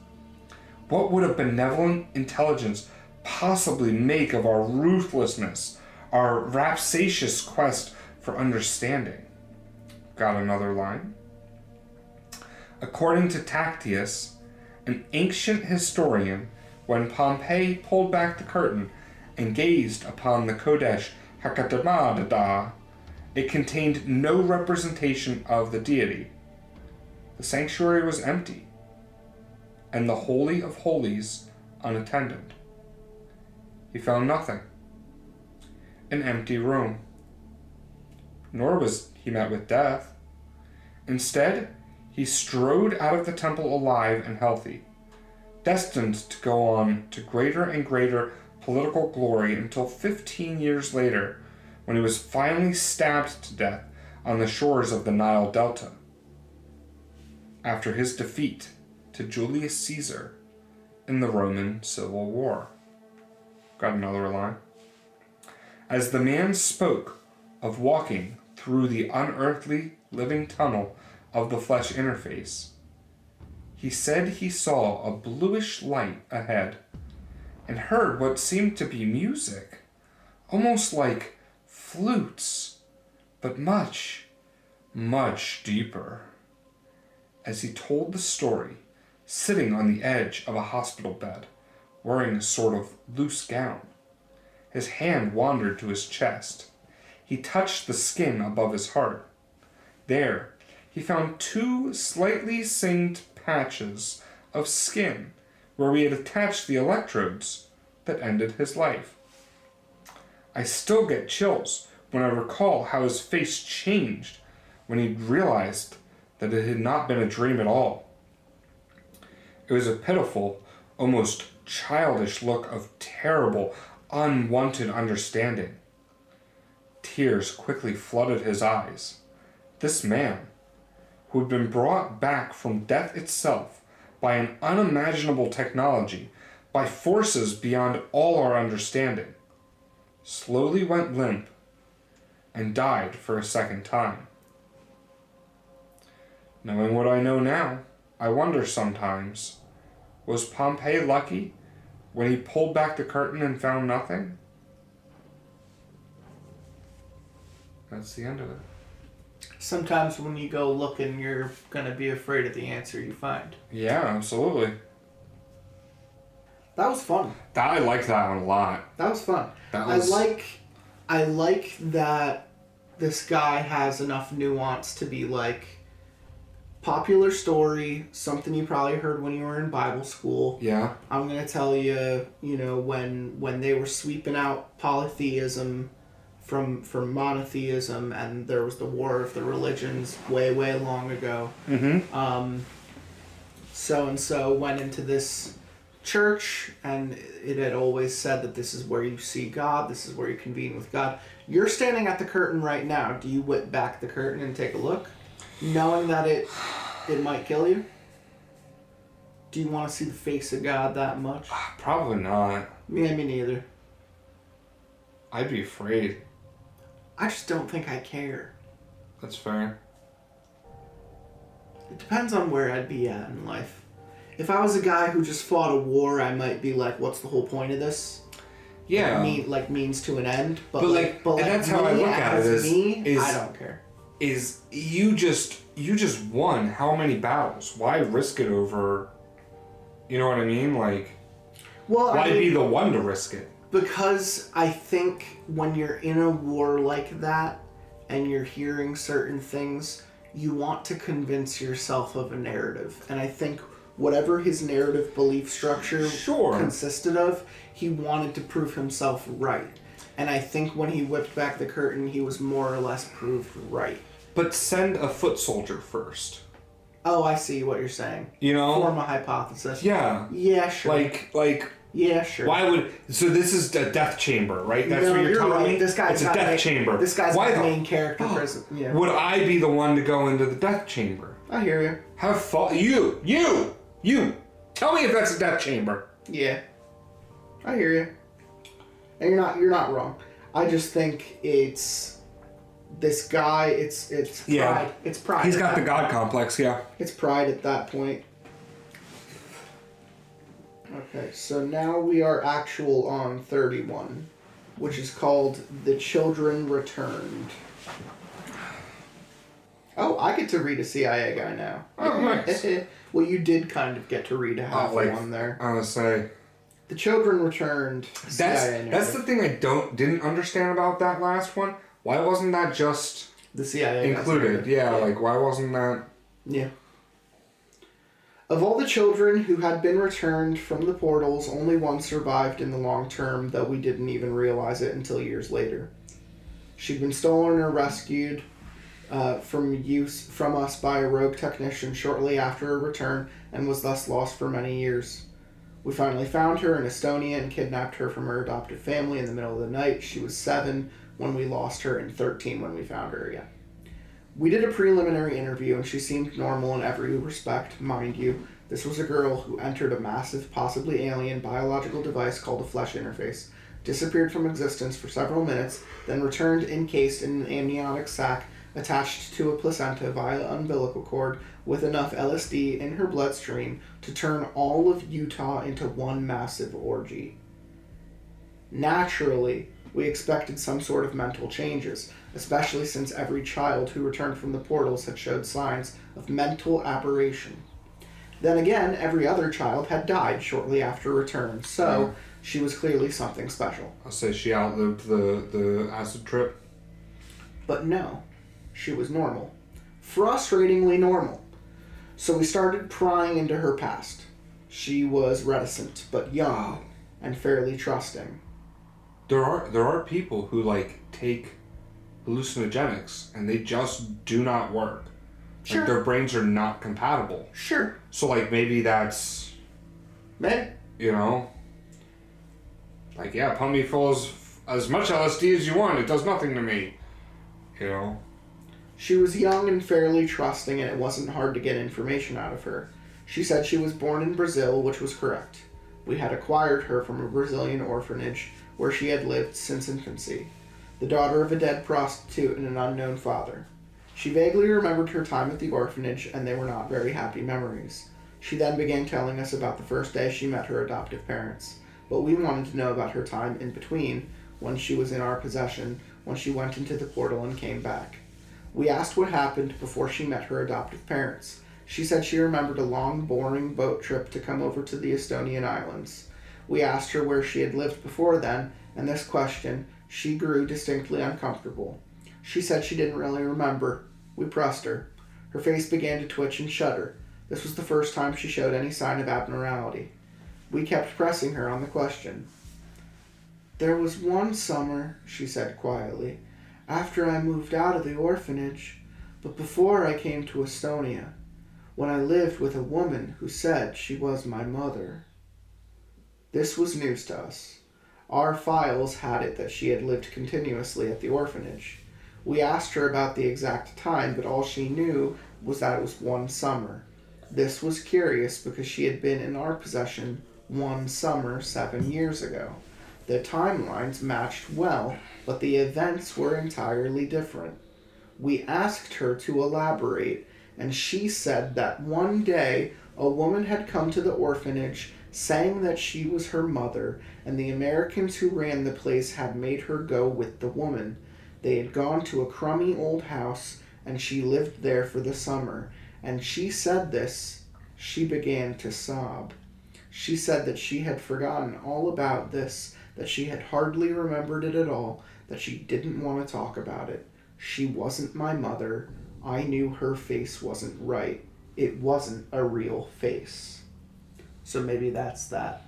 What would a benevolent intelligence possibly make of our ruthlessness, our rapsatious quest for understanding? Got another line. According to Tacitus, an ancient historian, when Pompey pulled back the curtain and gazed upon the Kodesh Hakatamada, it contained no representation of the deity. The sanctuary was empty, and the Holy of Holies unattended. He found nothing. An empty room. Nor was he met with death. Instead, he strode out of the temple alive and healthy, destined to go on to greater and greater political glory until 15 years later, when he was finally stabbed to death on the shores of the Nile Delta, after his defeat to Julius Caesar in the Roman Civil War. Got another line. As the man spoke of walking through the unearthly living tunnel of the flesh interface, he said he saw a bluish light ahead and heard what seemed to be music, almost like flutes, but much, much deeper. As he told the story, sitting on the edge of a hospital bed, wearing a sort of loose gown, his hand wandered to his chest. He touched the skin above his heart. There, he found two slightly singed patches of skin where we had attached the electrodes that ended his life. I still get chills when I recall how his face changed when he realized that it had not been a dream at all. It was a pitiful, almost childish look of terrible, unwanted understanding. Tears quickly flooded his eyes. This man, who had been brought back from death itself by an unimaginable technology, by forces beyond all our understanding, slowly went limp and died for a second time. Knowing what I know now, I wonder sometimes, was Pompey lucky when he pulled back the curtain and found nothing? That's the end of it. Sometimes when you go looking, you're gonna be afraid of the answer you find. Yeah, absolutely. That was fun. I like that one a lot. That was fun. That was... I like that this guy has enough nuance to be like popular story, something you probably heard when you were in Bible school. Yeah. I'm gonna tell you, when they were sweeping out polytheism from monotheism, and there was the war of the religions way long ago. Mm-hmm. So and so went into this church, and it had always said that this is where you see God, this is where you convene with God. You're standing at the curtain right now. Do you whip back the curtain and take a look, knowing that it might kill you? Do you want to see the face of God that much? Probably not. Yeah, me neither. I'd be afraid. I just don't think I care. That's fair. It depends on where I'd be at in life. If I was a guy who just fought a war, I might be like, what's the whole point of this? Yeah. Means to an end. But and that's how I look at it is I don't care. Is you just won how many battles? Why risk it over, you know what I mean? Like, why be the one to risk it? Because I think when you're in a war like that and you're hearing certain things, you want to convince yourself of a narrative. And I think whatever his narrative belief structure consisted of, he wanted to prove himself right. And I think when he whipped back the curtain, he was more or less proved right. But send a foot soldier first. Oh, I see what you're saying. You know? Form a hypothesis. Yeah. Yeah, sure. Like. Yeah, sure. Why would... So this is a death chamber, right? That's what you're telling me? This guy's it's a death chamber. This guy's Why the main character prison. Yeah. Would I be the one to go into the death chamber? I hear you. Have fun. You! Tell me if that's a death chamber. Yeah. I hear you. And you're not wrong. I just think it's... This guy, it's pride. Yeah. It's pride. He's got the God complex, yeah. It's pride at that point. Okay, so now we are actual on 31, which is called The Children Returned. Oh, I get to read a CIA guy now. Oh, nice. Well, you did kind of get to read a half one there. I was say... The Children Returned. That's the thing I didn't understand about that last one. Why wasn't that just the CIA included? Yeah, like why wasn't that? Yeah. Of all the children who had been returned from the portals, only one survived in the long term, though we didn't even realize it until years later. She'd been stolen or rescued from us by a rogue technician shortly after her return, and was thus lost for many years. We finally found her in Estonia and kidnapped her from her adoptive family in the middle of the night. She was 7 when we lost her and 13 when we found her again. We did a preliminary interview and she seemed normal in every respect. Mind you, this was a girl who entered a massive, possibly alien, biological device called a flesh interface, disappeared from existence for several minutes, then returned encased in an amniotic sac attached to a placenta via umbilical cord with enough LSD in her bloodstream to turn all of Utah into one massive orgy. Naturally, we expected some sort of mental changes, especially since every child who returned from the portals had showed signs of mental aberration. Then again, every other child had died shortly after return, so she was clearly something special. I'll say she outlived the acid trip. But no, she was normal. Frustratingly normal. So we started prying into her past. She was reticent, but young, and fairly trusting. There are people who like take hallucinogenics, and they just do not work. Sure. Like, their brains are not compatible. Sure. So, like, maybe that's, Maybe. you know, like, yeah, pump me full as much LSD as you want. It does nothing to me. You know? She was young and fairly trusting, and it wasn't hard to get information out of her. She said she was born in Brazil, which was correct. We had acquired her from a Brazilian orphanage where she had lived since infancy, the daughter of a dead prostitute and an unknown father. She vaguely remembered her time at the orphanage, and they were not very happy memories. She then began telling us about the first day she met her adoptive parents, but we wanted to know about her time in between, when she was in our possession, when she went into the portal and came back. We asked what happened before she met her adoptive parents. She said she remembered a long, boring boat trip to come over to the Estonian islands. We asked her where she had lived before then, and this question, she grew distinctly uncomfortable. She said she didn't really remember. We pressed her. Her face began to twitch and shudder. This was the first time she showed any sign of abnormality. We kept pressing her on the question. There was one summer, she said quietly, after I moved out of the orphanage, but before I came to Estonia, when I lived with a woman who said she was my mother. This was news to us. Our files had it that she had lived continuously at the orphanage. We asked her about the exact time, but all she knew was that it was one summer. This was curious because she had been in our possession one summer 7 years ago. The timelines matched well, but the events were entirely different. We asked her to elaborate, and she said that one day a woman had come to the orphanage saying that she was her mother, and the Americans who ran the place had made her go with the woman. They had gone to a crummy old house, and she lived there for the summer. And she said this, she began to sob. She said that she had forgotten all about this, that she had hardly remembered it at all, that she didn't want to talk about it. She wasn't my mother. I knew her face wasn't right. It wasn't a real face. So maybe that's that.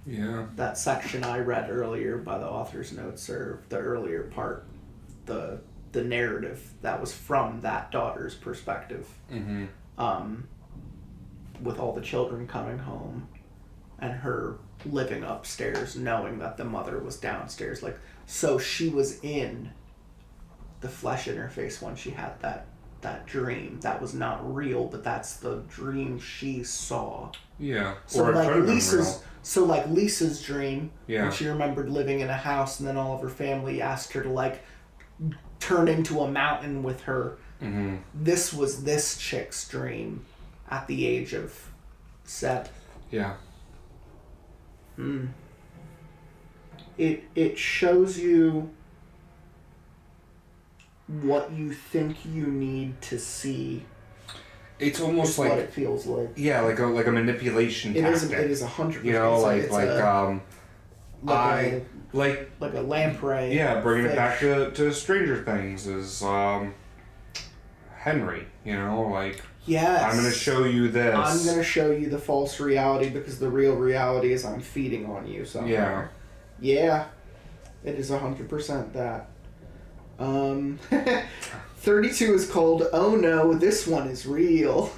Yeah. That section I read earlier by the author's notes, or the earlier part, the narrative that was from that daughter's perspective. Mm-hmm. With all the children coming home and her living upstairs knowing that the mother was downstairs. Like, so she was in the flesh in her face when she had that dream. That was not real, but that's the dream she saw. Yeah. So or like Lisa's Lisa's dream, yeah, when she remembered living in a house and then all of her family asked her to like turn into a mountain with her. Mm-hmm. This was this chick's dream at the age of 7. Yeah. It shows you what you think you need to see. It's almost is like what it feels like. Yeah, like a manipulation tactic. It is 100%. You know, like a lamprey. Yeah, bringing fish. it back to Stranger Things is Henry. You know, like yes, I'm gonna show you this. I'm gonna show you the false reality because the real reality is I'm feeding on you somewhere. Yeah, it is 100% that. 32 is called "Oh No, This One Is Real."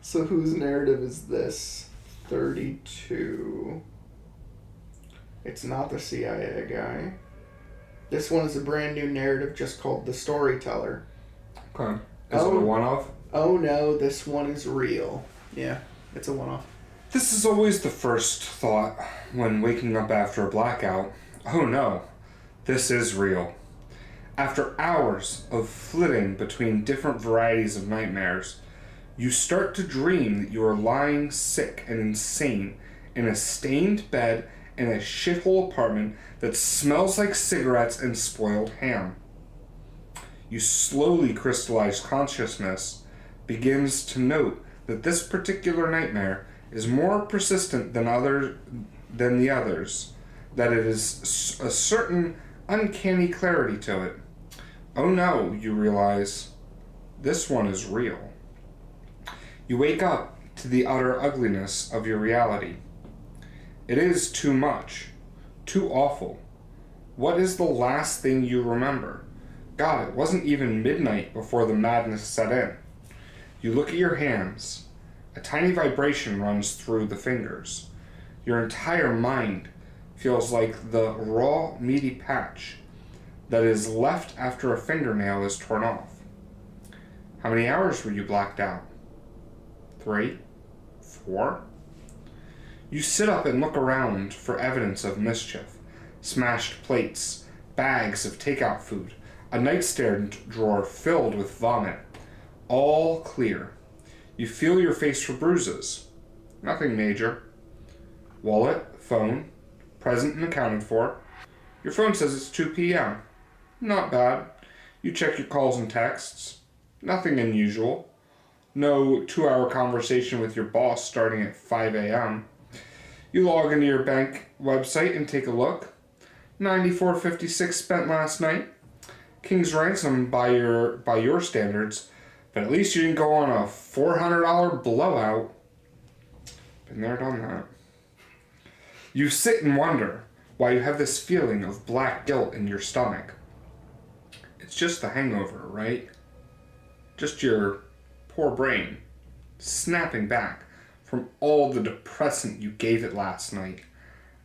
So whose narrative is this? 32. It's not the CIA guy. This one is a brand new narrative just called The Storyteller. Okay. Is it a one-off? Oh no, this one is real. Yeah, it's a one-off. This is always the first thought when waking up after a blackout. Oh no, this is real. After hours of flitting between different varieties of nightmares, you start to dream that you are lying sick and insane in a stained bed in a shithole apartment that smells like cigarettes and spoiled ham. You slowly crystallize consciousness, begins to note that this particular nightmare is more persistent than the others, that it is a certain uncanny clarity to it. Oh no, you realize, this one is real. You wake up to the utter ugliness of your reality. It is too much, too awful. What is the last thing you remember? God, it wasn't even midnight before the madness set in. You look at your hands. A tiny vibration runs through the fingers. Your entire mind feels like the raw, meaty patch that is left after a fingernail is torn off. How many hours were you blacked out? 3? 4? You sit up and look around for evidence of mischief. Smashed plates, bags of takeout food, a nightstand drawer filled with vomit. All clear. You feel your face for bruises. Nothing major. Wallet, phone, present and accounted for. Your phone says it's 2 p.m. Not bad. You check your calls and texts. Nothing unusual. No 2-hour conversation with your boss starting at 5 a.m. You log into your bank website and take a look. $94.56 spent last night. King's ransom by your standards, but at least you didn't go on a $400 blowout. Been there, done that. You sit and wonder why you have this feeling of black guilt in your stomach. It's just the hangover, right? Just your poor brain snapping back from all the depressant you gave it last night,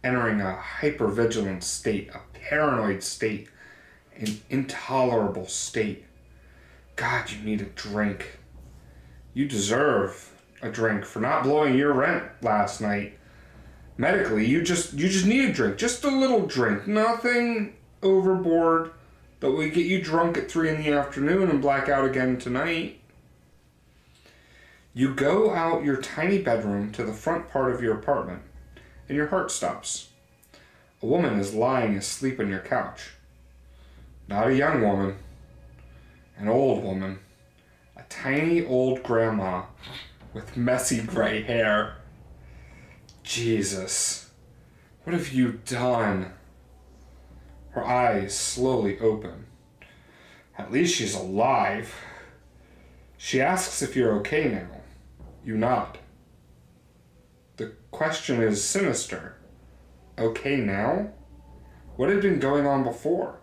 entering a hypervigilant state, a paranoid state, an intolerable state. God, you need a drink. You deserve a drink for not blowing your rent last night. Medically, you just need a drink, just a little drink, nothing overboard that will get you drunk at 3 in the afternoon and black out again tonight. You go out your tiny bedroom to the front part of your apartment, and your heart stops. A woman is lying asleep on your couch. Not a young woman, an old woman, a tiny old grandma with messy gray hair. Jesus, what have you done? Her eyes slowly open. At least she's alive. She asks if you're okay now. You nod. The question is sinister. Okay now? What had been going on before?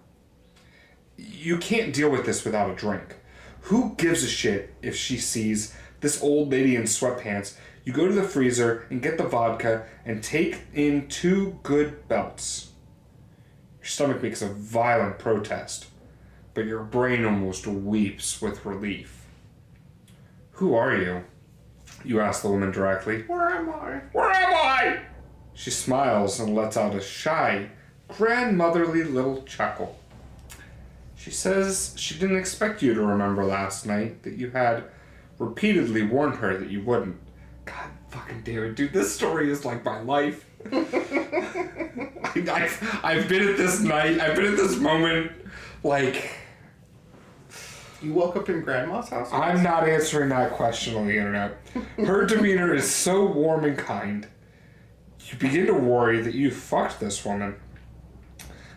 You can't deal with this without a drink. Who gives a shit if she sees this old lady in sweatpants? You go to the freezer and get the vodka and take in 2 good belts. Your stomach makes a violent protest, but your brain almost weeps with relief. Who are you? You ask the woman directly. Where am I? Where am I? She smiles and lets out a shy, grandmotherly little chuckle. She says she didn't expect you to remember last night, that you had repeatedly warned her that you wouldn't. God fucking damn it, dude, this story is like my life. I've been at this night, I've been at this moment, like... You woke up in Grandma's house? I'm not answering that question on the internet. Her demeanor is so warm and kind. You begin to worry that you fucked this woman.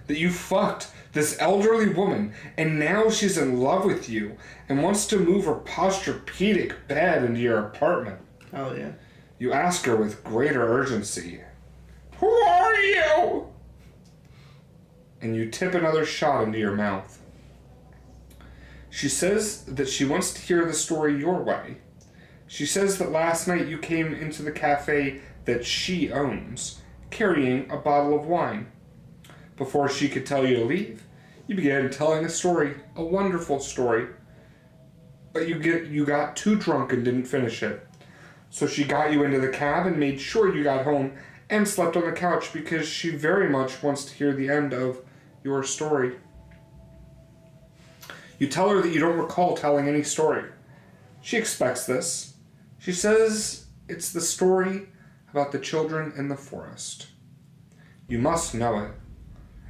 That you fucked this elderly woman, and now she's in love with you and wants to move her posturepedic bed into your apartment. Oh, yeah. You ask her with greater urgency, "Who are you?" And you tip another shot into your mouth. She says that she wants to hear the story your way. She says that last night you came into the cafe that she owns, carrying a bottle of wine. Before she could tell you to leave, you began telling a story, a wonderful story. But you got too drunk and didn't finish it. So she got you into the cab and made sure you got home and slept on the couch because she very much wants to hear the end of your story. You tell her that you don't recall telling any story. She expects this. She says it's the story about the children in the forest. You must know it.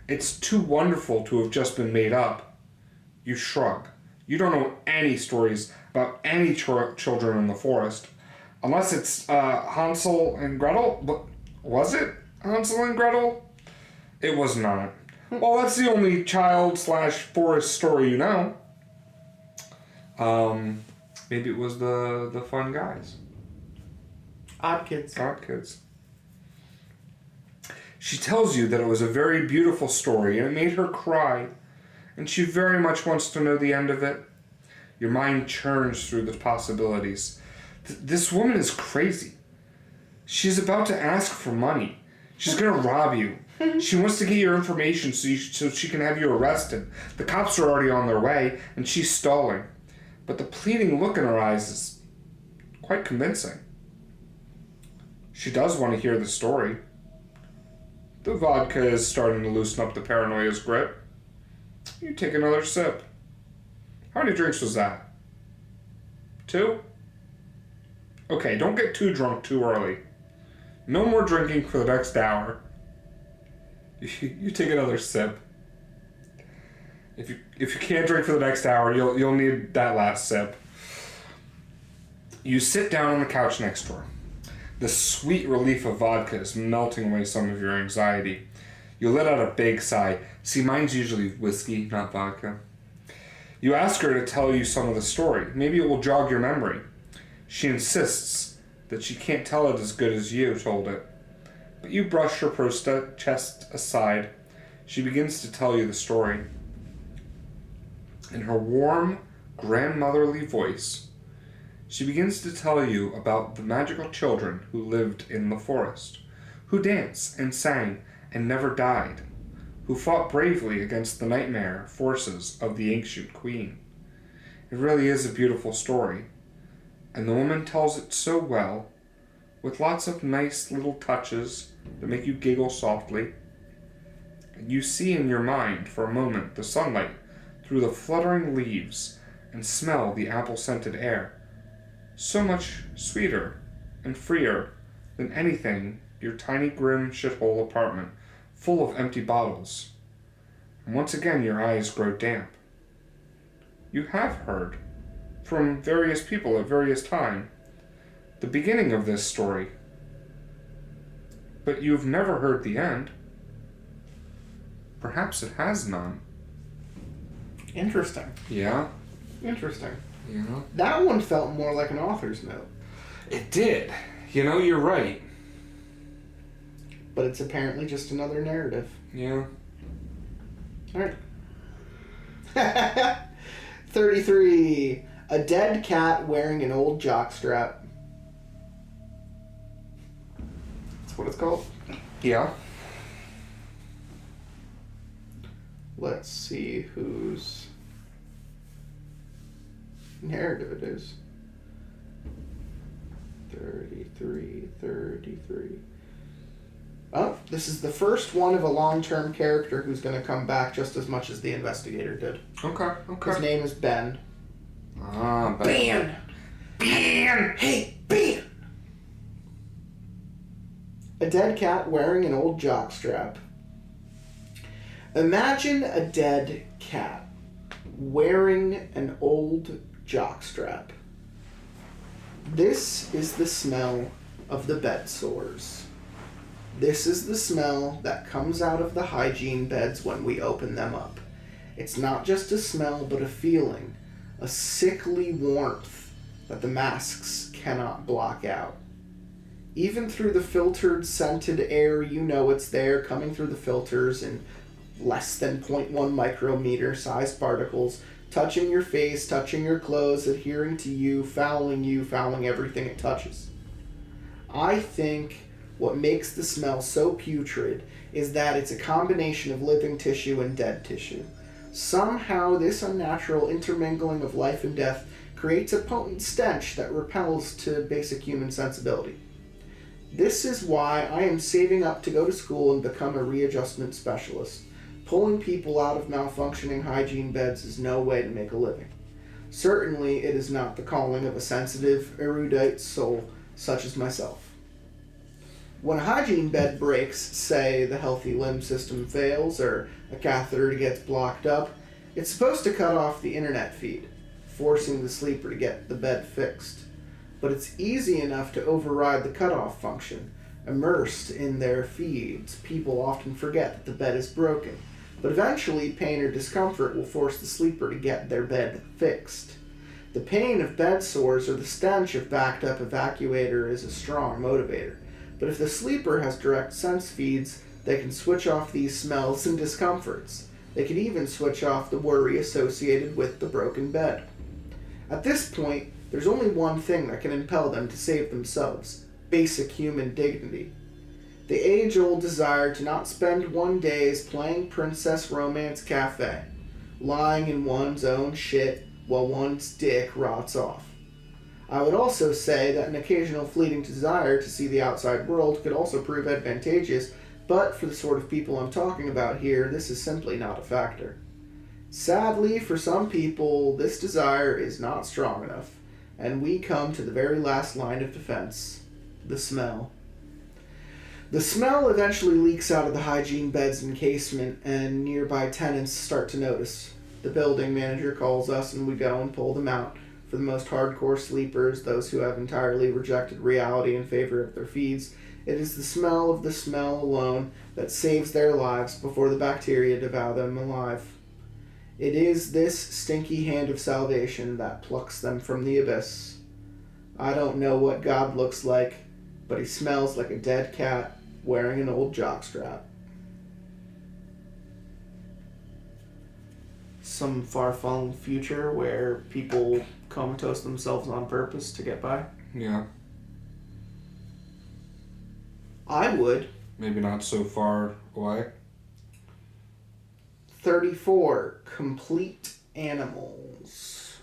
It's too wonderful to have just been made up. You shrug. You don't know any stories about any children in the forest. Unless it's Hansel and Gretel. But was it Hansel and Gretel? It was not. Well, that's the only child/forest story you know. Maybe it was the fun guys. Odd Kids. Odd Kids. She tells you that it was a very beautiful story and it made her cry, and she very much wants to know the end of it. Your mind churns through the possibilities. This woman is crazy. She's about to ask for money. She's gonna rob you. She wants to get your information so she can have you arrested. The cops are already on their way, and she's stalling. But the pleading look in her eyes is quite convincing. She does want to hear the story. The vodka is starting to loosen up the paranoia's grip. You take another sip. How many drinks was that? 2? Okay, don't get too drunk too early. No more drinking for the next hour. You take another sip. If you can't drink for the next hour, you'll need that last sip. You sit down on the couch next door. The sweet relief of vodka is melting away some of your anxiety. You let out a big sigh. See, mine's usually whiskey, not vodka. You ask her to tell you some of the story. Maybe it will jog your memory. She insists that she can't tell it as good as you told it. But you brush her chest aside. She begins to tell you the story. In her warm, grandmotherly voice, she begins to tell you about the magical children who lived in the forest, who danced and sang and never died, who fought bravely against the nightmare forces of the ancient queen. It really is a beautiful story, and the woman tells it so well, with lots of nice little touches that make you giggle softly. And you see in your mind for a moment the sunlight through the fluttering leaves and smell the apple-scented air, so much sweeter and freer than anything your tiny grim shithole apartment full of empty bottles. And once again your eyes grow damp. You have heard from various people at various times the beginning of this story, but you've never heard the end. Perhaps it has none. Interesting. Yeah? Interesting. Yeah. That one felt more like an author's note. It did. You know, you're right. But it's apparently just another narrative. Yeah. Alright. 33. A dead cat wearing an old jockstrap. That's what it's called. Yeah. Let's see whose narrative it is. 33. Oh, this is the first one of a long-term character who's going to come back just as much as the investigator did. Okay. His name is Ben. Ah, Ben! Hey, Ben! A dead cat wearing an old jockstrap. Imagine a dead cat wearing an old jockstrap. This is the smell of the bed sores. This is the smell that comes out of the hygiene beds when we open them up. It's not just a smell, but a feeling, a sickly warmth that the masks cannot block out. Even through the filtered, scented air, you know it's there, coming through the filters in less than 0.1 micrometer sized particles, touching your face, touching your clothes, adhering to you, fouling everything it touches. I think what makes the smell so putrid is that it's a combination of living tissue and dead tissue. Somehow this unnatural intermingling of life and death creates a potent stench that repels to basic human sensibility. This is why I am saving up to go to school and become a readjustment specialist. Pulling people out of malfunctioning hygiene beds is no way to make a living. Certainly it is not the calling of a sensitive, erudite soul such as myself. When a hygiene bed breaks, say the healthy limb system fails or a catheter gets blocked up, it's supposed to cut off the internet feed, forcing the sleeper to get the bed fixed. But it's easy enough to override the cutoff function. Immersed in their feeds, people often forget that the bed is broken. But eventually, pain or discomfort will force the sleeper to get their bed fixed. The pain of bed sores or the stench of backed up evacuator is a strong motivator. But if the sleeper has direct sense feeds, They can switch off these smells and discomforts. They can even switch off the worry associated with the broken bed. At this point, there's only one thing that can impel them to save themselves: basic human dignity. The age-old desire to not spend one days playing Princess Romance Cafe, lying in one's own shit while one's dick rots off. I would also say that an occasional fleeting desire to see the outside world could also prove advantageous, but for the sort of people I'm talking about here, this is simply not a factor. Sadly, for some people, this desire is not strong enough, and we come to the very last line of defense: the smell. The smell eventually leaks out of the hygiene beds and casement, and nearby tenants start to notice. The building manager calls us, and we go and pull them out. For the most hardcore sleepers, those who have entirely rejected reality in favor of their feeds, it is the smell of the smell alone that saves their lives before the bacteria devour them alive. It is this stinky hand of salvation that plucks them from the abyss. I don't know what God looks like, but he smells like a dead cat wearing an old jockstrap. Some far-flung future where people comatose themselves on purpose to get by? Yeah. I would. Maybe not so far away. 34. Complete animals.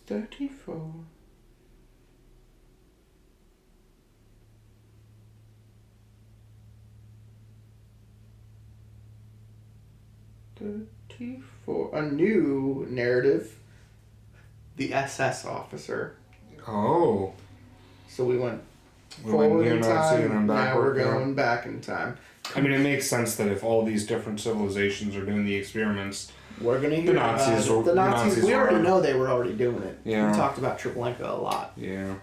34. 34. A new narrative. The SS officer. Oh. So we went We forward went in near Nazi and time, then now we're backward, yeah. going back in time. I mean, it makes sense that if all these different civilizations are doing the experiments, We're gonna hear The Nazis were- the Nazis. Nazis We already were- know they were already doing it. Yeah. We talked about Treblinka a lot. yeah.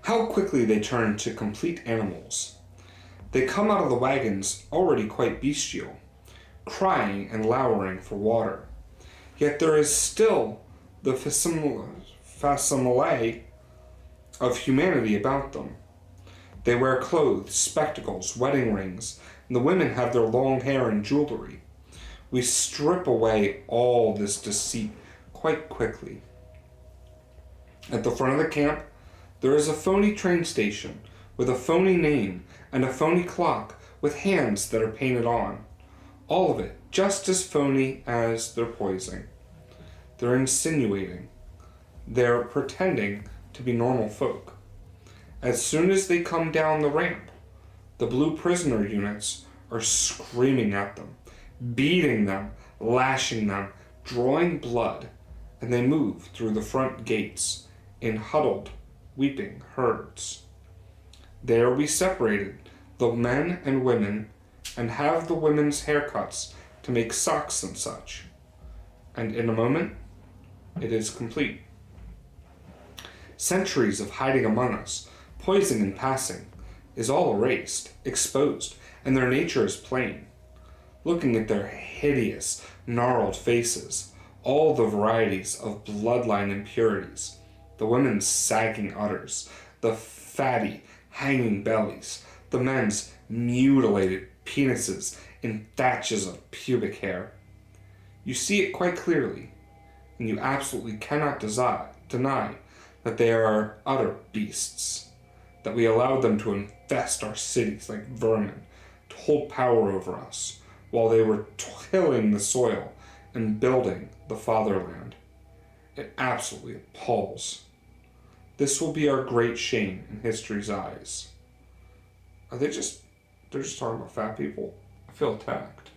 How quickly they turn to complete animals. They come out of the wagons already quite bestial, crying and lowering for water. Yet there is still the facsimile of humanity about them. They wear clothes, spectacles, wedding rings, and the women have their long hair and jewelry. We strip away all this deceit quite quickly. At the front of the camp, there is a phony train station with a phony name and a phony clock with hands that are painted on. All of it just as phony as they're poising. They're insinuating. They're pretending to be normal folk. As soon as they come down the ramp, the blue prisoner units are screaming at them, beating them, lashing them, drawing blood, and they move through the front gates in huddled, weeping herds. There we separated the men and women and have the women's haircuts to make socks and such. And in a moment, it is complete. Centuries of hiding among us, poison in passing, is all erased, exposed, and their nature is plain. Looking at their hideous, gnarled faces, all the varieties of bloodline impurities, the women's sagging udders, the fatty, hanging bellies, the men's mutilated penises in thatches of pubic hair. You see it quite clearly, and you absolutely cannot deny that they are utter beasts, that we allowed them to infest our cities like vermin, to hold power over us, while they were tilling the soil and building the fatherland. It absolutely appalls. This will be our great shame in history's eyes. They're just talking about fat people. I feel attacked.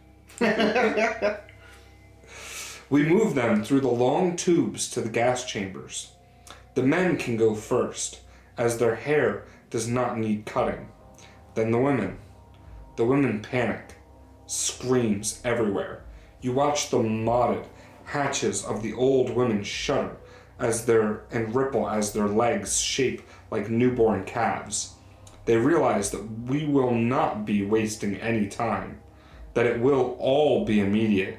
We move them through the long tubes to the gas chambers. The men can go first, as their hair does not need cutting. Then the women. The women panic. Screams everywhere. You watch the modded hatches of the old women shudder and ripple as their legs shape like newborn calves. They realize that we will not be wasting any time, that it will all be immediate.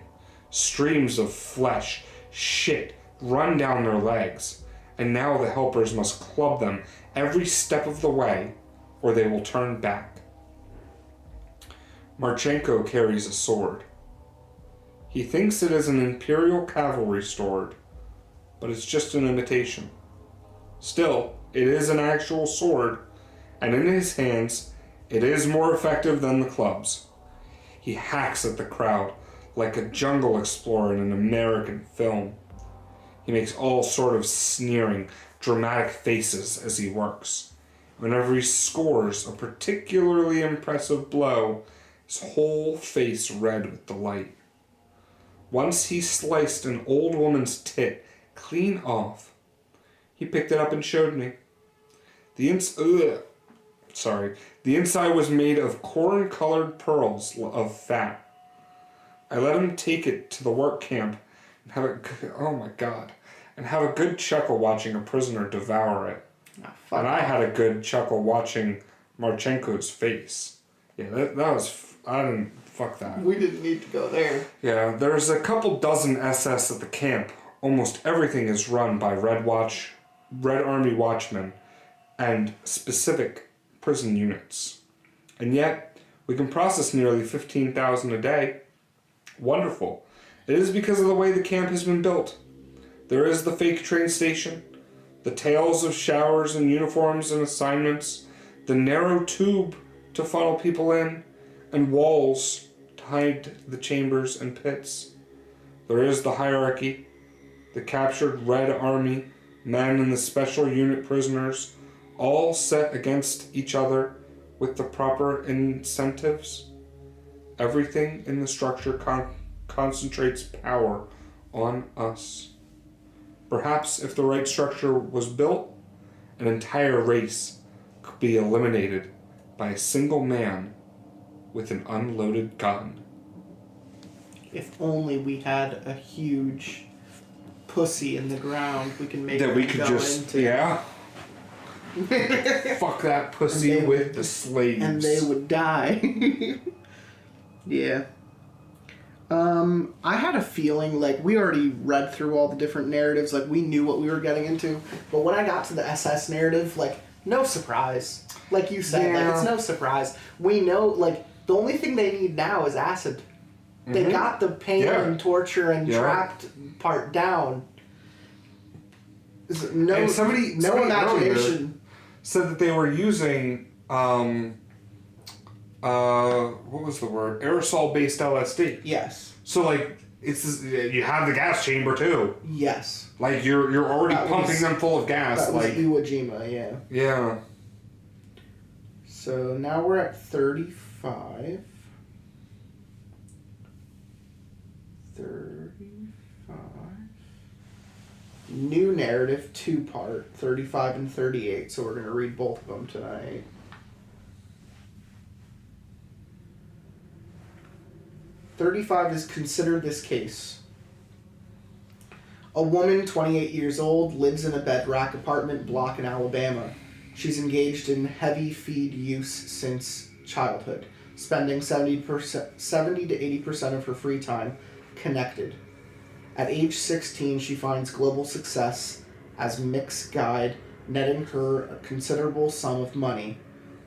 Streams of flesh, shit, run down their legs, and now the helpers must club them every step of the way, or they will turn back. Marchenko carries a sword. He thinks it is an Imperial cavalry sword, but it's just an imitation. Still, it is an actual sword, and in his hands, it is more effective than the clubs. He hacks at the crowd like a jungle explorer in an American film. He makes all sort of sneering, dramatic faces as he works. Whenever he scores a particularly impressive blow, his whole face red with delight. Once he sliced an old woman's tit clean off. He picked it up and showed me. The inside was made of corn-colored pearls of fat. I let him take it to the work camp and have a good chuckle watching a prisoner devour it. And I had a good chuckle watching Marchenko's face. Yeah, that was... I didn't... Fuck that. We didn't need to go there. Yeah, there's a couple dozen SS at the camp. Almost everything is run by Red Army watchmen and specific prison units. And yet, we can process nearly 15,000 a day. Wonderful. It is because of the way the camp has been built. There is the fake train station, the tails of showers and uniforms and assignments, the narrow tube to funnel people in, and walls to hide the chambers and pits. There is the hierarchy, the captured Red Army, men and the special unit prisoners, all set against each other with the proper incentives. Everything in the structure concentrates power on us. Perhaps if the right structure was built, an entire race could be eliminated by a single man with an unloaded gun. If only we had a huge pussy in the ground we can make that we it could go just into. Yeah. Fuck that pussy And with the slaves. And they would die. Yeah. I had a feeling, like, we already read through all the different narratives, like, we knew what we were getting into, but when I got to the SS narrative, like, no surprise. Like you said, like, it's no surprise. We know, like, the only thing they need now is acid. Mm-hmm. They got the pain and torture and trapped part down. No, and somebody imagination. Said that they were using, what was the word? Aerosol-based LSD. Yes. So, like, you have the gas chamber, too. Yes. Like, you're already pumping them full of gas. That was Iwo Jima, yeah. Yeah. So, now we're at 35. 35. New narrative, 2-part, 35 and 38. So we're going to read both of them tonight. "35 is consider this case. A woman, 28 years old, lives in a bedrock apartment block in Alabama. She's engaged in heavy feed use since childhood, spending 70 to 80% of her free time connected. At age 16, she finds global success as mix guide, netting her a considerable sum of money.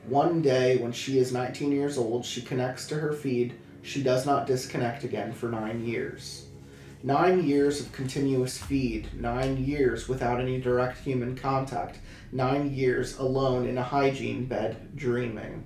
One day, when she is 19 years old, she connects to her feed. She does not disconnect again for 9 years. 9 years of continuous feed, 9 years without any direct human contact, 9 years alone in a hygiene bed, dreaming.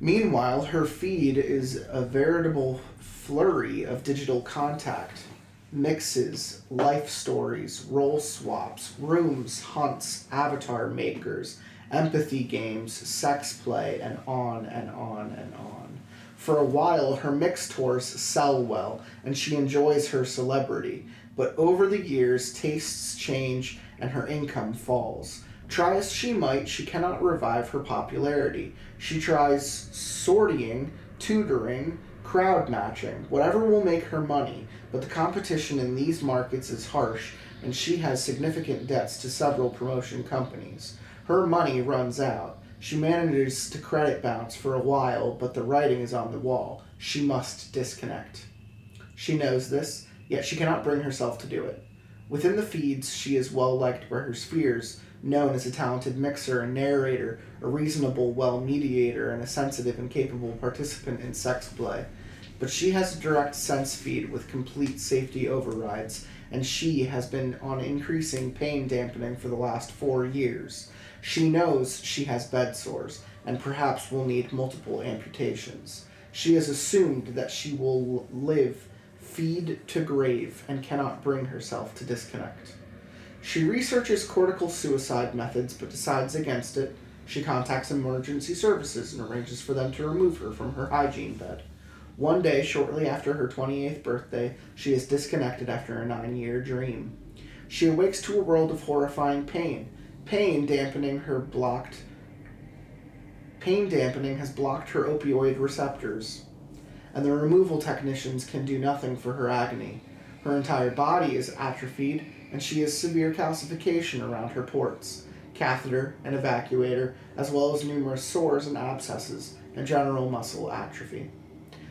Meanwhile, her feed is a veritable flurry of digital contact. Mixes, life stories, role swaps, rooms, hunts, avatar makers, empathy games, sex play, and on and on and on. For a while, her mix tours sell well, and she enjoys her celebrity. But over the years, tastes change and her income falls. Try as she might, she cannot revive her popularity. She tries sorting, tutoring, crowd matching, whatever will make her money, but the competition in these markets is harsh, and she has significant debts to several promotion companies. Her money runs out. She manages to credit bounce for a while, but the writing is on the wall. She must disconnect. She knows this, yet she cannot bring herself to do it. Within the feeds, she is well liked by her spheres, known as a talented mixer and narrator, a reasonable, well-mediator, and a sensitive and capable participant in sex play. But she has a direct sense feed with complete safety overrides, and she has been on increasing pain dampening for the last 4 years. She knows she has bed sores, and perhaps will need multiple amputations. She has assumed that she will live feed to grave and cannot bring herself to disconnect. She researches cortical suicide methods but decides against it. She contacts emergency services and arranges for them to remove her from her hygiene bed. One day, shortly after her 28th birthday, she is disconnected after a 9-year dream. She awakes to a world of horrifying pain. Pain dampening has blocked her opioid receptors, and the removal technicians can do nothing for her agony. Her entire body is atrophied, and she has severe calcification around her ports, catheter and evacuator, as well as numerous sores and abscesses, and general muscle atrophy.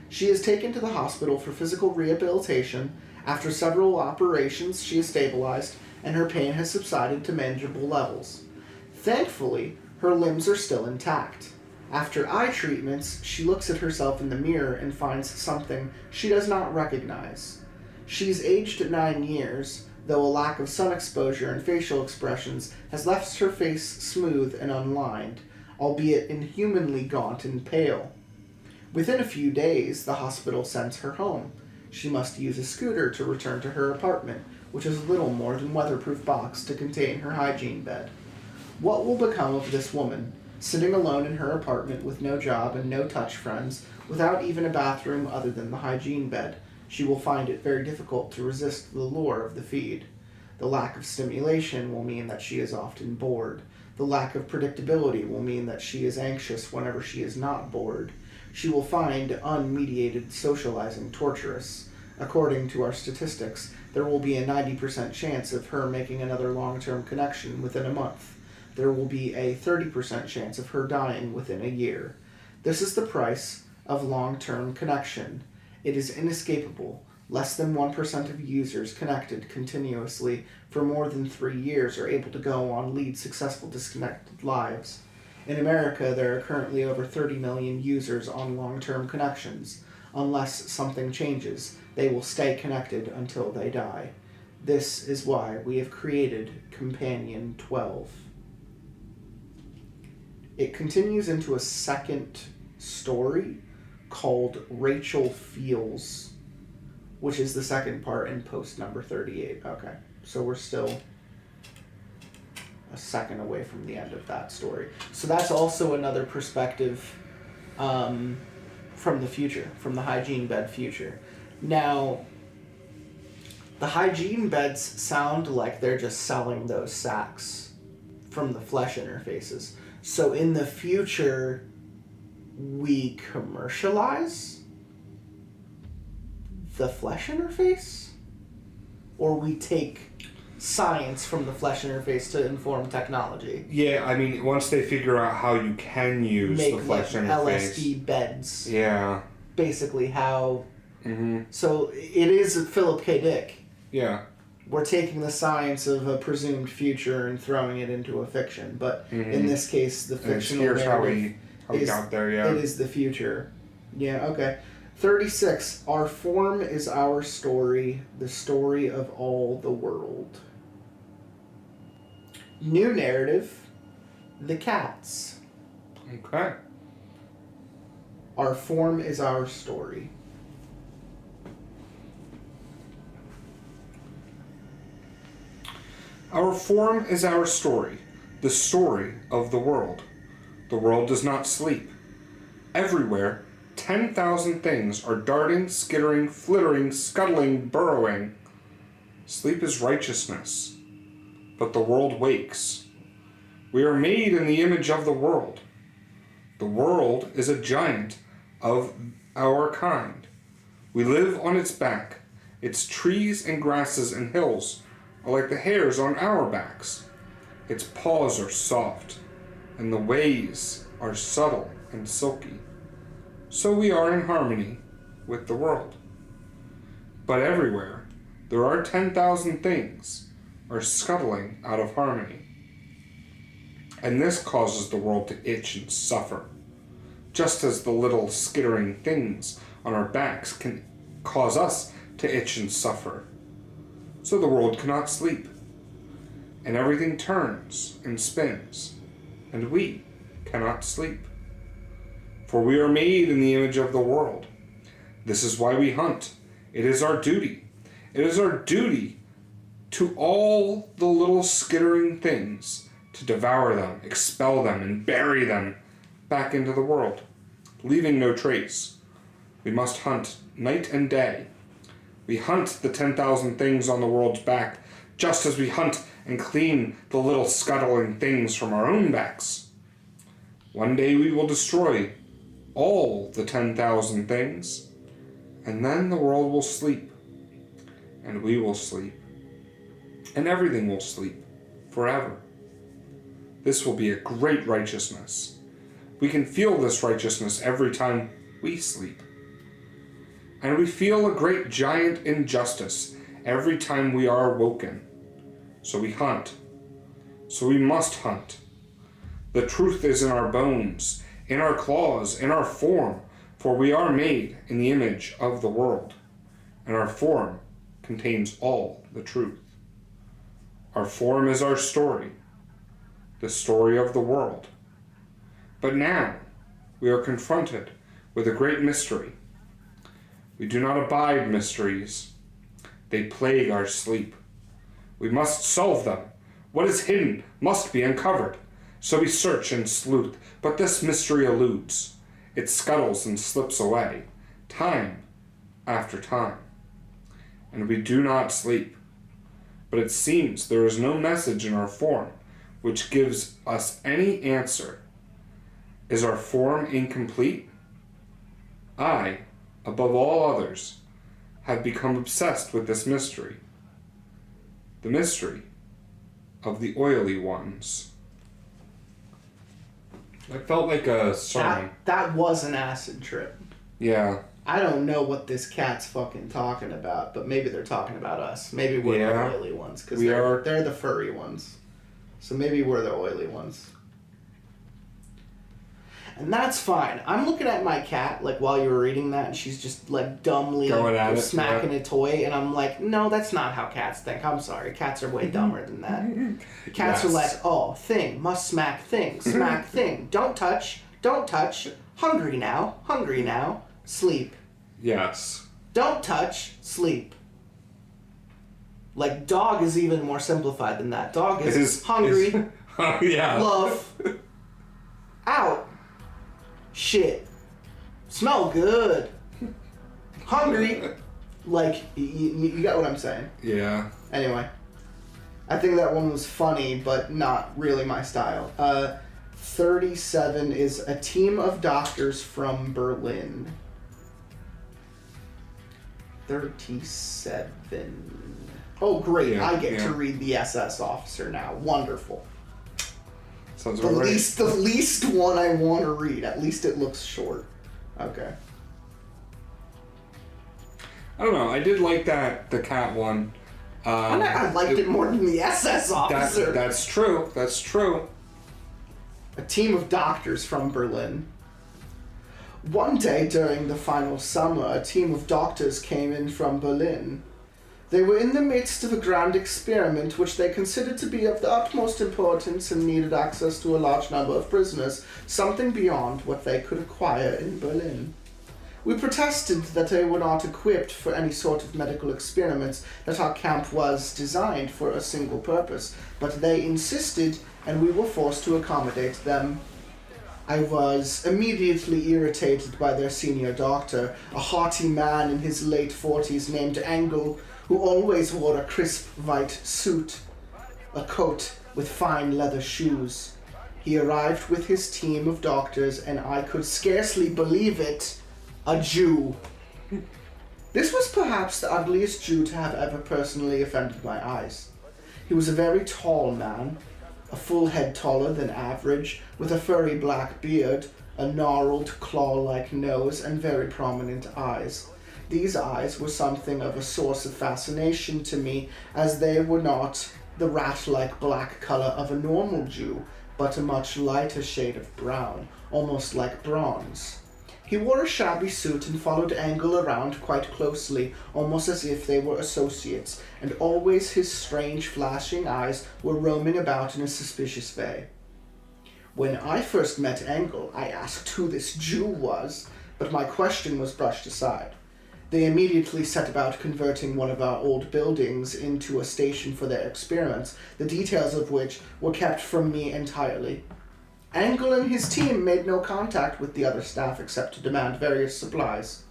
She is taken to the hospital for physical rehabilitation. After several operations, she is stabilized, and her pain has subsided to manageable levels. Thankfully, her limbs are still intact. After eye treatments, she looks at herself in the mirror and finds something she does not recognize. She's aged 9 years, though a lack of sun exposure and facial expressions has left her face smooth and unlined, albeit inhumanly gaunt and pale. Within a few days, the hospital sends her home. She must use a scooter to return to her apartment, which is little more than a weatherproof box to contain her hygiene bed. What will become of this woman, sitting alone in her apartment with no job and no touch friends, without even a bathroom other than the hygiene bed? She will find it very difficult to resist the lure of the feed. The lack of stimulation will mean that she is often bored. The lack of predictability will mean that she is anxious whenever she is not bored. She will find unmediated socializing torturous. According to our statistics, there will be a 90% chance of her making another long-term connection within a month. There will be a 30% chance of her dying within a year. This is the price of long-term connection. It is inescapable. Less than 1% of users connected continuously for more than 3 years are able to go on lead successful disconnected lives. In America, there are currently over 30 million users on long-term connections. Unless something changes, they will stay connected until they die. This is why we have created Companion 12. It continues into a second story called Rachel Feels, which is the second part in post number 38. Okay, so we're still a second away from the end of that story. So that's also another perspective from the future, from the hygiene bed future. Now, the hygiene beds sound like they're just selling those sacks from the flesh interfaces. So in the future, we commercialize the flesh interface? Or we take science from the flesh interface to inform technology? Yeah, I mean, once they figure out how you can use the flesh interface. LSD beds. Yeah. Basically how... Mm-hmm. So it is Philip K. Dick. Yeah. We're taking the science of a presumed future and throwing it into a fiction. But in this case, the fictional here's narrative how we got there, yeah. It is the future. Yeah, okay. 36. Our form is our story, the story of all the world. New narrative, the cats. Okay. Our form is our story. Our form is our story, the story of the world. The world does not sleep. Everywhere, 10,000 things are darting, skittering, flittering, scuttling, burrowing. Sleep is righteousness, but the world wakes. We are made in the image of the world. The world is a giant of our kind. We live on its back. Its trees and grasses and hills are like the hairs on our backs. Its paws are soft, and the ways are subtle and silky. So we are in harmony with the world. But everywhere, there are 10,000 things, are scuttling out of harmony. And this causes the world to itch and suffer, just as the little skittering things on our backs can cause us to itch and suffer. So the world cannot sleep, and everything turns and spins, and we cannot sleep. For we are made in the image of the world. This is why we hunt. It is our duty. It is our duty to all the little skittering things to devour them, expel them, and bury them back into the world, leaving no trace. We must hunt night and day. We hunt the 10,000 things on the world's back, just as we hunt and clean the little scuttling things from our own backs. One day we will destroy all the 10,000 things, and then the world will sleep, and we will sleep, and everything will sleep forever. This will be a great righteousness. We can feel this righteousness every time we sleep. And we feel a great giant injustice every time we are awoken. So we hunt. So we must hunt. The truth is in our bones, in our claws, in our form, for we are made in the image of the world, and our form contains all the truth. Our form is our story, the story of the world. But now we are confronted with a great mystery. We do not abide mysteries. They plague our sleep. We must solve them. What is hidden must be uncovered. So we search and sleuth, but this mystery eludes. It scuttles and slips away, time after time. And we do not sleep. But it seems there is no message in our form which gives us any answer. Is our form incomplete? I, above all others, have become obsessed with this mystery. The mystery of the oily ones. That felt like a sermon. That was an acid trip. Yeah. I don't know what this cat's fucking talking about, but maybe they're talking about us. Maybe we're the oily ones, because they're the furry ones. So maybe we're the oily ones. And that's fine. I'm looking at my cat, like, while you were reading that, and she's just, like, dumbly smacking a toy, and I'm like, no, that's not how cats think. I'm sorry. Cats are way dumber than that. Cats are like, oh, thing, must smack thing, smack thing. Don't touch, hungry now, sleep. Yes. Don't touch, sleep. Like, dog is even more simplified than that. Dog is hungry, love, out, shit, smell good, hungry. Like, you got what I'm saying? Yeah. Anyway, I think that one was funny, but not really my style. 37 is a team of doctors from Berlin. 37. Oh, great. Yeah, I get to read the SS officer now. Wonderful. Sounds The about right. least one I want to read. At least it looks short. Okay. I don't know. I did like the cat one. I liked it more than the SS officer. That's true. That's true. A team of doctors from Berlin. One day during the final summer, a team of doctors came in from Berlin. They were in the midst of a grand experiment which they considered to be of the utmost importance and needed access to a large number of prisoners, something beyond what they could acquire in Berlin. We protested that they were not equipped for any sort of medical experiments, that our camp was designed for a single purpose, but they insisted, and we were forced to accommodate them. I was immediately irritated by their senior doctor, a haughty man in his late 40s named Engel, who always wore a crisp white suit, a coat with fine leather shoes. He arrived with his team of doctors, and I could scarcely believe it, a Jew. This was perhaps the ugliest Jew to have ever personally offended my eyes. He was a very tall man, a full head taller than average, with a furry black beard, a gnarled, claw-like nose, and very prominent eyes. These eyes were something of a source of fascination to me, as they were not the rat-like black color of a normal Jew, but a much lighter shade of brown, almost like bronze. He wore a shabby suit and followed Angle around quite closely, almost as if they were associates, and always his strange flashing eyes were roaming about in a suspicious way. When I first met Angle, I asked who this Jew was, but my question was brushed aside. They immediately set about converting one of our old buildings into a station for their experiments, the details of which were kept from me entirely. Angle and his team made no contact with the other staff except to demand various supplies.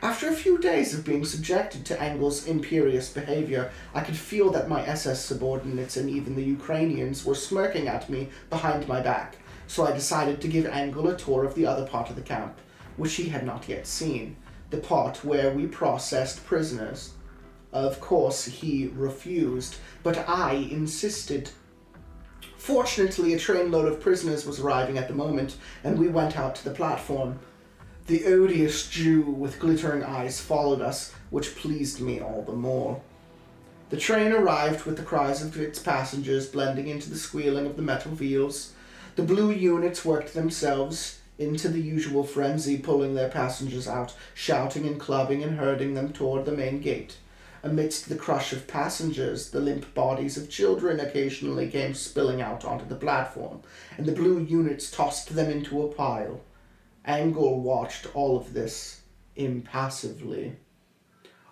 After a few days of being subjected to Angle's imperious behavior, I could feel that my SS subordinates and even the Ukrainians were smirking at me behind my back, so I decided to give Angle a tour of the other part of the camp, which he had not yet seen, the part where we processed prisoners. Of course, he refused, but I insisted. Fortunately, a trainload of prisoners was arriving at the moment, and we went out to the platform. The odious Jew with glittering eyes followed us, which pleased me all the more. The train arrived with the cries of its passengers blending into the squealing of the metal wheels. The blue units worked themselves into the usual frenzy, pulling their passengers out, shouting and clubbing and herding them toward the main gate. Amidst the crush of passengers, the limp bodies of children occasionally came spilling out onto the platform, and the blue units tossed them into a pile. Angle watched all of this impassively.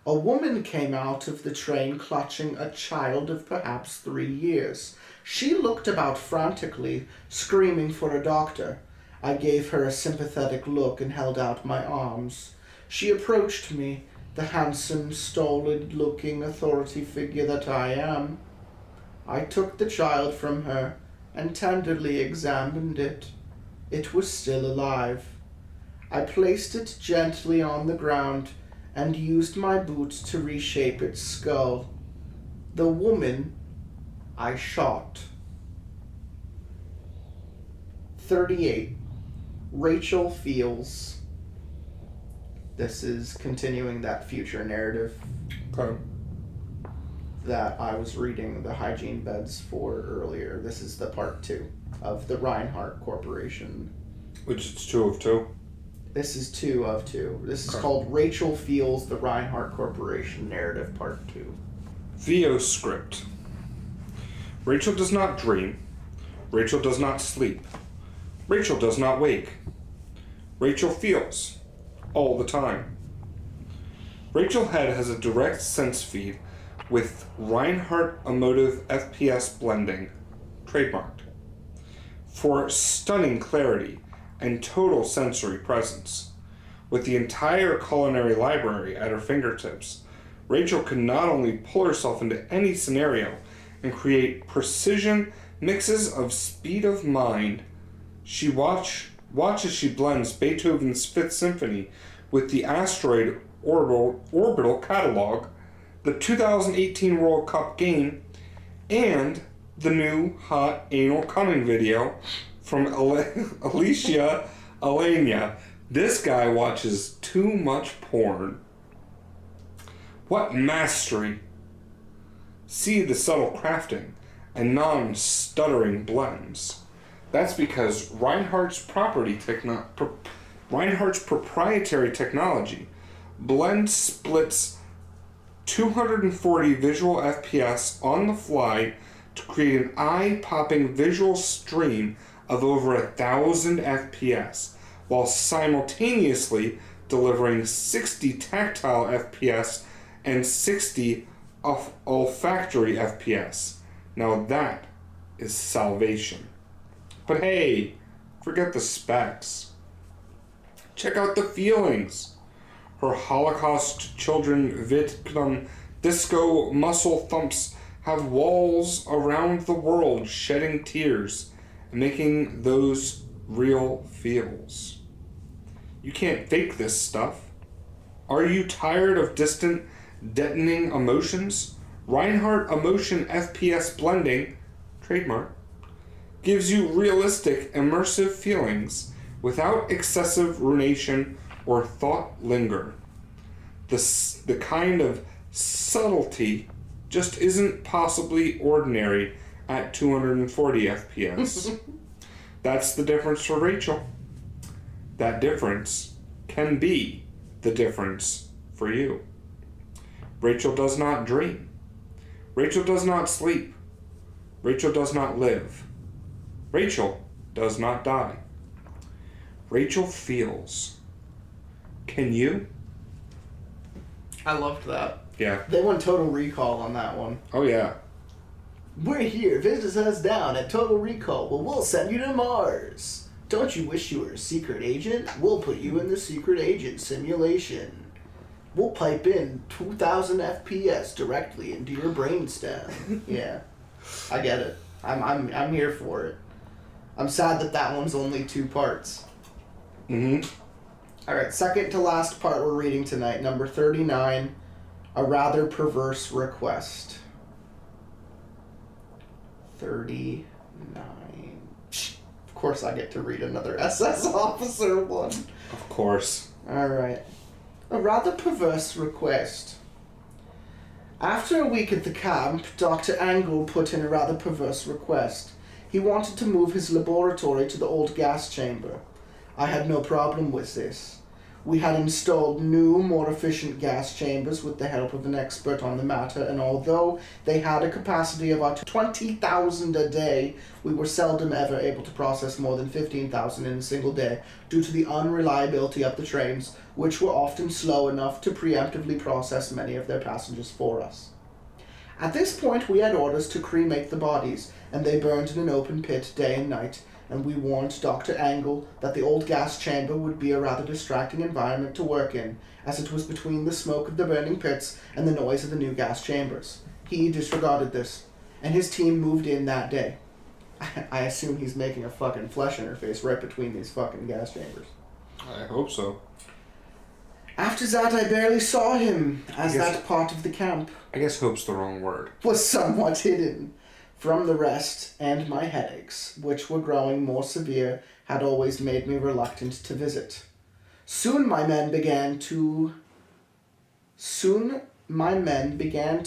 A woman came out of the train clutching a child of perhaps 3 years. She looked about frantically, screaming for a doctor. I gave her a sympathetic look and held out my arms. She approached me, the handsome, stolid-looking authority figure that I am. I took the child from her and tenderly examined it. It was still alive. I placed it gently on the ground and used my boot to reshape its skull. The woman I shot. 38. Rachel Feels. This is continuing that future narrative that I was reading the hygiene beds for earlier. This is the part 2 of the Reinhardt Corporation. Which is 2 of 2. This is 2 of 2. This is called Rachel Feels, the Reinhardt Corporation narrative, part 2. VO script. Rachel does not dream. Rachel does not sleep. Rachel does not wake. Rachel feels. All the time. Rachel Head has a direct sense feed with Reinhardt Emotive FPS blending, trademarked, for stunning clarity and total sensory presence. With the entire culinary library at her fingertips, Rachel can not only pull herself into any scenario and create precision mixes of speed of mind. Watch as she blends Beethoven's Fifth Symphony with the Asteroid Orbital Catalog, the 2018 World Cup game, and the new hot anal coming video from Alicia Alenia. This guy watches too much porn. What mastery! See the subtle crafting and non-stuttering blends. That's because Reinhardt's proprietary technology blend splits 240 visual FPS on the fly to create an eye-popping visual stream of over 1,000 FPS, while simultaneously delivering 60 tactile FPS and 60 olfactory FPS. Now that is salvation. But hey, forget the specs. Check out the feelings. Her Holocaust children victim disco muscle thumps have walls around the world shedding tears and making those real feels. You can't fake this stuff. Are you tired of distant, deadening emotions? Reinhardt Emotion FPS blending, trademark, gives you realistic, immersive feelings without excessive rumination or thought linger. the kind of subtlety just isn't possibly ordinary at 240 FPS. That's the difference for Rachel. That difference can be the difference for you. Rachel does not dream. Rachel does not sleep. Rachel does not live. Rachel does not die. Rachel feels. Can you? I loved that. Yeah. They went Total Recall on that one. Oh, yeah. We're here. Visit us down at Total Recall. Well, we'll send you to Mars. Don't you wish you were a secret agent? We'll put you in the secret agent simulation. We'll pipe in 2,000 FPS directly into your brainstem. Yeah, I get it. I'm here for it. I'm sad that one's only 2 parts. Mm-hmm. All right, second to last part we're reading tonight, number 39, A Rather Perverse Request. 39. Of course I get to read another SS officer one. Of course. All right. A rather perverse request. After a week at the camp, Dr. Angle put in a rather perverse request. He wanted to move his laboratory to the old gas chamber. I had no problem with this. We had installed new, more efficient gas chambers with the help of an expert on the matter, and although they had a capacity of about 20,000 a day, we were seldom ever able to process more than 15,000 in a single day due to the unreliability of the trains, which were often slow enough to preemptively process many of their passengers for us. At this point, we had orders to cremate the bodies, and they burned in an open pit day and night, and we warned Dr. Angle that the old gas chamber would be a rather distracting environment to work in, as it was between the smoke of the burning pits and the noise of the new gas chambers. He disregarded this, and his team moved in that day. I assume he's making a fucking flesh interface right between these fucking gas chambers. I hope so. After that, I barely saw him, as that part of the camp I guess hope's the wrong word. was somewhat hidden from the rest, and my headaches, which were growing more severe, had always made me reluctant to visit. Soon my men began to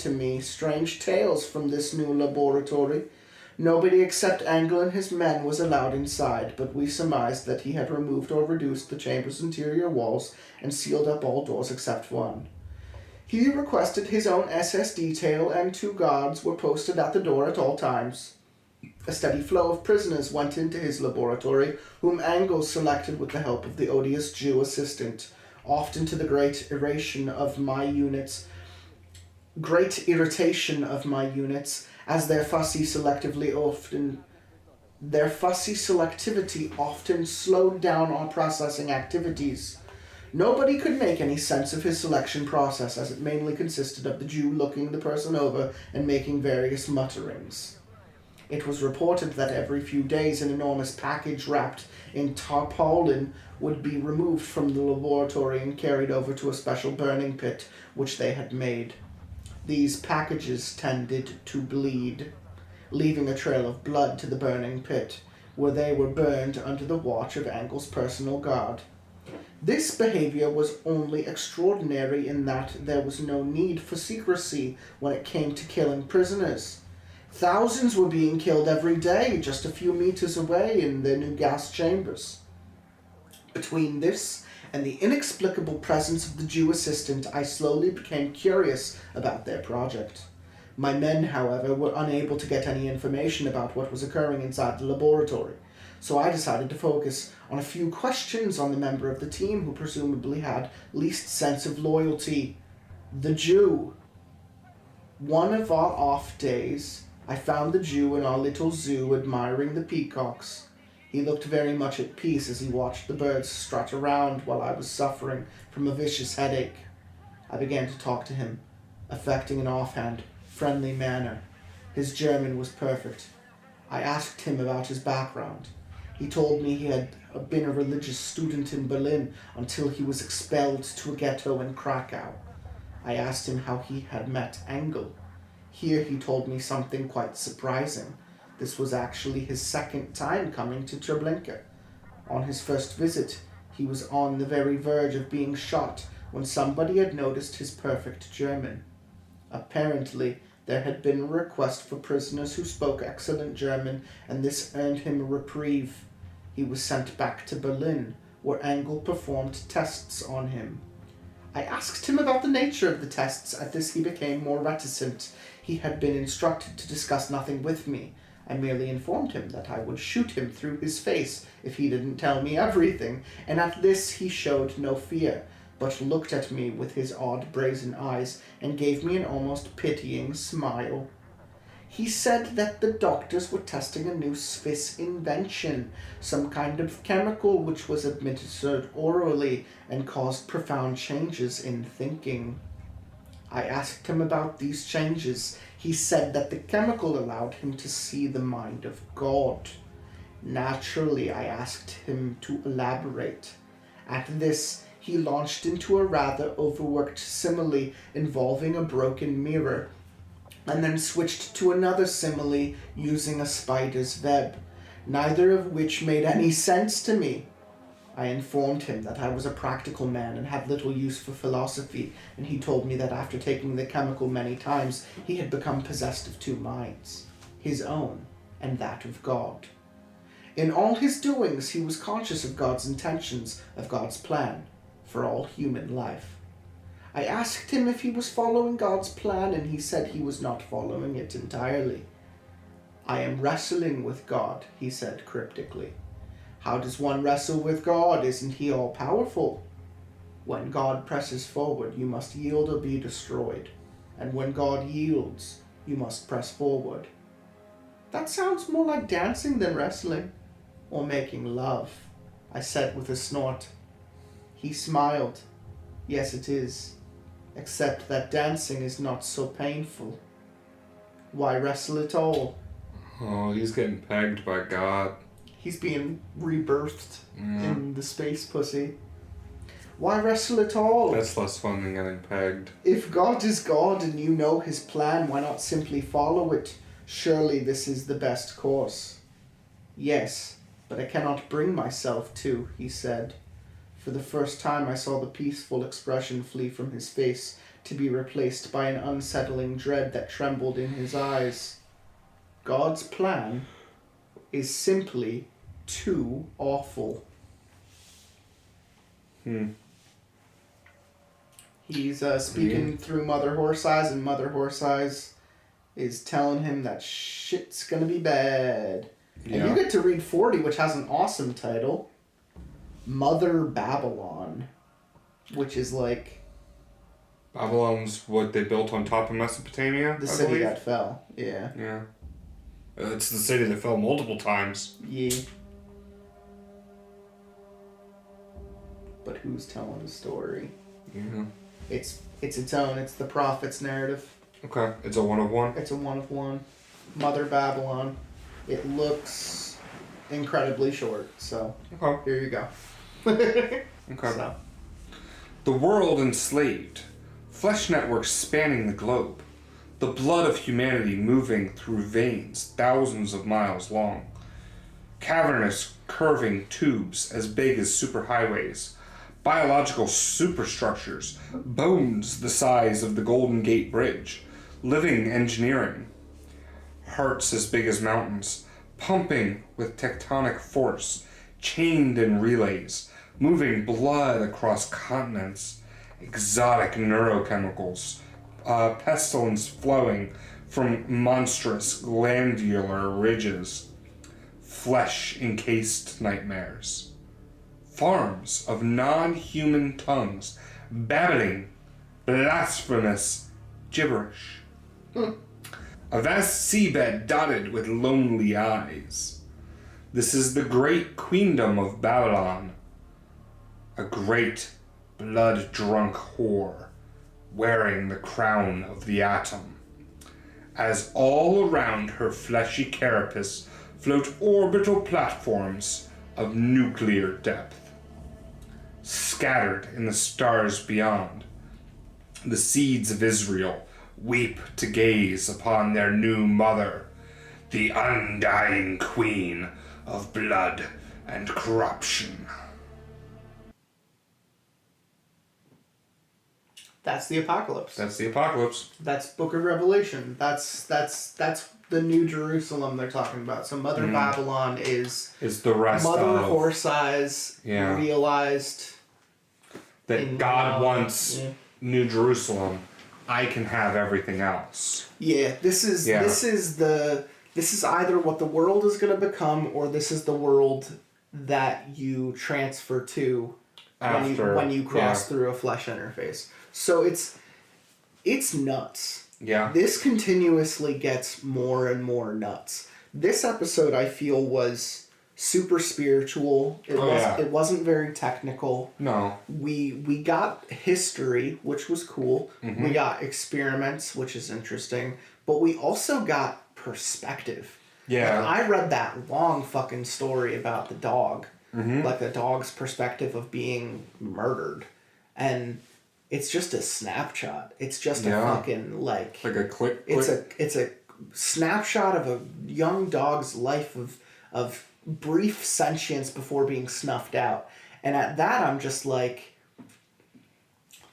me strange tales from this new laboratory. Nobody except Angle and his men was allowed inside, but we surmised that he had removed or reduced the chamber's interior walls and sealed up all doors except one. He requested his own SS detail, and 2 guards were posted at the door at all times. A steady flow of prisoners went into his laboratory, whom Angle selected with the help of the odious Jew assistant, often to the great irritation of my units, as their fussy selectivity often slowed down our processing activities. Nobody could make any sense of his selection process, as it mainly consisted of the Jew looking the person over and making various mutterings. It was reported that every few days an enormous package wrapped in tarpaulin would be removed from the laboratory and carried over to a special burning pit which they had made. These packages tended to bleed, leaving a trail of blood to the burning pit, where they were burned under the watch of Angle's personal guard. This behavior was only extraordinary in that there was no need for secrecy when it came to killing prisoners. Thousands were being killed every day, just a few meters away in their new gas chambers. Between this and the inexplicable presence of the Jew assistant, I slowly became curious about their project. My men, however, were unable to get any information about what was occurring inside the laboratory, so I decided to focus on a few questions on the member of the team who presumably had least sense of loyalty, the Jew. One of our off days, I found the Jew in our little zoo admiring the peacocks. He looked very much at peace as he watched the birds strut around while I was suffering from a vicious headache. I began to talk to him, affecting an offhand, friendly manner. His German was perfect. I asked him about his background. He told me he had been a religious student in Berlin until he was expelled to a ghetto in Krakow. I asked him how he had met Engel. Here he told me something quite surprising. This was actually his second time coming to Treblinka. On his first visit, he was on the very verge of being shot when somebody had noticed his perfect German. Apparently, there had been a request for prisoners who spoke excellent German, and this earned him a reprieve. He was sent back to Berlin, where Engel performed tests on him. I asked him about the nature of the tests. At this he became more reticent. He had been instructed to discuss nothing with me. I merely informed him that I would shoot him through his face if he didn't tell me everything, and at this he showed no fear, but looked at me with his odd brazen eyes and gave me an almost pitying smile. He said that the doctors were testing a new Swiss invention, some kind of chemical which was administered orally and caused profound changes in thinking. I asked him about these changes. He said that the chemical allowed him to see the mind of God. Naturally, I asked him to elaborate. At this, he launched into a rather overworked simile involving a broken mirror, and then switched to another simile using a spider's web, neither of which made any sense to me. I informed him that I was a practical man and had little use for philosophy, and he told me that after taking the chemical many times, he had become possessed of two minds, his own and that of God. In all his doings, he was conscious of God's intentions, of God's plan for all human life. I asked him if he was following God's plan, and he said he was not following it entirely. I am wrestling with God, he said cryptically. How does one wrestle with God? Isn't he all-powerful? When God presses forward, you must yield or be destroyed. And when God yields, you must press forward. That sounds more like dancing than wrestling. Or making love, I said with a snort. He smiled. Yes, it is. Except that dancing is not so painful. Why wrestle at all? Oh, he's getting pegged by God. He's being rebirthed in the space pussy. Why wrestle at all? That's less fun than getting pegged. If God is God and you know his plan, why not simply follow it? Surely this is the best course. Yes, but I cannot bring myself to, he said. For the first time I saw the peaceful expression flee from his face, to be replaced by an unsettling dread that trembled in his eyes. God's plan is simply too awful. He's speaking through Mother Horse Eyes, and Mother Horse Eyes is telling him that shit's gonna be bad. Yeah. And you get to read 40, which has an awesome title. Mother Babylon. Which is like... Babylon's what they built on top of Mesopotamia, the city that fell, yeah. Yeah. It's the city that fell multiple times. Yeah. But who's telling the story? Yeah. It's its own. It's the prophet's narrative. Okay. It's a one of one? It's a one of one. Mother Babylon. It looks incredibly short, so here you go. Okay. So. The world enslaved. Flesh networks spanning the globe. The blood of humanity moving through veins thousands of miles long. Cavernous, curving tubes as big as superhighways. Biological superstructures. Bones the size of the Golden Gate Bridge. Living engineering. Hearts as big as mountains. Pumping with tectonic force. Chained in relays. Moving blood across continents. Exotic neurochemicals. Pestilence flowing from monstrous glandular ridges. Flesh-encased nightmares. Farms of non-human tongues babbling blasphemous gibberish. A vast seabed dotted with lonely eyes. This is the great queendom of Babylon. A great blood-drunk whore wearing the crown of the atom. As all around her fleshy carapace float orbital platforms of nuclear depth. Scattered in the stars beyond, the seeds of Israel weep to gaze upon their new mother, the undying queen of blood and corruption. That's the apocalypse. That's the apocalypse. That's Book of Revelation. That's the New Jerusalem they're talking about. So Mother Babylon is the rest Mother of Horse Eyes realized that God wants New Jerusalem. I can have everything else. Yeah, this is either what the world is going to become, or this is the world that you transfer to when you cross through a flesh interface. So it's nuts. Yeah. This continuously gets more and more nuts. This episode, I feel, was super spiritual. It wasn't very technical. No. We got history, which was cool. Mm-hmm. We got experiments, which is interesting. But we also got perspective. Yeah. Like, I read that long fucking story about the dog. Mm-hmm. Like the dog's perspective of being murdered. And it's just a snapshot. It's just a fucking like a click. It's a snapshot of a young dog's life of brief sentience before being snuffed out. And at that, I'm just like,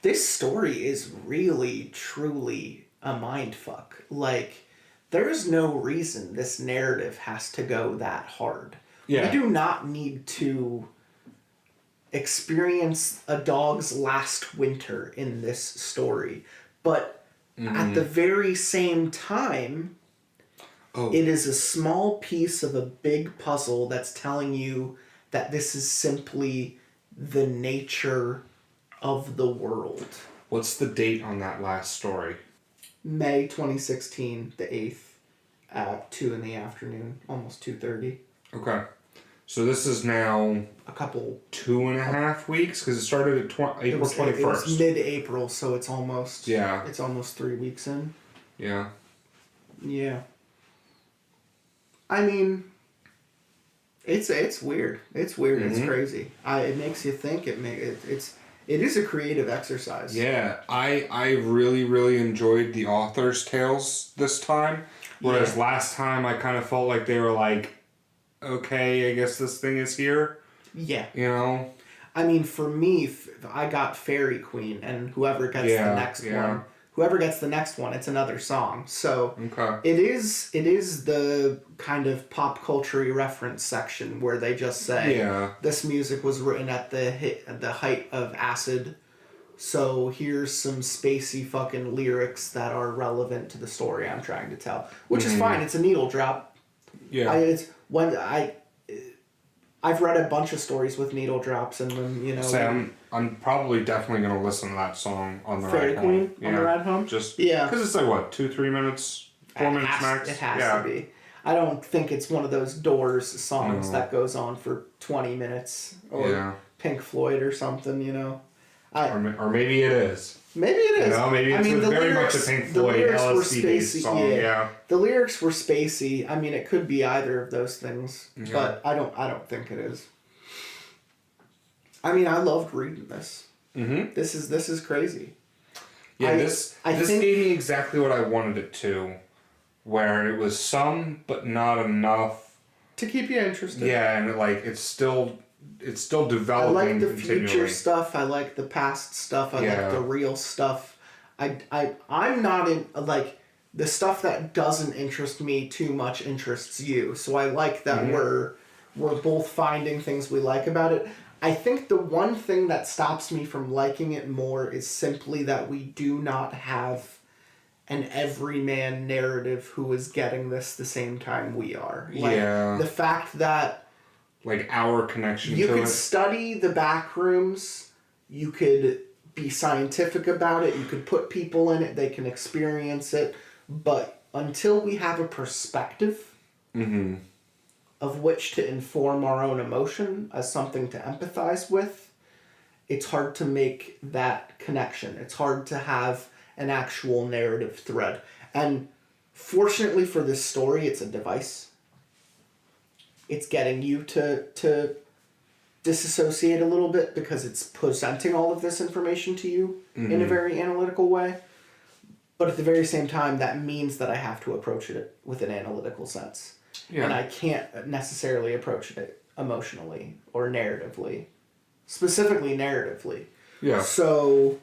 this story is really, truly a mindfuck. Like, there's no reason this narrative has to go that hard. Yeah. We do not need to experience a dog's last winter in this story. But at the very same time, it is a small piece of a big puzzle that's telling you that this is simply the nature of the world. What's the date on that last story? May 2016, the 8th, at 2 in the afternoon, almost 2:30. Okay. So this is now A couple... 2.5 weeks? Because it started at April 21st. It was mid-April, so it's almost... Yeah. It's almost 3 weeks in. Yeah. Yeah. I mean, it's weird. It's weird. It's crazy. It makes you think. It is a creative exercise. Yeah, I really, really enjoyed the author's tales this time. Whereas last time I kind of felt like they were like, okay, I guess this thing is here. Yeah. You know? I mean, for me, I got Fairy Queen, and whoever gets the next one, it's another song. So it is the kind of pop culture reference section where they just say, this music was written at the height of acid. So here's some spacey fucking lyrics that are relevant to the story I'm trying to tell, which is fine. It's a needle drop. Yeah. I've read a bunch of stories with needle drops in them, you know. So I'm probably definitely going to listen to that song on the Fairy ride Queen home. on the ride home? Just, yeah. Because it's like, what, 2-3 minutes? 4 minutes max? It has to be. I don't think it's one of those Doors songs that goes on for 20 minutes. Or Pink Floyd or something, you know. Or maybe it is. Maybe it is. You know, maybe it's very much a Pink Floyd LSD song. Yeah. The lyrics were spacey. I mean, it could be either of those things, but I don't think it is. I mean, I loved reading this. Mm-hmm. This is crazy. Yeah, this gave me exactly what I wanted it to, where it was some but not enough to keep you interested. Yeah, and it's still developing. I like the future stuff. I like the past stuff. I like the real stuff. I'm not in the stuff that doesn't interest me too much interests you. So I like that we're both finding things we like about it. I think the one thing that stops me from liking it more is simply that we do not have an everyman narrative who is getting this the same time we are. The fact that our connection to it. You could study the back rooms, you could be scientific about it, you could put people in it, they can experience it, but until we have a perspective of which to inform our own emotion as something to empathize with, it's hard to make that connection. It's hard to have an actual narrative thread. And fortunately for this story, it's a device. It's getting you to disassociate a little bit because it's presenting all of this information to you in a very analytical way. But at the very same time, that means that I have to approach it with an analytical sense. Yeah. And I can't necessarily approach it emotionally or narratively. Specifically narratively. Yeah. So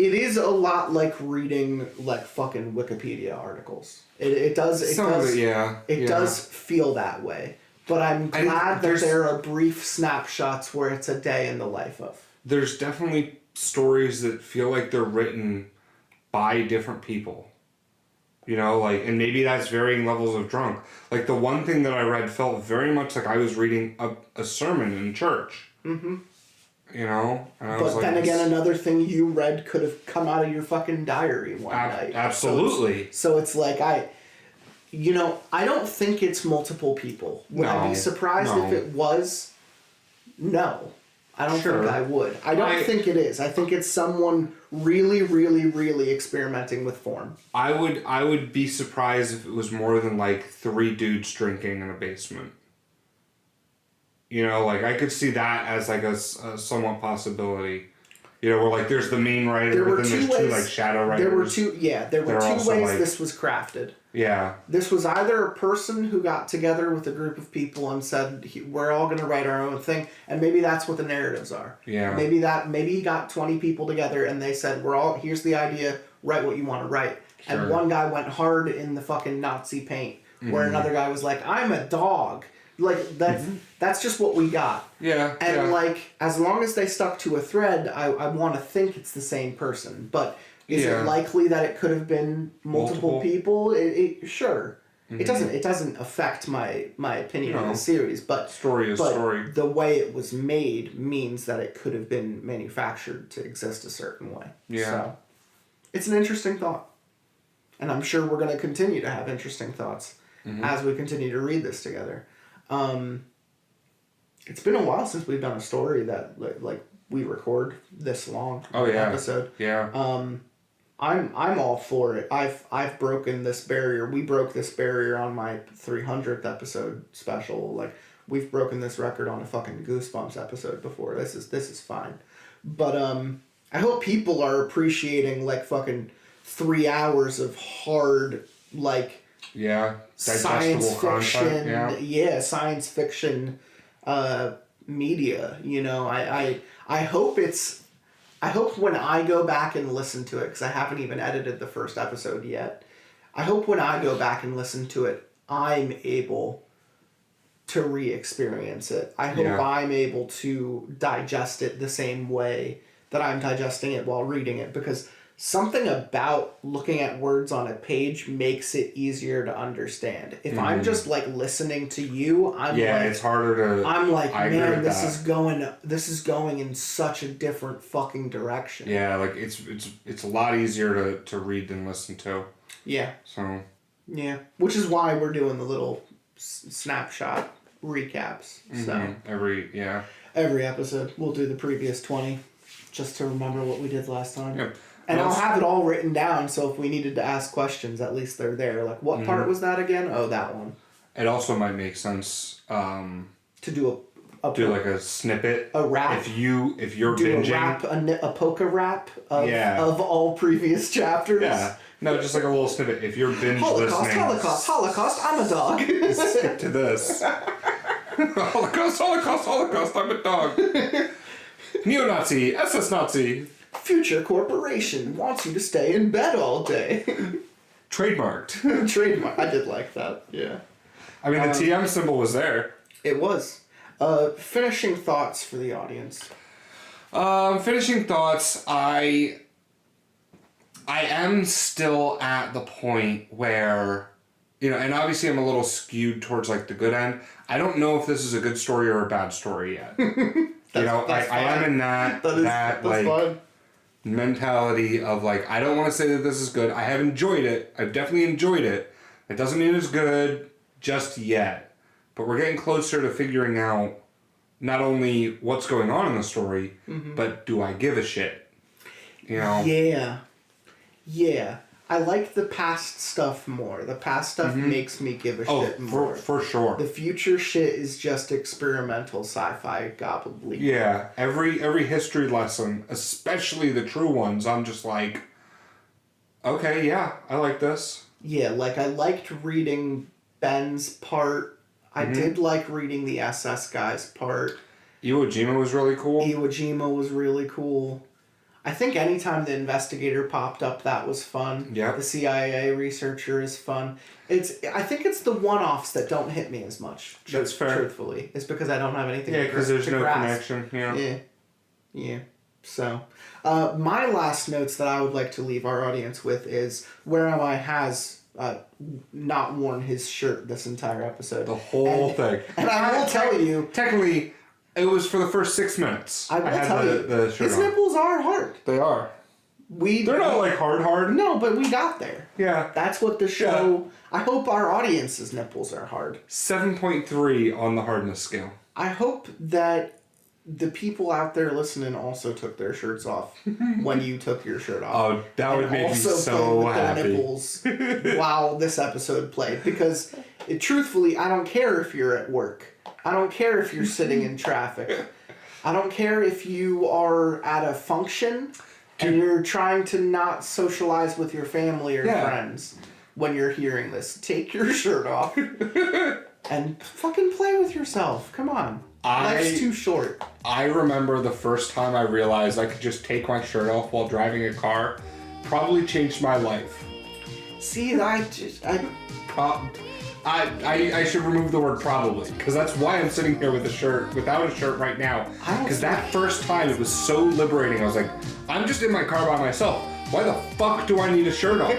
It is a lot like reading like fucking Wikipedia articles. It does feel that way. But I'm glad that there are brief snapshots where it's a day in the life of. There's definitely stories that feel like they're written by different people. You know, like, and maybe that's varying levels of drunk. Like, the one thing that I read felt very much like I was reading a sermon in church. Mm-hmm. You know? And but then again, another thing you read could have come out of your fucking diary one night. Absolutely. So it's like, I don't think it's multiple people. Would I be surprised if it was? No. I don't think I would. I don't think it is. I think it's someone really, really, really experimenting with form. I would be surprised if it was more than like 3 dudes drinking in a basement. You know, like I could see that as like a somewhat possibility. You know, where like there's the main writer, but then there's 2 like shadow writers. There were 2 ways this was crafted. Yeah. This was either a person who got together with a group of people and said, we're all going to write our own thing, and maybe that's what the narratives are. Yeah. Maybe he got 20 people together and they said, here's the idea, write what you want to write. Sure. And one guy went hard in the fucking Nazi paint, where another guy was like, I'm a dog. Like, that's just what we got. Yeah. And like, as long as they stuck to a thread, I want to think it's the same person. But is it likely that it could have been multiple people? Sure. Mm-hmm. It doesn't affect my opinion on the series, but story. The way it was made means that it could have been manufactured to exist a certain way. Yeah. So it's an interesting thought. And I'm sure we're going to continue to have interesting thoughts as we continue to read this together. It's been a while since we've done a story that like we record this long episode. Yeah. I'm all for it. I've broken this barrier. We broke this barrier on my 300th episode special. Like, we've broken this record on a fucking Goosebumps episode before. This is fine. But I hope people are appreciating like fucking 3 hours of hard like science fiction. Science fiction media. You know, I hope when I go back and listen to it, because I haven't even edited the first episode yet, I hope when I go back and listen to it, I'm able to re-experience it. I hope I'm able to digest it the same way that I'm digesting it while reading it, because something about looking at words on a page makes it easier to understand. If I'm just like listening to you, it's harder to. I'm like, man, this is going in such a different fucking direction. Yeah, like it's a lot easier to read than listen to. Yeah. So. Yeah, which is why we're doing the little snapshot recaps. So every episode we'll do the previous 20, just to remember what we did last time. Yep. And I'll have it all written down, so if we needed to ask questions, at least they're there. Like, what part was that again? Oh, that one. It also might make sense to do like a snippet. A rap. If you're binging. A rap, a polka rap of all previous chapters. Yeah. No, just like a little snippet. If you're binge listening. Holocaust, I'm a dog. Skip to this. Holocaust, I'm a dog. Neo-Nazi, SS Nazi. Future corporation wants you to stay in bed all day. Trademarked. Trademark. I did like that, yeah. I mean, the TM symbol was there. It was. Finishing thoughts for the audience. Finishing thoughts, I am still at the point where, you know, and obviously I'm a little skewed towards like the good end. I don't know if this is a good story or a bad story yet. I am in that like fun mentality of like, I don't want to say that this is good. I have enjoyed it. I've definitely enjoyed it. It doesn't mean it's good just yet. But we're getting closer to figuring out not only what's going on in the story, but do I give a shit? You know? Yeah. I like the past stuff more. The past stuff makes me give a shit more. For sure. The future shit is just experimental sci-fi gobbledygook. Yeah. Every history lesson, especially the true ones, I'm just like, okay, yeah, I like this. Yeah, like I liked reading Ben's part. I did like reading the SS guy's part. Iwo Jima was really cool. I think anytime the investigator popped up, that was fun. Yep. The CIA researcher is fun. I think it's the one-offs that don't hit me as much. That's fair. Truthfully, it's because I don't have anything. Yeah, because there's to no grasp. connection. Yeah. So, my last notes that I would like to leave our audience with is Where Am I has not worn his shirt this entire episode. The whole thing. And I will tell you, technically, it was for the first 6 minutes. I will tell you, the shirt his on. nipples are hard. They are. They're not like hard. No, but we got there. Yeah. That's what the show. I hope our audience's nipples are hard. 7.3 on the hardness scale. I hope that the people out there listening also took their shirts off when you took your shirt off. Oh, that would make me so happy. Their nipples while this episode played, because truthfully, I don't care if you're at work. I don't care if you're sitting in traffic. I don't care if you are at a function and you're trying to not socialize with your family or friends when you're hearing this. Take your shirt off and fucking play with yourself. Come on. Life's too short. I remember the first time I realized I could just take my shirt off while driving a car. Probably changed my life. See, I should remove the word probably, because that's why I'm sitting here with a shirt, without a shirt right now. Because that first time, it was so liberating. I was like, I'm just in my car by myself. Why the fuck do I need a shirt on?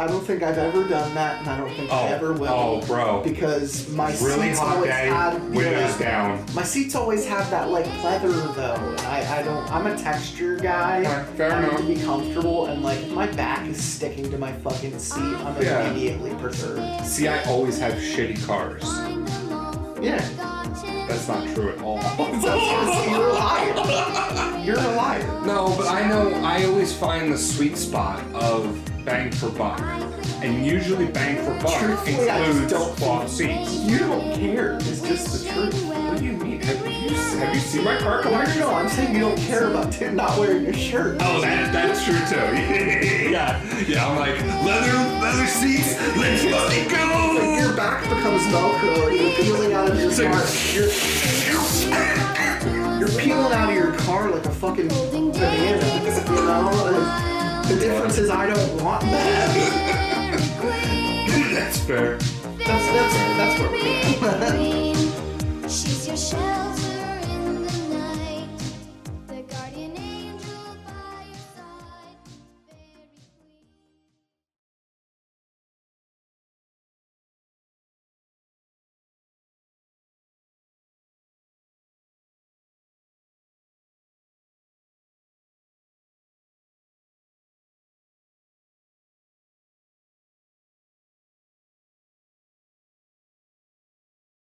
I don't think I've ever done that, and I don't think I ever will. Oh, bro. Because my really seats hot always day, had windows down. My seats always have that like pleather though, and I don't. I'm a texture guy. Fair I need enough. to be comfortable, and like if my back is sticking to my fucking seat, I'm immediately perturbed. See, I always have shitty cars. Yeah. That's not true at all. You're a liar. You're a liar. No, but I always find the sweet spot of bang for buck. And usually bang for buck Truthfully, I just includes don't cloth seats. You don't care. It's just the truth. What do you mean? Have you seen my car collection? No, I'm saying you don't care about not wearing your shirt. Oh, that's true too. yeah, I'm like, leather seats, let's fucking go! Like your back becomes Velcro and you're peeling out of your car. You're peeling out of your car like a fucking banana. You know? The difference is I don't want that. That's fair. That's where we're at. She's your shell.